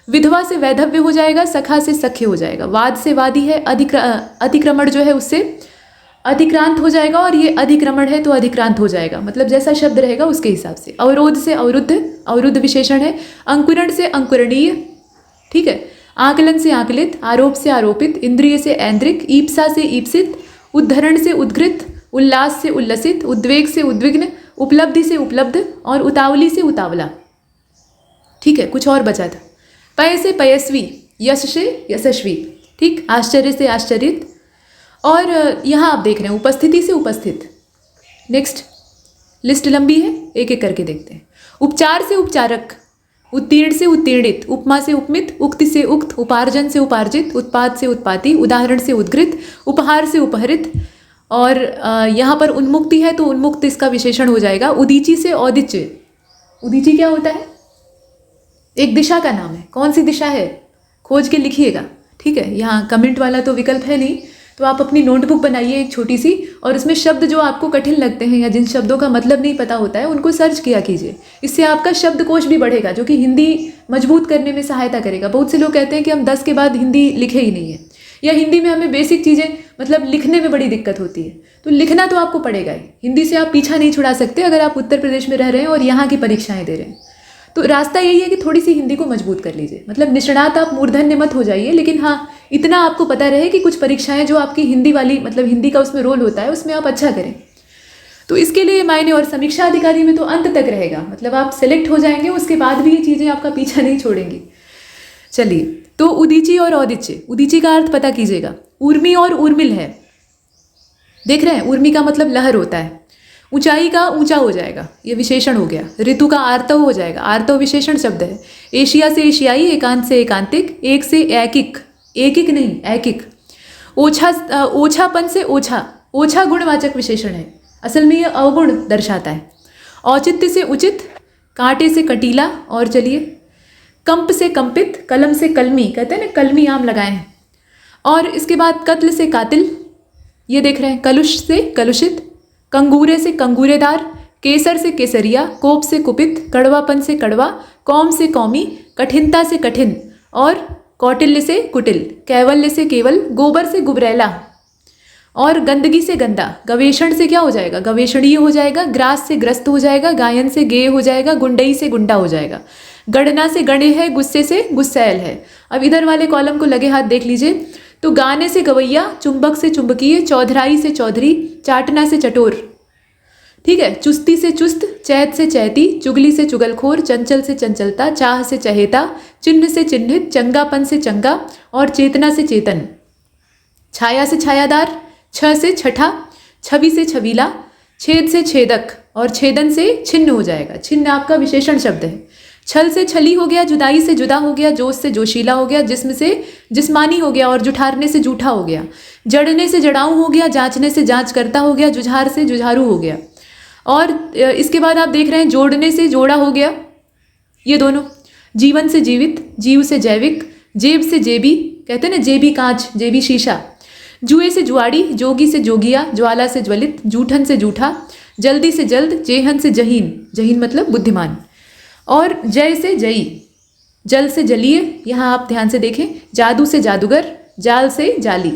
विधवा से वैधव्य हो जाएगा, सखा से सख्य हो जाएगा, वाद से वादी है, अतिक्रमण जो है उससे अतिक्रांत हो जाएगा, और ये अधिक्रमण है तो अधिक्रांत हो जाएगा, मतलब जैसा शब्द रहेगा उसके हिसाब से। अवरोध से अवरुद्ध, अवरुद्ध विशेषण है। अंकुरण से अंकुरणीय, ठीक है। आकलन से आकलित, आरोप से आरोपित, इंद्रिय से ऐन्द्रिक, ईप्सा से ईप्सित, उद्धरण से उद्घृत, उल्लास से उल्लसित, उद्वेग से उद्विग्न, उपलब्धि से उपलब्ध, और उतावली से उतावला, ठीक है। कुछ और बचा था, पय से पयस्वी, यश से यशस्वी, ठीक, आश्चर्य से आश्चर्यित, और यहाँ आप देख रहे हैं उपस्थिति से उपस्थित। नेक्स्ट, लिस्ट लंबी है, एक एक करके देखते हैं। उपचार से उपचारक, उत्तीर्ण से उत्तीर्णित, उपमा से उपमित, उक्ति से उक्त, उपार्जन से उपार्जित, उत्पाद से उत्पाती, उदाहरण से उद्घृत, उपहार से उपहरित, और यहाँ पर उन्मुक्ति है तो उन्मुक्त इसका विशेषण हो जाएगा। उदीची से औदिच्य, उदीची क्या होता है? एक दिशा का नाम है। कौन सी दिशा है? खोज के लिखिएगा, ठीक है। यहाँ कमेंट वाला तो विकल्प है नहीं, तो आप अपनी नोटबुक बनाइए एक छोटी सी, और उसमें शब्द जो आपको कठिन लगते हैं या जिन शब्दों का मतलब नहीं पता होता है उनको सर्च किया कीजिए। इससे आपका शब्दकोश भी बढ़ेगा, जो कि हिंदी मजबूत करने में सहायता करेगा। बहुत से लोग कहते हैं कि हम 10 के बाद हिंदी लिखे ही नहीं है, या हिंदी में हमें बेसिक चीज़ें मतलब लिखने में बड़ी दिक्कत होती है। तो लिखना तो आपको पड़ेगा ही, हिंदी से आप पीछा नहीं छुड़ा सकते अगर आप उत्तर प्रदेश में रह रहे हैं और यहाँ की परीक्षाएँ दे रहे हैं। तो रास्ता यही है कि थोड़ी सी हिंदी को मजबूत कर लीजिए। मतलब निष्णात आप मूर्धन्य मत हो जाइए, लेकिन हाँ इतना आपको पता रहे कि कुछ परीक्षाएं जो आपकी हिंदी वाली, मतलब हिंदी का उसमें रोल होता है, उसमें आप अच्छा करें। तो इसके लिए मायने। और समीक्षा अधिकारी में तो अंत तक रहेगा, मतलब आप सेलेक्ट हो जाएंगे, उसके बाद भी ये चीज़ें आपका पीछा नहीं छोड़ेंगी। चलिए, तो उदीची और औदिच्य। उदीची का अर्थ पता कीजिएगा। उर्मी और उर्मिल है, देख रहे हैं, उर्मी का मतलब लहर होता है। ऊंचाई का ऊंचा हो जाएगा, ये विशेषण हो गया। ऋतु का आर्तव हो जाएगा, आर्तव विशेषण शब्द है। एशिया से एशियाई, एकांत से एकांतिक, एक से ऐकिक, एकिक नहीं ऐकिक। ओछापन से ओछा, ओछा गुणवाचक विशेषण है, असल में ये अवगुण दर्शाता है। औचित्य से उचित, कांटे से कटीला। और चलिए, कंप से कंपित, कलम से कलमी, कहते हैं ना कलमी आम लगाए हैं। और इसके बाद कत्ल से कातिल, ये देख रहे हैं। कलुष से कलुषित, कंगूरे से कंगूरेदार, केसर से केसरिया, कोप से कुपित, कड़वापन से कड़वा, कौम से कौमी, कठिनता से कठिन। और कौटिल्य से कुटिल, कैवल्य से केवल, गोबर से गुबरैला। और गंदगी से गंदा, गवेषण से क्या हो जाएगा, गवेषणीय हो जाएगा। ग्रास से ग्रस्त हो जाएगा, गायन से गेय हो जाएगा, गुंडई से गुंडा हो जाएगा। गणना से गणे है, गुस्से से गुस्सैल है। अब इधर वाले कॉलम को लगे हाथ देख लीजिए। तो गाने से गवैया, चुंबक से चुंबकीय, चौधराई से चौधरी, चाटना से चटोर, ठीक है। चुस्ती से चुस्त, चैत से चैती, चुगली से चुगलखोर, चंचल से चंचलता, चाह से चहेता, चिन्ह से चिन्हित, चंगापन से चंगा। और चेतना से चेतन। छाया से छायादार, छ से छठा, छवि से छबीला, छेद से छेदक। और छेदन से छिन्न हो जाएगा, छिन्न आपका विशेषण शब्द है। छल से छली हो गया, जुदाई से जुदा हो गया, जोश से जोशीला हो गया, जिस्म से जिस्मानी हो गया, और जुठारने से जूठा हो गया। जड़ने से जड़ाऊ हो गया, जांचने से जांच करता हो गया, जुझार से जुझारू हो गया। और इसके बाद आप देख रहे हैं जोड़ने से जोड़ा हो गया, ये दोनों। जीवन से जीवित, जीव से जैविक, जेब से जेबी, कहते हैं ना जेबी कांच, जेबी शीशा। जुए से जुआड़ी, जोगी से जोगिया, ज्वाला से ज्वलित, जूठन से जूठा, जल्दी से जल्द, जेहन से जहीन, जहीन मतलब बुद्धिमान। और जय से जयी, जल से जलीय, यहाँ आप ध्यान से देखें। जादू से जादूगर, जाल से जाली।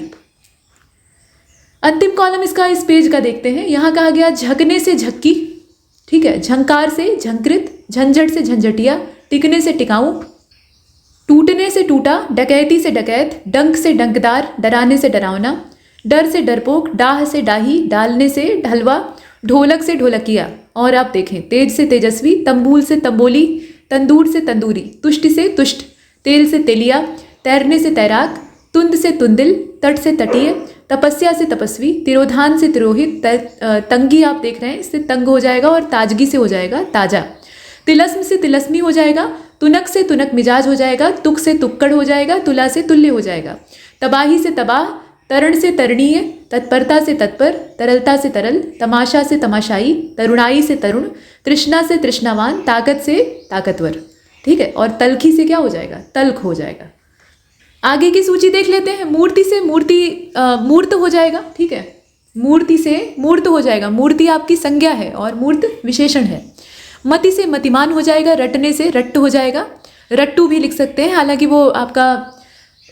अंतिम कॉलम इसका इस पेज का देखते हैं। यहाँ कहा गया झकने से झक्की, ठीक है। झंकार से झंकृत, झंझट से झंझटिया, टिकने से टिकाऊ, टूटने से टूटा, डकैती से डकैत, डंक से डंकदार, डराने से डरावना, डर से डरपोक, डाह से डाही, डालने से ढलवा, ढोलक से ढोलकिया। और आप देखें, तेज से तेजस्वी, तंबूल से तंबोली, तंदूर से तंदूरी, तुष्ट से तुष्ट, तेल से तेलिया, तैरने से तैराक, तुंद से तुंदिल, तट से तटीय, तपस्या से तपस्वी, तिरोधान से तिरोहित, तंगी आप देख रहे हैं, इससे तंग हो जाएगा। और ताजगी से हो जाएगा ताजा। तिलस्म से तिलस्मी हो जाएगा, तुनक से तुनक मिजाज हो जाएगा, तुक से तुक्कड़ हो जाएगा, तुला से तुल्य हो जाएगा। तबाही से तबाह, तरण से तरणीय, तत्परता से तत्पर, तरलता से तरल, तमाशा से तमाशाई, तरुणाई से तरुण, तृष्णा से तृष्णावान, ताकत से ताकतवर, ठीक है। और तलखी से क्या हो जाएगा, तल्ख हो जाएगा। आगे की सूची देख लेते हैं। मूर्ति से मूर्त हो जाएगा, ठीक है। मूर्ति से मूर्त हो जाएगा, मूर्ति आपकी संज्ञा है और मूर्त विशेषण है। मति से मतिमान हो जाएगा, रटने से रट्ट हो जाएगा। रट्टू भी लिख सकते हैं, हालांकि वो आपका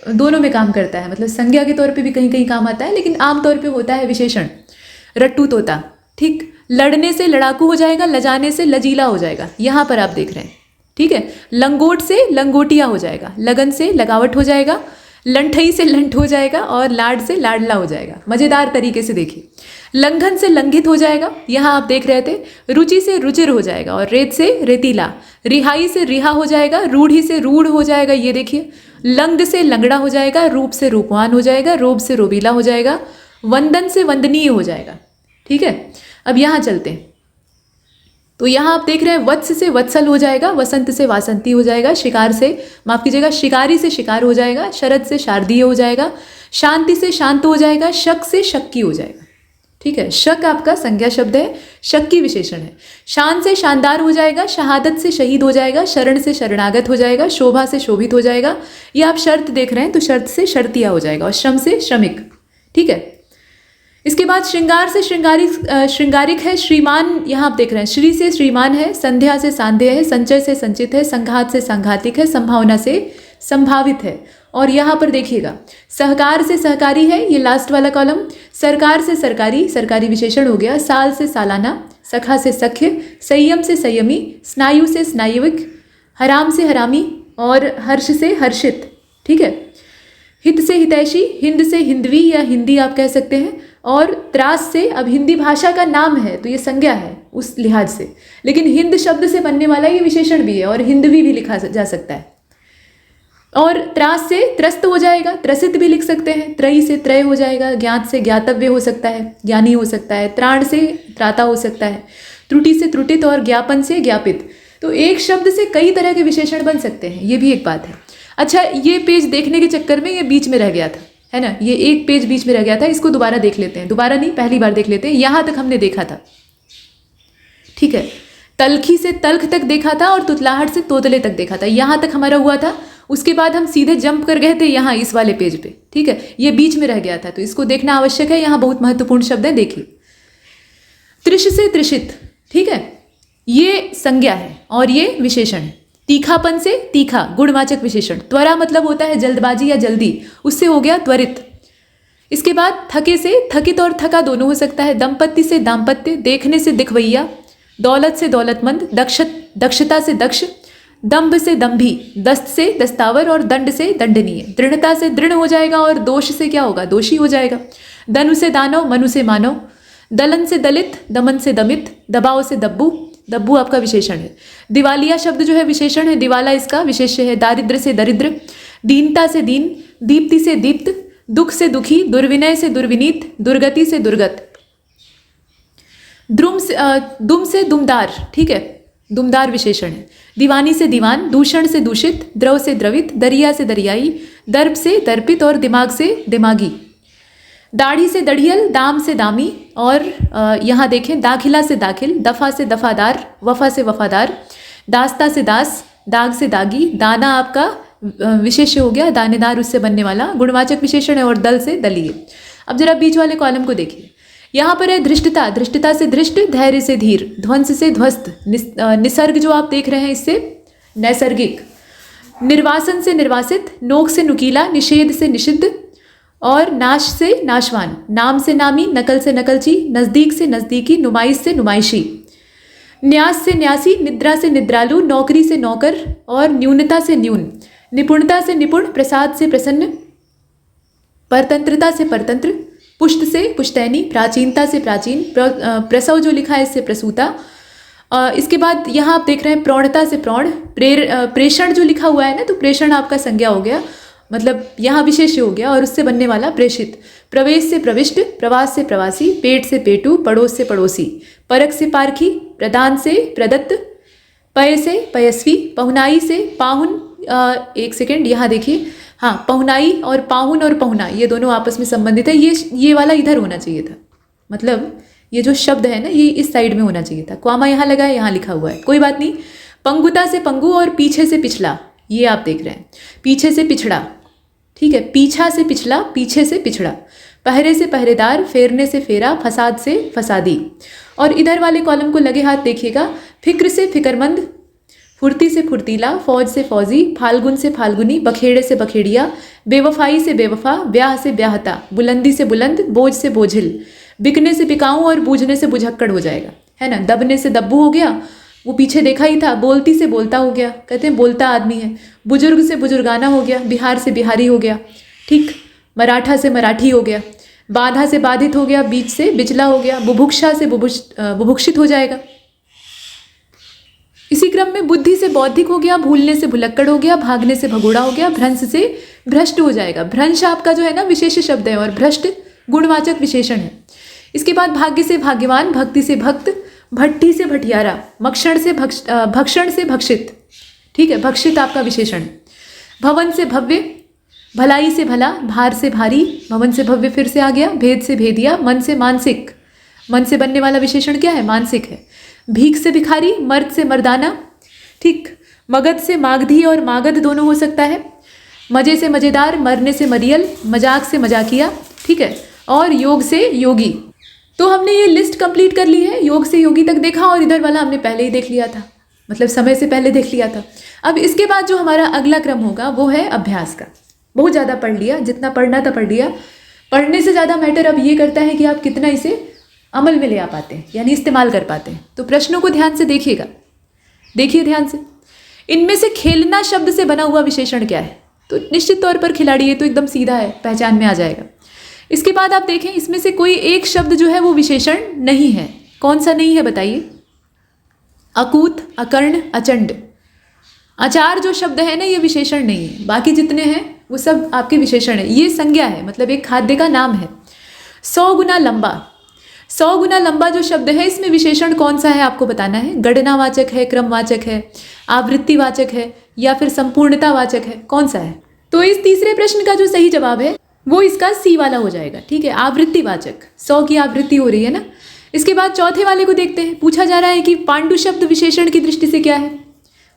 दोनों में काम करता है, मतलब संज्ञा के तौर पे भी कहीं कहीं काम आता है, लेकिन आम तौर पे होता है विशेषण। रट्टू तोता, ठीक। लड़ने से लड़ाकू हो जाएगा, लजाने से लजीला हो जाएगा, यहाँ पर आप देख रहे हैं, ठीक है। लंगोट से लंगोटिया हो जाएगा, लगन से लगावट हो जाएगा, लंठई से लंठ हो जाएगा, और लाड से लाडला हो जाएगा। मज़ेदार तरीके से देखिए। लंघन से लंघित हो जाएगा, यहाँ आप देख रहे थे। रुचि से रुचिर हो जाएगा, और रेत से रेतीला। रिहाई से रिहा हो जाएगा, रूढ़ी से रूढ़ हो जाएगा, ये देखिए। लंग से लंगड़ा हो जाएगा, रूप से रूपवान हो जाएगा, रोब से रोबीला हो जाएगा। वंदन से वंदनीय हो जाएगा, ठीक है। अब यहाँ चलते हैं, तो यहाँ आप देख रहे हैं वत्स से वत्सल हो जाएगा, वसंत से वासंती हो जाएगा, शिकार से माफ कीजिएगा शिकारी से शिकार हो जाएगा, शरद से शारदीय हो जाएगा, शांति से शांत हो जाएगा, शक से शक्की हो जाएगा, ठीक है। शक आपका संज्ञा शब्द है, शक्की विशेषण है। शान से शानदार हो जाएगा, शहादत से शहीद हो जाएगा, शरण से शरणागत हो जाएगा, शोभा से शोभित हो जाएगा। ये आप शर्त देख रहे हैं, तो शर्त से शर्तिया हो जाएगा, और श्रम से श्रमिक, ठीक है। इसके बाद श्रृंगार से श्रृंगारिक है, श्रीमान यहाँ आप देख रहे हैं। श्री से श्रीमान है, संध्या से सांध्य है, संचय से संचित है, संघात से सांघातिक है, संभावना से संभावित है। और यहाँ पर देखिएगा, सहकार से सहकारी है, ये लास्ट वाला कॉलम। सरकार से सरकारी, सरकारी विशेषण हो गया। साल से सालाना, सखा से सख्य, संयम से संयमी, स्नायु से स्नायुविक, हराम से हरामी, और हर्ष से हर्षित, ठीक है। हित से हितैषी, हिंद से हिंदवी या हिंदी आप कह सकते हैं, और त्रास से, अब हिंदी भाषा का नाम है तो ये संज्ञा है उस लिहाज से, लेकिन हिंद शब्द से बनने वाला ये विशेषण भी है और हिंदवी भी लिखा जा सकता है। और त्रास से त्रस्त हो जाएगा, त्रसित भी लिख सकते हैं, त्रयी से त्रय हो जाएगा, ज्ञात से ज्ञातव्य हो सकता है, ज्ञानी हो सकता है, त्राण से त्राता हो सकता है, त्रुटि से त्रुटित और ज्ञापन से ज्ञापित। तो एक शब्द से कई तरह के विशेषण बन सकते हैं, ये भी एक बात है। अच्छा, ये पेज देखने के चक्कर में ये बीच में रह गया था, है ना, ये एक पेज बीच में रह गया था, इसको दोबारा देख लेते हैं, दोबारा नहीं पहली बार देख लेते हैं। यहाँ तक हमने देखा था, ठीक है, तलखी से तल्ख तक देखा था और तुतलाहट से तोतले तक देखा था, यहाँ तक हमारा हुआ था। उसके बाद हम सीधे जंप कर गए थे यहाँ इस वाले पेज पे, ठीक है, ये बीच में रह गया था, तो इसको देखना आवश्यक है। यहाँ बहुत महत्वपूर्ण शब्द है, देखिए, त्रिश से त्रिषित, ठीक है, ये संज्ञा है और ये विशेषण है। तीखापन से तीखा, गुणवाचक विशेषण। त्वरा मतलब होता है जल्दबाजी या जल्दी, उससे हो गया त्वरित। इसके बाद थके से थकित और थका दोनों हो सकता है। दंपत्ति से दाम्पत्य, देखने से दिखवैया, दौलत से दौलतमंद, दक्षता से दक्ष, दंभ से दंभी, दस्त से दस्तावर और दंड से दंडनीय। दृढ़ता से दृढ़ हो जाएगा और दोष से क्या होगा, दोषी हो जाएगा। दनु से दानव, मनु से मानव, दलन से दलित, दमन से दमित, दबाव से दब्बू, दब्बू आपका विशेषण है। दिवालिया शब्द जो है विशेषण है, दिवाला इसका विशेष्य है। दारिद्र से दरिद्र, दीनता से दीन, दीप्ति से दीप्त, दुख से दुखी, दुर्विनय से दुर्विनीत, दुर्गति से दुर्गत। दुम से दुमदार, ठीक है, दुमदार विशेषण है। दीवानी से दीवान, दूषण से दूषित, द्रव से द्रवित, दरिया से दरियाई, दर्प से दर्पित और दिमाग से दिमागी। दाढ़ी से दढ़ियल, दाम से दामी, और यहाँ देखें, दाखिला से दाखिल, दफ़ा से दफ़ादार, वफ़ा से वफ़ादार, दास्ता से दास, दाग से दागी। दाना आपका विशेष्य हो गया, दानेदार उससे बनने वाला गुणवाचक विशेषण है, और दल से दलीय। अब जरा बीच वाले कॉलम को देखिए, यहाँ पर है धृष्टता, धृष्टता से धृष्ट, धैर्य से धीर, ध्वंस से ध्वस्त, निसर्ग जो आप देख रहे हैं इससे नैसर्गिक, निर्वासन से निर्वासित, नोक से नुकीला, निषेध से निषिद्ध, और नाश से नाशवान, नाम से नामी, नकल से नकलची, नज़दीक से नज़दीकी, नुमाइश से नुमाइशी, न्यास से न्यासी, निद्रा से निद्रालु, नौकरी से नौकर, और न्यूनता से न्यून, निपुणता से निपुण, प्रसाद से प्रसन्न, परतंत्रता से परतंत्र, पुष्ट से पुश्तैनी, प्राचीनता से प्राचीन, प्रसव जो लिखा है इससे प्रसूता। इसके बाद यहाँ आप देख रहे हैं प्रौढ़ता से प्रौढ़, प्रेषण जो लिखा हुआ है ना, तो प्रेषण आपका संज्ञा हो गया, मतलब यहाँ विशेष हो गया, और उससे बनने वाला प्रेषित। प्रवेश से प्रविष्ट, प्रवास से प्रवासी, पेट से पेटू, पड़ोस से पड़ोसी, परख से पारखी, प्रदान से प्रदत्त, पय से पयस्वी, पहुनाई से पाहुन। एक सेकेंड, यहाँ देखिए, हाँ, पहुनाई और पाहुन और पहुना ये दोनों आपस में संबंधित है। ये वाला इधर होना चाहिए था, मतलब ये जो शब्द है ना ये इस साइड में होना चाहिए था। क्वामा यहाँ लगा है, यहाँ लिखा हुआ है, कोई बात नहीं। पंगुता से पंगु और पीछे से पिछला, ये आप देख रहे हैं, पीछे से पिछड़ा, ठीक है, पीछा से पिछला, पीछे से पिछड़ा। पहरे से पहरेदार, फेरने से फेरा, फसाद से फसादी। और इधर वाले कॉलम को लगे हाथ देखिएगा, फिक्र से फिक्रमंद, फुर्ती से फुर्तीला, फौज से फौजी, फाल्गुन से फाल्गुनी, बखेड़े से बखेड़िया, बेवफाई से बेवफा, ब्याह से ब्याहता, बुलंदी से बुलंद, बोझ से बोझिल, बिकने से बिकाऊं और बूझने से बुझक्कड़ हो जाएगा, है ना। दबने से दब्बू हो गया, वो पीछे देखा ही था। बोलती से बोलता हो गया, कहते हैं बोलता आदमी है। बुजुर्ग से बुजुर्गाना हो गया, बिहार से बिहारी हो गया, ठीक। मराठा से मराठी हो गया, बाधा से बाधित हो गया, बीच से बिचला हो गया, बुभुक्षा से बुभुक्षित हो जाएगा। इसी क्रम में बुद्धि से बौद्धिक हो गया, भूलने से भुलक्कड़ हो गया, भागने से भगोड़ा हो गया, भ्रंश से भ्रष्ट हो जाएगा। भ्रंश आपका जो है ना विशेष शब्द है, और भ्रष्ट गुणवाचक विशेषण है। इसके बाद भाग्य से भाग्यवान, भक्ति से भक्त, भट्टी से भटियारा, मक्षण से भक्षण से भक्षित, ठीक है, भक्षित आपका विशेषण। भवन से भव्य, भलाई से भला, भार से भारी, भवन से भव्य फिर से आ गया, भेद से भेदिया, मन से मानसिक, मन से बनने वाला विशेषण क्या है, मानसिक है। भीख से भिखारी, मर्द से मर्दाना, ठीक। मगध से मागधी और मागध दोनों हो सकता है। मजे से मजेदार, मरने से मरियल, मजाक से मजाकिया, ठीक है, और योग से योगी। तो हमने ये लिस्ट कंप्लीट कर ली है, योग से योगी तक देखा, और इधर वाला हमने पहले ही देख लिया था, मतलब समय से पहले देख लिया था। अब इसके बाद जो हमारा अगला क्रम होगा वो है अभ्यास का। बहुत ज़्यादा पढ़ लिया, जितना पढ़ना था पढ़ लिया। पढ़ने से ज़्यादा मैटर अब ये करता है कि आप कितना इसे अमल में ले आ पाते हैं, यानी इस्तेमाल कर पाते हैं। तो प्रश्नों को ध्यान से देखिएगा, देखिए ध्यान से। इनमें से खेलना शब्द से बना हुआ विशेषण क्या है? तो निश्चित तौर पर खिलाड़ी, ये तो एकदम सीधा है, पहचान में आ जाएगा। इसके बाद आप देखें, इसमें से कोई एक शब्द जो है वो विशेषण नहीं है। कौन सा नहीं है बताइए? अकूत, अकर्ण, अचंड। आचार जो शब्द है ना, ये विशेषण नहीं है, बाकी जितने हैं वो सब आपके विशेषण है। ये संज्ञा है, मतलब एक खाद्य का नाम है। 100 गुना लंबा, 100 गुना लंबा जो शब्द है, इसमें विशेषण कौन सा है आपको बताना है। गणनावाचक है, क्रमवाचक है, आवृत्तिवाचक है, या फिर संपूर्णतावाचक है, कौन सा है? तो इस तीसरे प्रश्न का जो सही जवाब है वो इसका सी वाला हो जाएगा। ठीक है, आवृत्तिवाचक, 100 की आवृत्ति हो रही है ना। इसके बाद चौथे वाले को देखते हैं। पूछा जा रहा है कि पांडु शब्द विशेषण की दृष्टि से क्या है,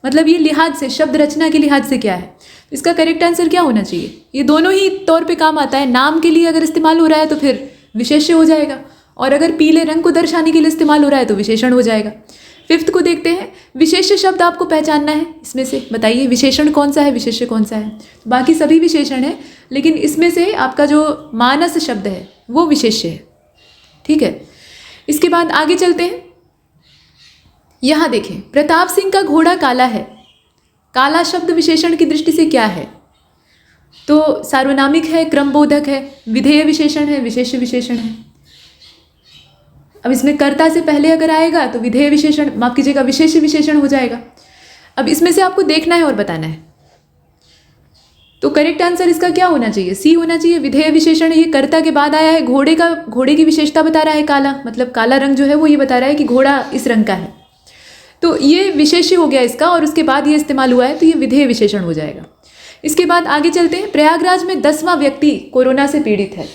मतलब ये लिहाज से, शब्द रचना के लिहाज से क्या है। इसका करेक्ट आंसर क्या होना चाहिए? ये दोनों ही तौर पे काम आता है। नाम के लिए अगर इस्तेमाल हो रहा है तो फिर विशेष्य हो जाएगा, और अगर पीले रंग को दर्शाने के लिए इस्तेमाल हो रहा है तो विशेषण हो जाएगा। फिफ्थ को देखते हैं। विशेष्य शब्द आपको पहचानना है, इसमें से बताइए विशेषण कौन सा है, विशेष्य कौन सा है। बाकी सभी विशेषण है, लेकिन इसमें से आपका जो मानस शब्द है वो विशेष्य है। ठीक है, इसके बाद आगे चलते हैं। यहाँ देखें, प्रताप सिंह का घोड़ा काला है। काला शब्द विशेषण की दृष्टि से क्या है? तो सार्वनामिक है, क्रमबोधक है, विधेय विशेषण है, विशेष्य विशेषण है। अब इसमें कर्ता से पहले अगर आएगा तो विधेय विशेषण, माफ कीजिएगा, विशेष्य विशेषण हो जाएगा। अब इसमें से आपको देखना है और बताना है। तो करेक्ट आंसर इसका क्या होना चाहिए? सी होना चाहिए, विधेय विशेषण। ये कर्ता के बाद आया है, घोड़े की विशेषता बता रहा है काला, मतलब काला रंग जो है वो ये बता रहा है कि घोड़ा इस रंग का है। तो ये विशेष्य हो गया इसका, और उसके बाद ये इस्तेमाल हुआ है तो ये विधेय विशेषण हो जाएगा। इसके बाद आगे चलते हैं। प्रयागराज में 10वां व्यक्ति कोरोना से पीड़ित है।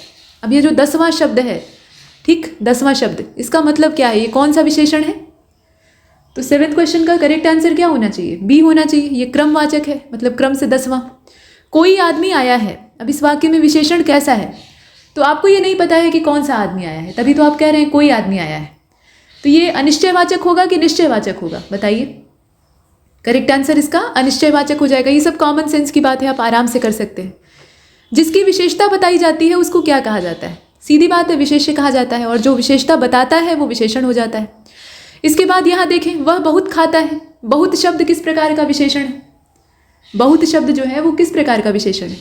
अब ये जो 10वां शब्द है, ठीक, 10वां शब्द, इसका मतलब क्या है? ये कौन सा विशेषण है? तो 7th क्वेश्चन का करेक्ट आंसर क्या होना चाहिए? बी होना चाहिए। ये क्रमवाचक है, मतलब क्रम से 10वां। कोई आदमी आया है। अब इस वाक्य में विशेषण कैसा है? तो आपको ये नहीं पता है कि कौन सा आदमी आया है, तभी तो आप कह रहे हैं कोई आदमी आया है। तो ये अनिश्चयवाचक होगा कि निश्चयवाचक होगा, बताइए। करेक्ट आंसर इसका अनिश्चयवाचक हो जाएगा। ये सब कॉमन सेंस की बात है, आप आराम से कर सकते हैं। जिसकी विशेषता बताई जाती है उसको क्या कहा जाता है? सीधी बात है, विशेष्य कहा जाता है, और जो विशेषता बताता है वो विशेषण हो जाता है। इसके बाद यहाँ देखें, वह बहुत खाता है। बहुत शब्द किस प्रकार का विशेषण है? बहुत शब्द जो है वो किस प्रकार का विशेषण है?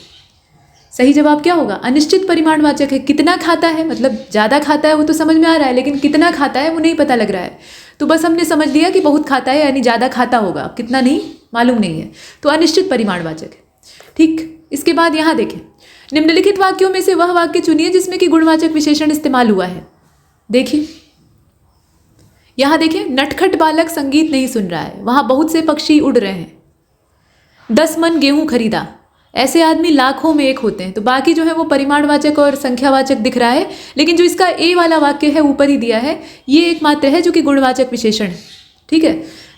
सही जवाब क्या होगा? अनिश्चित परिमाणवाचक है। कितना खाता है, मतलब ज़्यादा खाता है वो तो समझ में आ रहा है, लेकिन कितना खाता है वो नहीं पता लग रहा है। तो बस हमने समझ लिया कि बहुत खाता है यानी ज़्यादा खाता होगा, कितना नहीं मालूम नहीं है, तो अनिश्चित परिमाणवाचक है। ठीक, इसके बाद यहाँ देखें, निम्नलिखित वाक्यों में से वह वाक्य चुनिए जिसमें कि गुणवाचक विशेषण इस्तेमाल हुआ है। देखिए, यहाँ देखें, नटखट बालक संगीत नहीं सुन रहा है, वहाँ बहुत से पक्षी उड़ रहे हैं। 10 मन गेहूं खरीदा। ऐसे आदमी लाखों में एक होते हैं। तो बाकी जो है वो परिमाणवाचक और संख्यावाचक दिख रहा है, लेकिन जो इसका ए वाला वाक्य है ऊपर ही दिया है, ये एकमात्र है जो कि गुणवाचक विशेषण है। ठीक है,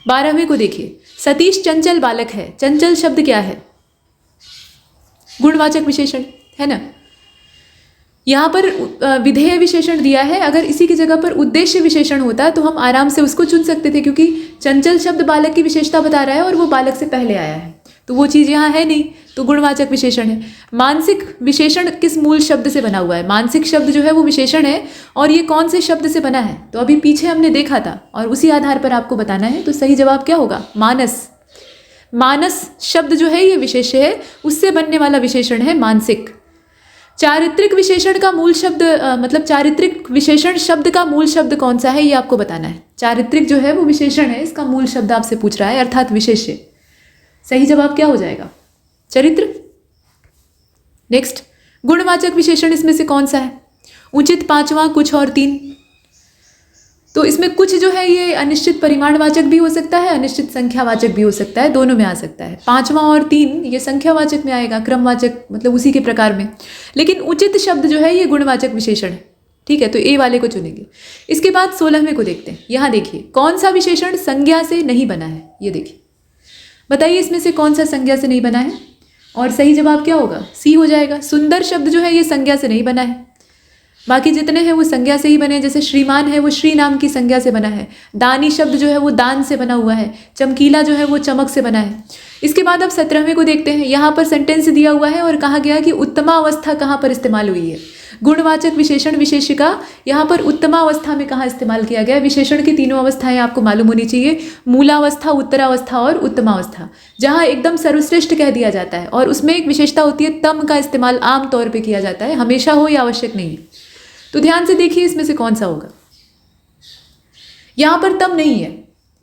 12वें को देखिए। सतीश चंचल बालक है। चंचल शब्द क्या है? गुणवाचक विशेषण है ना। यहाँ पर विधेय विशेषण दिया है। अगर इसी की जगह पर उद्देश्य विशेषण होता तो हम आराम से उसको चुन सकते थे, क्योंकि चंचल शब्द बालक की विशेषता बता रहा है और वो बालक से पहले आया है, तो वो चीज़ यहाँ है नहीं, तो गुणवाचक विशेषण है। मानसिक विशेषण किस मूल शब्द से बना हुआ है? मानसिक शब्द जो है वो विशेषण है, और ये कौन से शब्द से बना है? तो अभी पीछे हमने देखा था, और उसी आधार पर आपको बताना है। तो सही जवाब क्या होगा? मानस। मानस शब्द जो है ये विशेष्य है, उससे बनने वाला विशेषण है मानसिक। चारित्रिक विशेषण का मूल शब्द, मतलब चारित्रिक विशेषण शब्द का मूल शब्द कौन सा है, ये आपको बताना है। चारित्रिक जो है वो विशेषण है, इसका मूल शब्द आपसे पूछ रहा है, अर्थात विशेष्य। सही जवाब क्या हो जाएगा? चरित्र। नेक्स्ट, गुणवाचक विशेषण इसमें से कौन सा है? उचित, 5वां, कुछ और 3। तो इसमें कुछ जो है ये अनिश्चित परिमाणवाचक भी हो सकता है, अनिश्चित संख्यावाचक भी हो सकता है, दोनों में आ सकता है। 5वां और 3 ये संख्यावाचक में आएगा, क्रमवाचक मतलब उसी के प्रकार में। लेकिन उचित शब्द जो है ये गुणवाचक विशेषण है। ठीक है, तो ए वाले को चुनेंगे। इसके बाद 16वें को देखते हैं। यहाँ देखिए, कौन सा विशेषण संज्ञा से नहीं बना है? ये देखिए, बताइए इसमें से कौन सा संज्ञा से नहीं बना है? और सही जवाब क्या होगा? सी हो जाएगा। सुंदर शब्द जो है ये संज्ञा से नहीं बना है, बाकी जितने हैं वो संज्ञा से ही बने। जैसे श्रीमान है वो श्री नाम की संज्ञा से बना है। दानी शब्द जो है वो दान से बना हुआ है। चमकीला जो है वो चमक से बना है। इसके बाद अब 17वें को देखते हैं। यहाँ पर सेंटेंस दिया हुआ है और कहा गया कि उत्तमा अवस्था कहाँ पर इस्तेमाल हुई है। गुणवाचक विशेषण विशेषिका यहाँ पर उत्तमावस्था में कहाँ इस्तेमाल किया गया है? विशेषण की तीनों अवस्थाएं आपको मालूम होनी चाहिए, मूलावस्था, उत्तरावस्था और उत्तमावस्था, जहाँ एकदम सर्वश्रेष्ठ कह दिया जाता है और उसमें एक विशेषता होती है तम का इस्तेमाल आम तौर पर किया जाता है, हमेशा हो या आवश्यक नहीं है। तो ध्यान से देखिए इसमें से कौन सा होगा। यहाँ पर तम नहीं है,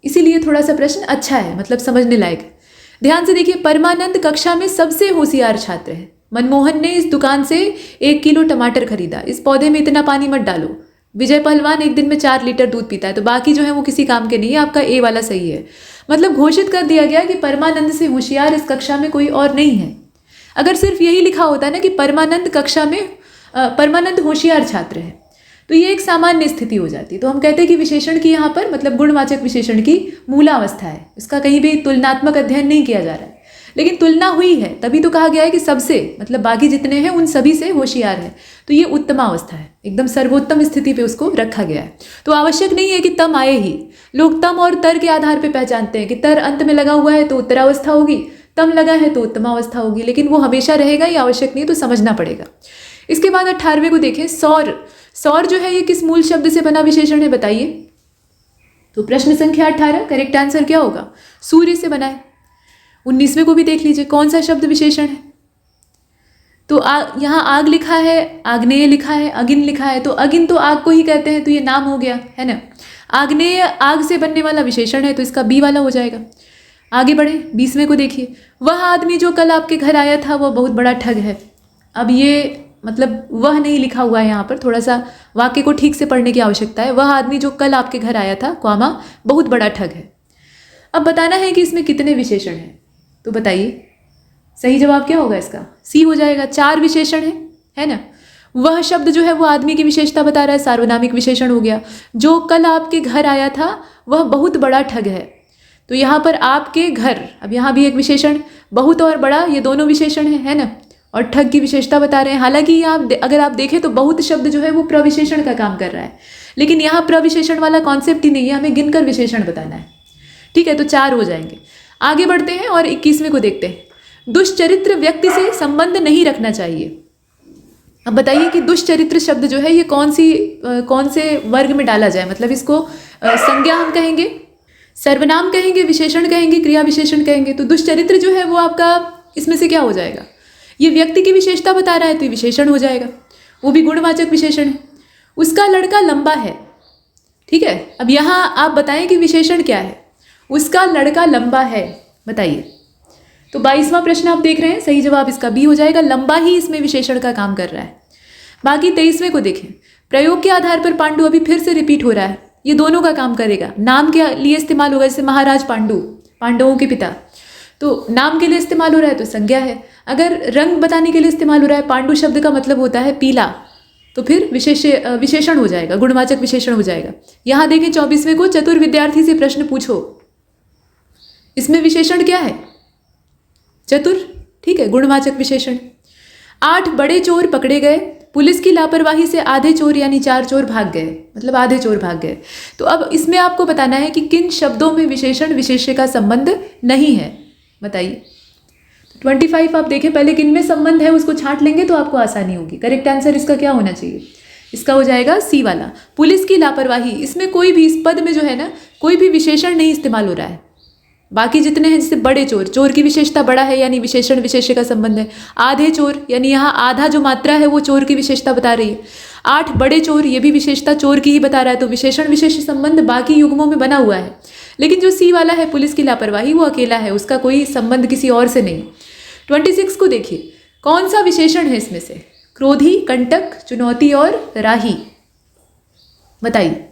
इसीलिए थोड़ा सा प्रश्न अच्छा है, मतलब समझने लायक है। ध्यान से देखिए, परमानंद कक्षा में सबसे होशियार छात्र है। मनमोहन ने इस दुकान से 1 किलो टमाटर खरीदा। इस पौधे में इतना पानी मत डालो। विजय पहलवान एक दिन में 4 लीटर दूध पीता है। तो बाकी जो है वो किसी काम के नहीं है, आपका ए वाला सही है। मतलब घोषित कर दिया गया कि परमानंद से होशियार इस कक्षा में कोई और नहीं है। अगर सिर्फ यही लिखा होता ना कि परमानंद कक्षा में परमानंद होशियार छात्र है, तो ये एक सामान्य स्थिति हो जाती। तो हम कहते हैं कि विशेषण की यहाँ पर मतलब गुणवाचक विशेषण की मूलावस्था है, इसका कहीं भी तुलनात्मक अध्ययन नहीं किया जा रहा है, लेकिन तुलना हुई है, तभी तो कहा गया है कि सबसे मतलब बाकी जितने हैं उन सभी से होशियार है। तो ये उत्तमावस्था है, एकदम सर्वोत्तम स्थिति पे उसको रखा गया है। तो आवश्यक नहीं है कि तम आए ही। लोग तम और तर के आधार पर पहचानते हैं कि तर अंत में लगा हुआ है तो उत्तरावस्था होगी, तम लगा है तो उत्तमावस्था होगी, लेकिन वो हमेशा रहेगा, ये आवश्यक नहीं, तो समझना पड़ेगा। इसके बाद 18वें को देखें, सौर। सौर जो है ये किस मूल शब्द से बना विशेषण है बताइए? तो प्रश्न संख्या 18, करेक्ट आंसर क्या होगा? सूर्य से बना है। 19वें को भी देख लीजिए, कौन सा शब्द विशेषण है? तो यहाँ आग लिखा है, आग्नेय लिखा है, अगिन लिखा है। तो अगिन तो आग को ही कहते हैं, तो ये नाम हो गया है ना। आग्नेय आग से बनने वाला विशेषण है, तो इसका बी वाला हो जाएगा। आगे बढ़े, 20वें को देखिए, वह आदमी जो कल आपके घर आया था वह बहुत बड़ा ठग है। अब ये मतलब वह नहीं लिखा हुआ है यहाँ पर, थोड़ा सा वाक्य को ठीक से पढ़ने की आवश्यकता है। वह आदमी जो कल आपके घर आया था, कॉमा, बहुत बड़ा ठग है। अब बताना है कि इसमें कितने विशेषण हैं, तो बताइए सही जवाब क्या होगा इसका? सी हो जाएगा। 4 विशेषण है ना। वह शब्द जो है वो आदमी की विशेषता बता रहा है, सार्वनामिक विशेषण हो गया। जो कल आपके घर आया था वह बहुत बड़ा ठग है, तो यहाँ पर आपके घर, अब यहाँ भी एक विशेषण, बहुत और बड़ा, ये दोनों विशेषण है ना, और ठग की विशेषता बता रहे हैं। हालांकि यहाँ अगर आप देखें तो बहुत शब्द जो है वो प्रविशेषण का काम कर रहा है, लेकिन यहाँ प्रविशेषण वाला कॉन्सेप्ट ही नहीं है, हमें गिनकर विशेषण बताना है। ठीक है, तो 4 हो जाएंगे। आगे बढ़ते हैं और 21वें को देखते हैं। दुष्चरित्र व्यक्ति से संबंध नहीं रखना चाहिए। अब बताइए कि दुष्चरित्र शब्द जो है ये कौन से वर्ग में डाला जाए? मतलब इसको संज्ञा हम कहेंगे, सर्वनाम कहेंगे, विशेषण कहेंगे, क्रिया विशेषण कहेंगे। तो दुष्चरित्र जो है वो आपका इसमें से क्या हो जाएगा? ये व्यक्ति की विशेषता बता रहा है, तो ये विशेषण हो जाएगा, वो भी गुणवाचक विशेषण है। उसका लड़का लंबा है। ठीक है, अब यहाँ आप बताएं कि विशेषण क्या है? उसका लड़का लंबा है, बताइए। तो 22वां प्रश्न आप देख रहे हैं, सही जवाब इसका बी हो जाएगा। लंबा ही इसमें विशेषण का काम कर रहा है। बाकी 23वें को देखें। प्रयोग के आधार पर पांडु अभी फिर से रिपीट हो रहा है, ये दोनों का काम करेगा। नाम के लिए इस्तेमाल होगा, जैसे महाराज पांडु, पांडवों के पिता, तो नाम के लिए इस्तेमाल हो रहा है तो संज्ञा है। अगर रंग बताने के लिए इस्तेमाल हो रहा है, पांडु शब्द का मतलब होता है पीला, तो फिर विशेषण हो जाएगा, गुणवाचक विशेषण हो जाएगा। यहाँ देखें 24वें को, चतुर विद्यार्थी से प्रश्न पूछो। इसमें विशेषण क्या है? चतुर। ठीक है, गुणवाचक विशेषण। 8 बड़े चोर पकड़े गए। पुलिस की लापरवाही से आधे चोर यानी 4 चोर भाग गए, मतलब आधे चोर भाग गए। तो अब इसमें आपको बताना है कि किन शब्दों में विशेषण विशेष्य का संबंध नहीं है, बताइए। 25 आप देखें, पहले किन में संबंध है उसको छांट लेंगे तो आपको आसानी होगी। करेक्ट आंसर इसका क्या होना चाहिए? इसका हो जाएगा सी वाला, पुलिस की लापरवाही। इसमें कोई भी, इस पद में जो है ना, कोई भी विशेषण नहीं इस्तेमाल हो रहा है। बाकी जितने हैं, जैसे बड़े चोर, चोर की विशेषता बड़ा है यानी विशेषण विशेष्य का संबंध है। आधे चोर यानी यहाँ आधा जो मात्रा है वो चोर की विशेषता बता रही है। 8 बड़े चोर, ये भी विशेषता चोर की ही बता रहा है, तो विशेषण विशेष्य संबंध बाकी युग्मों में बना हुआ है। लेकिन जो सी वाला है, पुलिस की लापरवाही, वो अकेला है, उसका कोई संबंध किसी और से नहीं। 26 को देखिए, कौन सा विशेषण है इसमें से? क्रोधी, कंटक, चुनौती और राही, बताइए।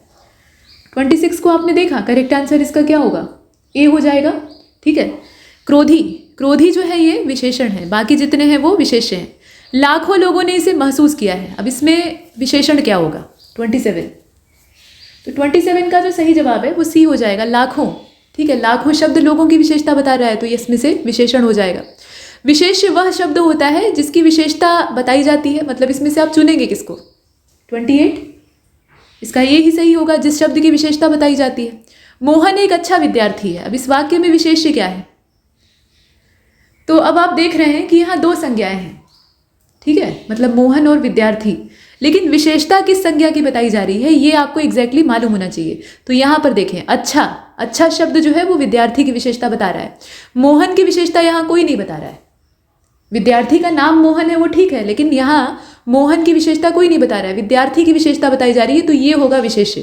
26 को आपने देखा, करेक्ट आंसर इसका क्या होगा? ए हो जाएगा। ठीक है, क्रोधी, क्रोधी जो है ये विशेषण है, बाकी जितने हैं वो विशेष्य हैं। लाखों लोगों ने इसे महसूस किया है। अब इसमें विशेषण क्या होगा? 27। तो 27 का जो सही जवाब है वो सी हो जाएगा, लाखों। ठीक है, लाखों शब्द लोगों की विशेषता बता रहा है, तो इसमें से विशेषण हो जाएगा। विशेष्य वह शब्द होता है जिसकी विशेषता बताई जाती है, मतलब इसमें से आप चुनेंगे किसको? 28, इसका ये ही सही होगा, जिस शब्द की विशेषता बताई जाती है। मोहन एक अच्छा विद्यार्थी है। अब इस वाक्य में विशेष्य क्या है? तो अब आप देख रहे हैं कि यहाँ 2 संज्ञाएं हैं। ठीक है, मतलब मोहन और विद्यार्थी, लेकिन विशेषता किस संज्ञा की बताई जा रही है ये आपको एग्जैक्टली मालूम होना चाहिए। तो यहाँ पर देखें, अच्छा, अच्छा शब्द जो है वो विद्यार्थी की विशेषता बता रहा है। मोहन की विशेषता यहाँ कोई नहीं बता रहा है। विद्यार्थी का नाम मोहन है वो ठीक है, लेकिन यहाँ मोहन की विशेषता कोई नहीं बता रहा है, विद्यार्थी की विशेषता बताई जा रही है। तो ये होगा विशेष्य।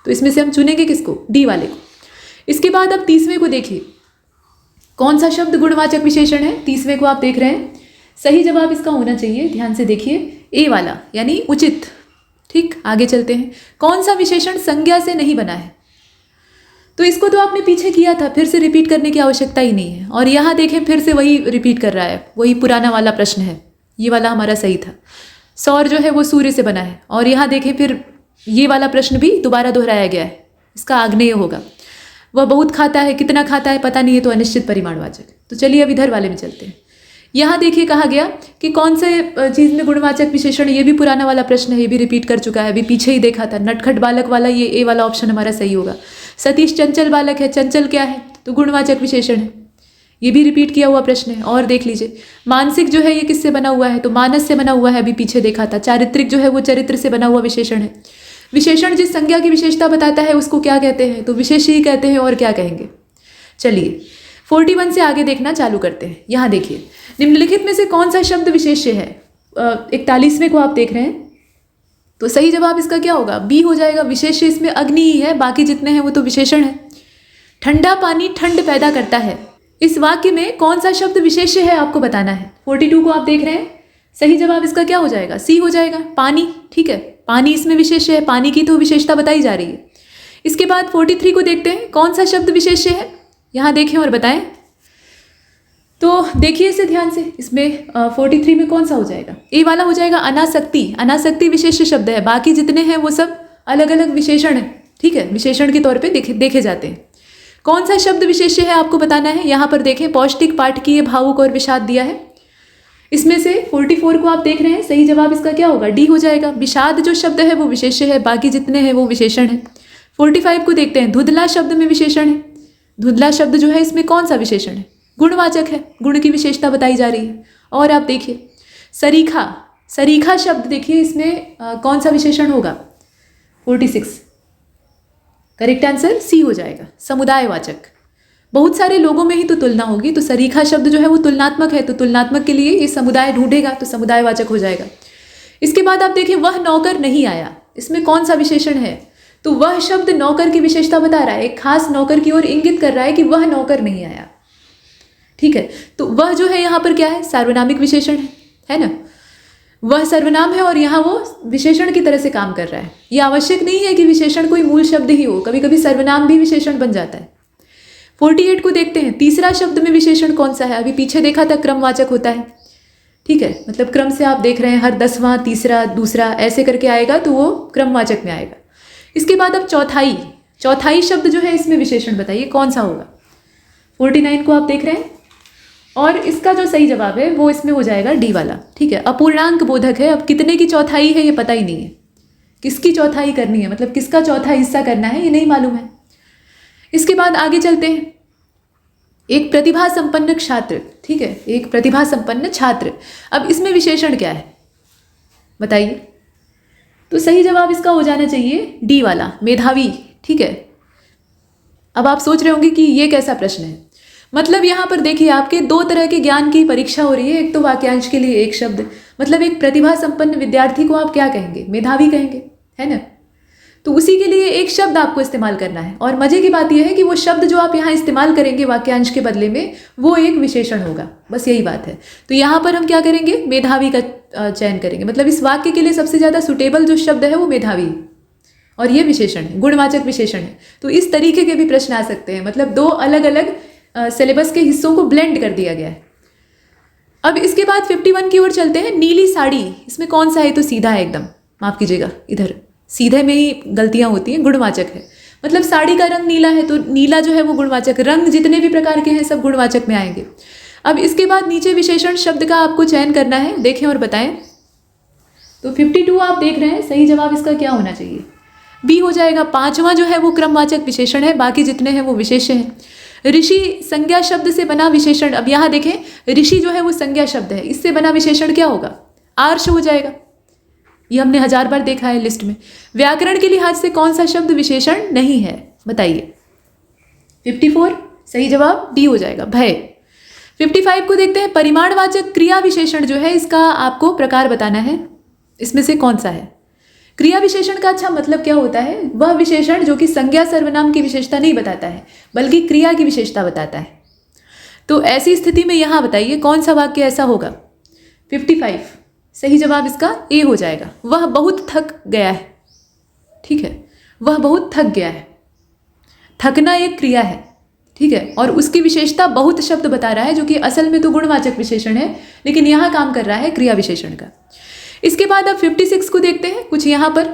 तो इसमें से हम चुनेंगे किसको? डी वाले को। इसके बाद अब 30वें को देखिए, कौन सा शब्द गुणवाचक विशेषण है? 30वें को आप देख रहे हैं, सही जवाब इसका होना चाहिए, ध्यान से देखिए, ए वाला, यानी उचित। ठीक, आगे चलते हैं। कौन सा विशेषण संज्ञा से नहीं बना है? तो इसको तो आपने पीछे किया था, फिर से रिपीट करने की आवश्यकता ही नहीं है। और यहाँ देखें, फिर से वही रिपीट कर रहा है, वही पुराना वाला प्रश्न है। ये वाला हमारा सही था, सौर जो है वो सूर्य से बना है। और यहाँ देखें, फिर ये वाला प्रश्न भी दोबारा दोहराया गया है, इसका आग्नेय होगा। वह बहुत खाता है, कितना खाता है पता नहीं है, तो अनिश्चित परिमाणवाचक। तो चलिए अब इधर वाले में चलते हैं। यहाँ देखिए कहा गया कि कौन से चीज़ में गुणवाचक विशेषण, ये भी पुराना वाला प्रश्न है, ये भी रिपीट कर चुका है, अभी पीछे ही देखा था। नटखट बालक वाला, ये ए वाला ऑप्शन हमारा सही होगा। सतीश चंचल बालक है, चंचल क्या है? तो गुणवाचक विशेषण है, ये भी रिपीट किया हुआ प्रश्न है। और देख लीजिए, मानसिक जो है ये किससे बना हुआ है? तो मानस से बना हुआ है, अभी पीछे देखा था। चारित्रिक जो है वो चरित्र से बना हुआ विशेषण है। विशेषण जिस संज्ञा की विशेषता बताता है उसको क्या कहते हैं? तो विशेष ही कहते हैं, और क्या कहेंगे। चलिए 41 से आगे देखना चालू करते हैं। यहाँ देखिए, निम्नलिखित में से कौन सा शब्द विशेष्य है? 41वें को आप देख रहे हैं, तो सही जवाब इसका क्या होगा? बी हो जाएगा। विशेष्य इसमें अग्नि ही है, बाकी जितने हैं वो तो विशेषण है। ठंडा पानी ठंड पैदा करता है, इस वाक्य में कौन सा शब्द विशेष्य है आपको बताना है। 42 को आप देख रहे हैं, सही जवाब इसका क्या हो जाएगा? सी हो जाएगा, पानी। ठीक है, पानी इसमें विशेष्य है, पानी की तो विशेषता बताई जा रही है। इसके बाद 43 को देखते हैं, कौन सा शब्द विशेष्य है, यहाँ देखें और बताएं। तो देखिए इसे ध्यान से, इसमें 43 में कौन सा हो जाएगा? ए वाला हो जाएगा, अनासक्ति। अनासक्ति विशेष्य शब्द है, बाकी जितने हैं वो सब अलग अलग विशेषण है। ठीक है, विशेषण के तौर पे देखे जाते हैं। कौन सा शब्द विशेष्य है आपको बताना है। यहाँ पर देखें, पौष्टिक, पाठकीय, भावुक और विषाद दिया है। इसमें से 44 को आप देख रहे हैं, सही जवाब इसका क्या होगा? डी हो जाएगा। विषाद जो शब्द है वो विशेष्य है, बाकी जितने हैं वो विशेषण है। 45 को देखते हैं, धुंधला शब्द में विशेषण है। धुंधला शब्द जो है इसमें कौन सा विशेषण है? गुणवाचक है, गुण की विशेषता बताई जा रही है। और आप देखिए सरीखा, सरीखा शब्द देखिए इसमें कौन सा विशेषण होगा? 46, करेक्ट आंसर सी हो जाएगा, समुदायवाचक। बहुत सारे लोगों में ही तो तुलना होगी, तो सरीखा शब्द जो है वो तुलनात्मक है, तो तुलनात्मक के लिए ये समुदाय ढूंढेगा, तो समुदायवाचक हो जाएगा। इसके बाद आप देखिए, वह नौकर नहीं आया, इसमें कौन सा विशेषण है? तो वह शब्द नौकर की विशेषता बता रहा है, एक खास नौकर की ओर इंगित कर रहा है कि वह नौकर नहीं आया। ठीक है, तो वह जो है यहाँ पर क्या है? सार्वनामिक विशेषण है ना। वह सर्वनाम है और यहाँ वो विशेषण की तरह से काम कर रहा है। ये आवश्यक नहीं है कि विशेषण कोई मूल शब्द ही हो, कभी कभी सर्वनाम भी विशेषण बन जाता है। 48 को देखते हैं, तीसरा शब्द में विशेषण कौन सा है? अभी पीछे देखा था क्रमवाचक होता है। ठीक है, मतलब क्रम से आप देख रहे हैं, हर 10वां, तीसरा, दूसरा ऐसे करके आएगा तो वो क्रमवाचक में आएगा। इसके बाद अब चौथाई, चौथाई शब्द जो है इसमें विशेषण बताइए कौन सा होगा। 49 को आप देख रहे हैं, और इसका जो सही जवाब है वो इसमें हो जाएगा डी वाला। ठीक है, अपूर्णांक बोधक है। अब कितने की चौथाई है ये पता ही नहीं है, किसकी चौथाई करनी है, मतलब किसका चौथा हिस्सा करना है ये नहीं मालूम है। इसके बाद आगे चलते हैं, एक प्रतिभा संपन्न छात्र। ठीक है, एक प्रतिभा संपन्न छात्र। अब इसमें विशेषण क्या है बताइए। तो सही जवाब इसका हो जाना चाहिए डी वाला, मेधावी। ठीक है, अब आप सोच रहे होंगे कि ये कैसा प्रश्न है। मतलब यहाँ पर देखिए, आपके दो तरह के ज्ञान की परीक्षा हो रही है। एक तो वाक्यांश के लिए एक शब्द, मतलब एक प्रतिभा संपन्न विद्यार्थी को आप क्या कहेंगे? मेधावी कहेंगे, है ना। तो उसी के लिए एक शब्द आपको इस्तेमाल करना है, और मजे की बात यह है कि वो शब्द जो आप यहाँ इस्तेमाल करेंगे वाक्यांश के बदले में, वो एक विशेषण होगा। बस यही बात है। तो यहाँ पर हम क्या करेंगे? मेधावी का चयन करेंगे। मतलब इस वाक्य के लिए सबसे ज़्यादा सुटेबल जो शब्द है वो मेधावी, और ये विशेषण है, गुणवाचक विशेषण है। तो इस तरीके के भी प्रश्न आ सकते हैं, मतलब दो अलग अलग सिलेबस के हिस्सों को ब्लेंड कर दिया गया है। अब इसके बाद 51 की ओर चलते हैं। नीली साड़ी, इसमें कौन सा है? तो सीधा है एकदम, माफ कीजिएगा, इधर सीधे में ही गलतियां होती हैं, गुणवाचक है। मतलब साड़ी का रंग नीला है, तो नीला जो है वो गुणवाचक। रंग जितने भी प्रकार के हैं सब गुणवाचक में आएंगे। अब इसके बाद नीचे विशेषण शब्द का आपको चयन करना है, देखें और बताएं। तो 52 आप देख रहे हैं, सही जवाब इसका क्या होना चाहिए? बी हो जाएगा। पांचवा जो है वो क्रमवाचक विशेषण है, बाकी जितने हैं वो विशेष्य हैं। ऋषि संज्ञा शब्द से बना विशेषण। अब यहाँ देखें, ऋषि जो है वो संज्ञा शब्द है, इससे बना विशेषण क्या होगा? आर्ष हो जाएगा। ये हमने 1000 बार देखा है लिस्ट में। व्याकरण के लिहाज से कौन सा शब्द विशेषण नहीं है, बताइए। 54 सही जवाब डी हो जाएगा, भय। 55 को देखते हैं, परिमाणवाचक क्रिया विशेषण जो है इसका आपको प्रकार बताना है, इसमें से कौन सा है। क्रिया विशेषण का अच्छा मतलब क्या होता है, वह विशेषण जो कि संज्ञा सर्वनाम की विशेषता नहीं बताता है बल्कि क्रिया की विशेषता बताता है। तो ऐसी स्थिति में यहाँ बताइए कौन सा वाक्य ऐसा होगा। 55 सही जवाब इसका ए हो जाएगा, वह बहुत थक गया है। ठीक है, वह बहुत थक गया है। थकना एक क्रिया है, ठीक है, और उसकी विशेषता बहुत शब्द बता रहा है जो कि असल में तो गुणवाचक विशेषण है लेकिन यहाँ काम कर रहा है क्रिया विशेषण का। इसके बाद अब 56 को देखते हैं, कुछ यहाँ पर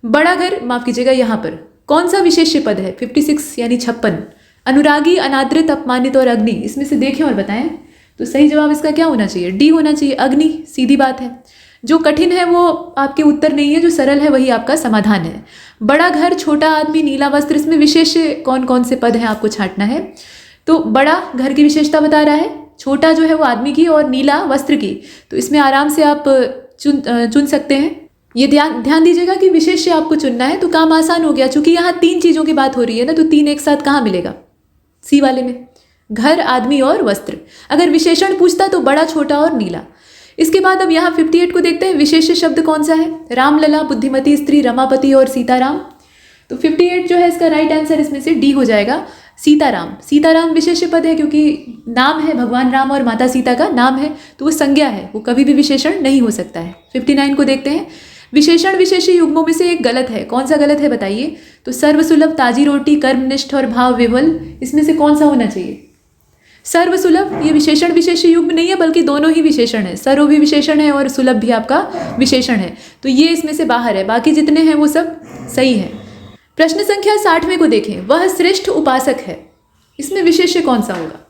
बड़ा घर, माफ कीजिएगा, यहाँ पर कौन सा विशेष्य पद है। 56 यानी 56, अनुरागी, अनादृत, अपमानित और अग्नि, इसमें से देखें और बताएं। तो सही जवाब इसका क्या होना चाहिए, डी होना चाहिए, अग्नि। सीधी बात है, जो कठिन है वो आपके उत्तर नहीं है, जो सरल है वही आपका समाधान है। बड़ा घर, छोटा आदमी, नीला वस्त्र, इसमें विशेष्य कौन कौन से पद हैं आपको छांटना है। तो बड़ा घर की विशेषता बता रहा है, छोटा जो है वो आदमी की और नीला वस्त्र की, तो इसमें आराम से आप चुन सकते हैं। ये ध्यान दीजिएगा कि विशेष्य आपको चुनना है तो काम आसान हो गया, चूंकि यहाँ 3 चीज़ों की बात हो रही है ना, तो 3 एक साथ कहाँ मिलेगा, सी वाले में, घर, आदमी और वस्त्र। अगर विशेषण पूछता तो बड़ा, छोटा और नीला। इसके बाद अब यहाँ 58 को देखते हैं, विशेष्य शब्द कौन सा है। रामलला, बुद्धिमती स्त्री, रमापति और सीताराम। तो 58 जो है इसका राइट आंसर इसमें से डी हो जाएगा, सीताराम। सीताराम विशेष्य पद है क्योंकि नाम है, भगवान राम और माता सीता का नाम है, तो वो संज्ञा है, वो कभी भी विशेषण नहीं हो सकता है। 59 को देखते हैं, विशेषण विशेष्य युग्मों में से एक गलत है, कौन सा गलत है बताइए। तो सर्वसुलभ, ताजी रोटी, कर्मनिष्ठ और भाव विवल, इसमें से कौन सा होना चाहिए। सर्वसुलभ ये विशेषण विशेष्य युग्म नहीं है बल्कि दोनों ही विशेषण है, सर्व भी विशेषण है और सुलभ भी आपका विशेषण है, तो ये इसमें से बाहर है, बाकी जितने हैं वो सब सही है। प्रश्न संख्या 60वें को देखें, वह श्रेष्ठ उपासक है, इसमें विशेष्य कौन सा होगा।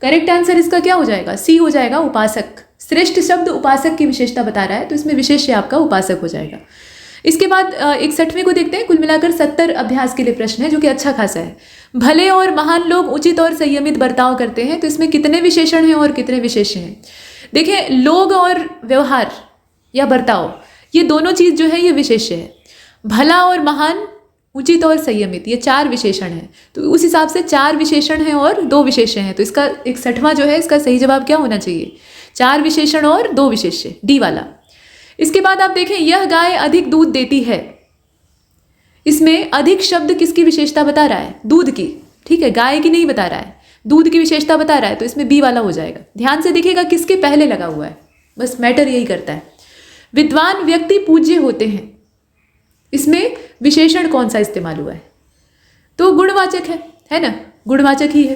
करेक्ट आंसर इसका क्या हो जाएगा, सी हो जाएगा, उपासक। श्रेष्ठ शब्द उपासक की विशेषता बता रहा है तो इसमें विशेष्य आपका उपासक हो जाएगा। इसके बाद 61वें को देखते हैं, कुल मिलाकर 70 अभ्यास के लिए प्रश्न है जो कि अच्छा खासा है। भले और महान लोग उचित और संयमित बर्ताव करते हैं, तो इसमें कितने विशेषण हैं और कितने विशेष्य हैं। देखिए, लोग और व्यवहार या बर्ताव, ये दोनों चीज़ जो है ये विशेष्य है। भला और महान, उचित और संयमित, ये 4 विशेषण हैं, तो उस हिसाब से 4 विशेषण हैं और 2 विशेष्य हैं, तो इसका 61वां जो है इसका सही जवाब क्या होना चाहिए, 4 विशेषण और 2 विशेष्य, डी वाला। इसके बाद आप देखें, यह गाय अधिक दूध देती है, इसमें अधिक शब्द किसकी विशेषता बता रहा है, दूध की। ठीक है, गाय की नहीं बता रहा है, दूध की विशेषता बता रहा है, तो इसमें बी वाला हो जाएगा। ध्यान से देखिएगा किसके पहले लगा हुआ है, बस मैटर यही करता है। विद्वान व्यक्ति पूज्य होते हैं, इसमें विशेषण कौन सा इस्तेमाल हुआ है, तो गुणवाचक है ना, गुणवाचक ही है।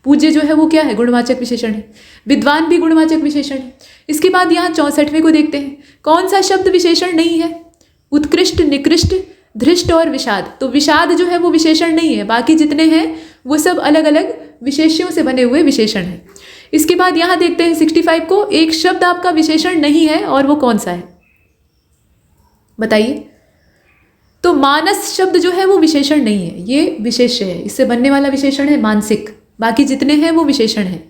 पूज्य जो है वो क्या है, गुणवाचक विशेषण है। विद्वान भी गुणवाचक विशेषण है। इसके बाद यहाँ 64वें को देखते हैं, कौन सा शब्द विशेषण नहीं है। उत्कृष्ट, निकृष्ट, धृष्ट और विषाद। तो विषाद जो है वो विशेषण नहीं है, बाकी जितने हैं वो सब अलग अलग विशेष्यों से बने हुए विशेषण हैं। इसके बाद यहाँ देखते हैं 65 को, एक शब्द आपका विशेषण नहीं है और वो कौन सा है बताइए। तो मानस शब्द जो है वो विशेषण नहीं है, ये विशेष्य है, इससे बनने वाला विशेषण है मानसिक, बाकी जितने हैं वो विशेषण हैं।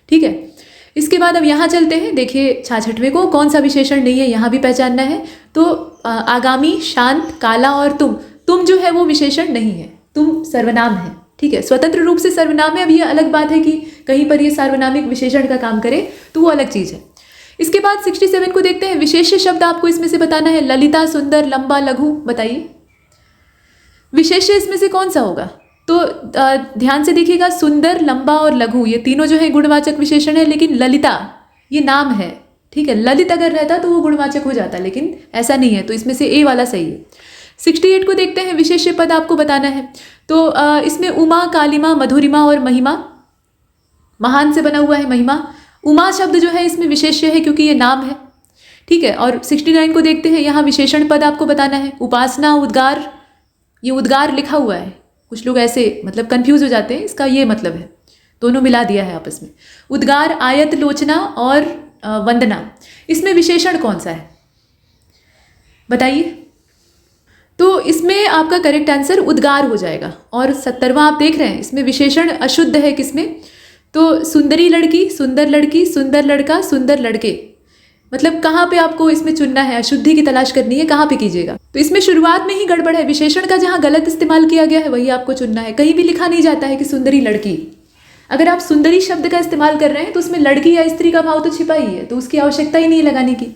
ठीक है, इसके बाद अब यहाँ चलते हैं, देखिए 66वें को, कौन सा विशेषण नहीं है यहाँ भी पहचानना है। तो आगामी, शांत, काला और तुम जो है वो विशेषण नहीं है, तुम सर्वनाम है। ठीक है, स्वतंत्र रूप से सर्वनाम है। अब ये अलग बात है कि कहीं पर ये सार्वनामिक विशेषण का काम करे तो वो अलग चीज़ है। इसके बाद 67 को देखते हैं, विशेष्य शब्द आपको इसमें से बताना है। ललिता, सुंदर, लंबा, लघु, बताइए विशेष्य इसमें से कौन सा होगा। तो ध्यान से देखिएगा, सुंदर, लंबा और लघु ये तीनों जो है गुणवाचक विशेषण है, लेकिन ललिता ये नाम है। ठीक है, ललित अगर रहता तो वो गुणवाचक हो जाता, लेकिन ऐसा नहीं है, तो इसमें से ए वाला सही है। 68 को देखते हैं, विशेष्य पद आपको बताना है। तो इसमें उमा, कालिमा, मधुरिमा और महिमा, महान से बना हुआ है महिमा। उमा शब्द जो है इसमें विशेष्य है क्योंकि ये नाम है। ठीक है, और 69 को देखते हैं, यहाँ विशेषण पद आपको बताना है। उपासना, उद्गार, ये उद्गार लिखा हुआ है, कुछ लोग ऐसे मतलब कंफ्यूज हो जाते हैं, इसका ये मतलब है, दोनों मिला दिया है आपस में। उद्गार, आयत, लोचना और वंदना, इसमें विशेषण कौन सा है बताइए। तो इसमें आपका करेक्ट आंसर उद्गार हो जाएगा। और 70वां आप देख रहे हैं, इसमें विशेषण अशुद्ध है किसमें, तो सुंदरी लड़की, सुंदर लड़की, सुंदर लड़का, सुंदर लड़के, मतलब कहाँ पे आपको इसमें चुनना है, अशुद्धि की तलाश करनी है, कहाँ पे कीजिएगा। तो इसमें शुरुआत में ही गड़बड़ है, विशेषण का जहाँ गलत इस्तेमाल किया गया है वही आपको चुनना है। कहीं भी लिखा नहीं जाता है कि सुंदरी लड़की। अगर आप सुंदरी शब्द का इस्तेमाल कर रहे हैं तो उसमें लड़की या स्त्री का भाव तो छिपा ही है, तो उसकी आवश्यकता ही नहीं लगाने की।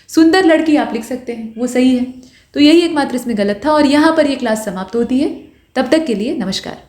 सुंदर लड़की आप लिख सकते हैं, वो सही है। तो यही एकमात्र इसमें गलत था और यहाँ पर ये क्लास समाप्त होती है। तब तक के लिए नमस्कार।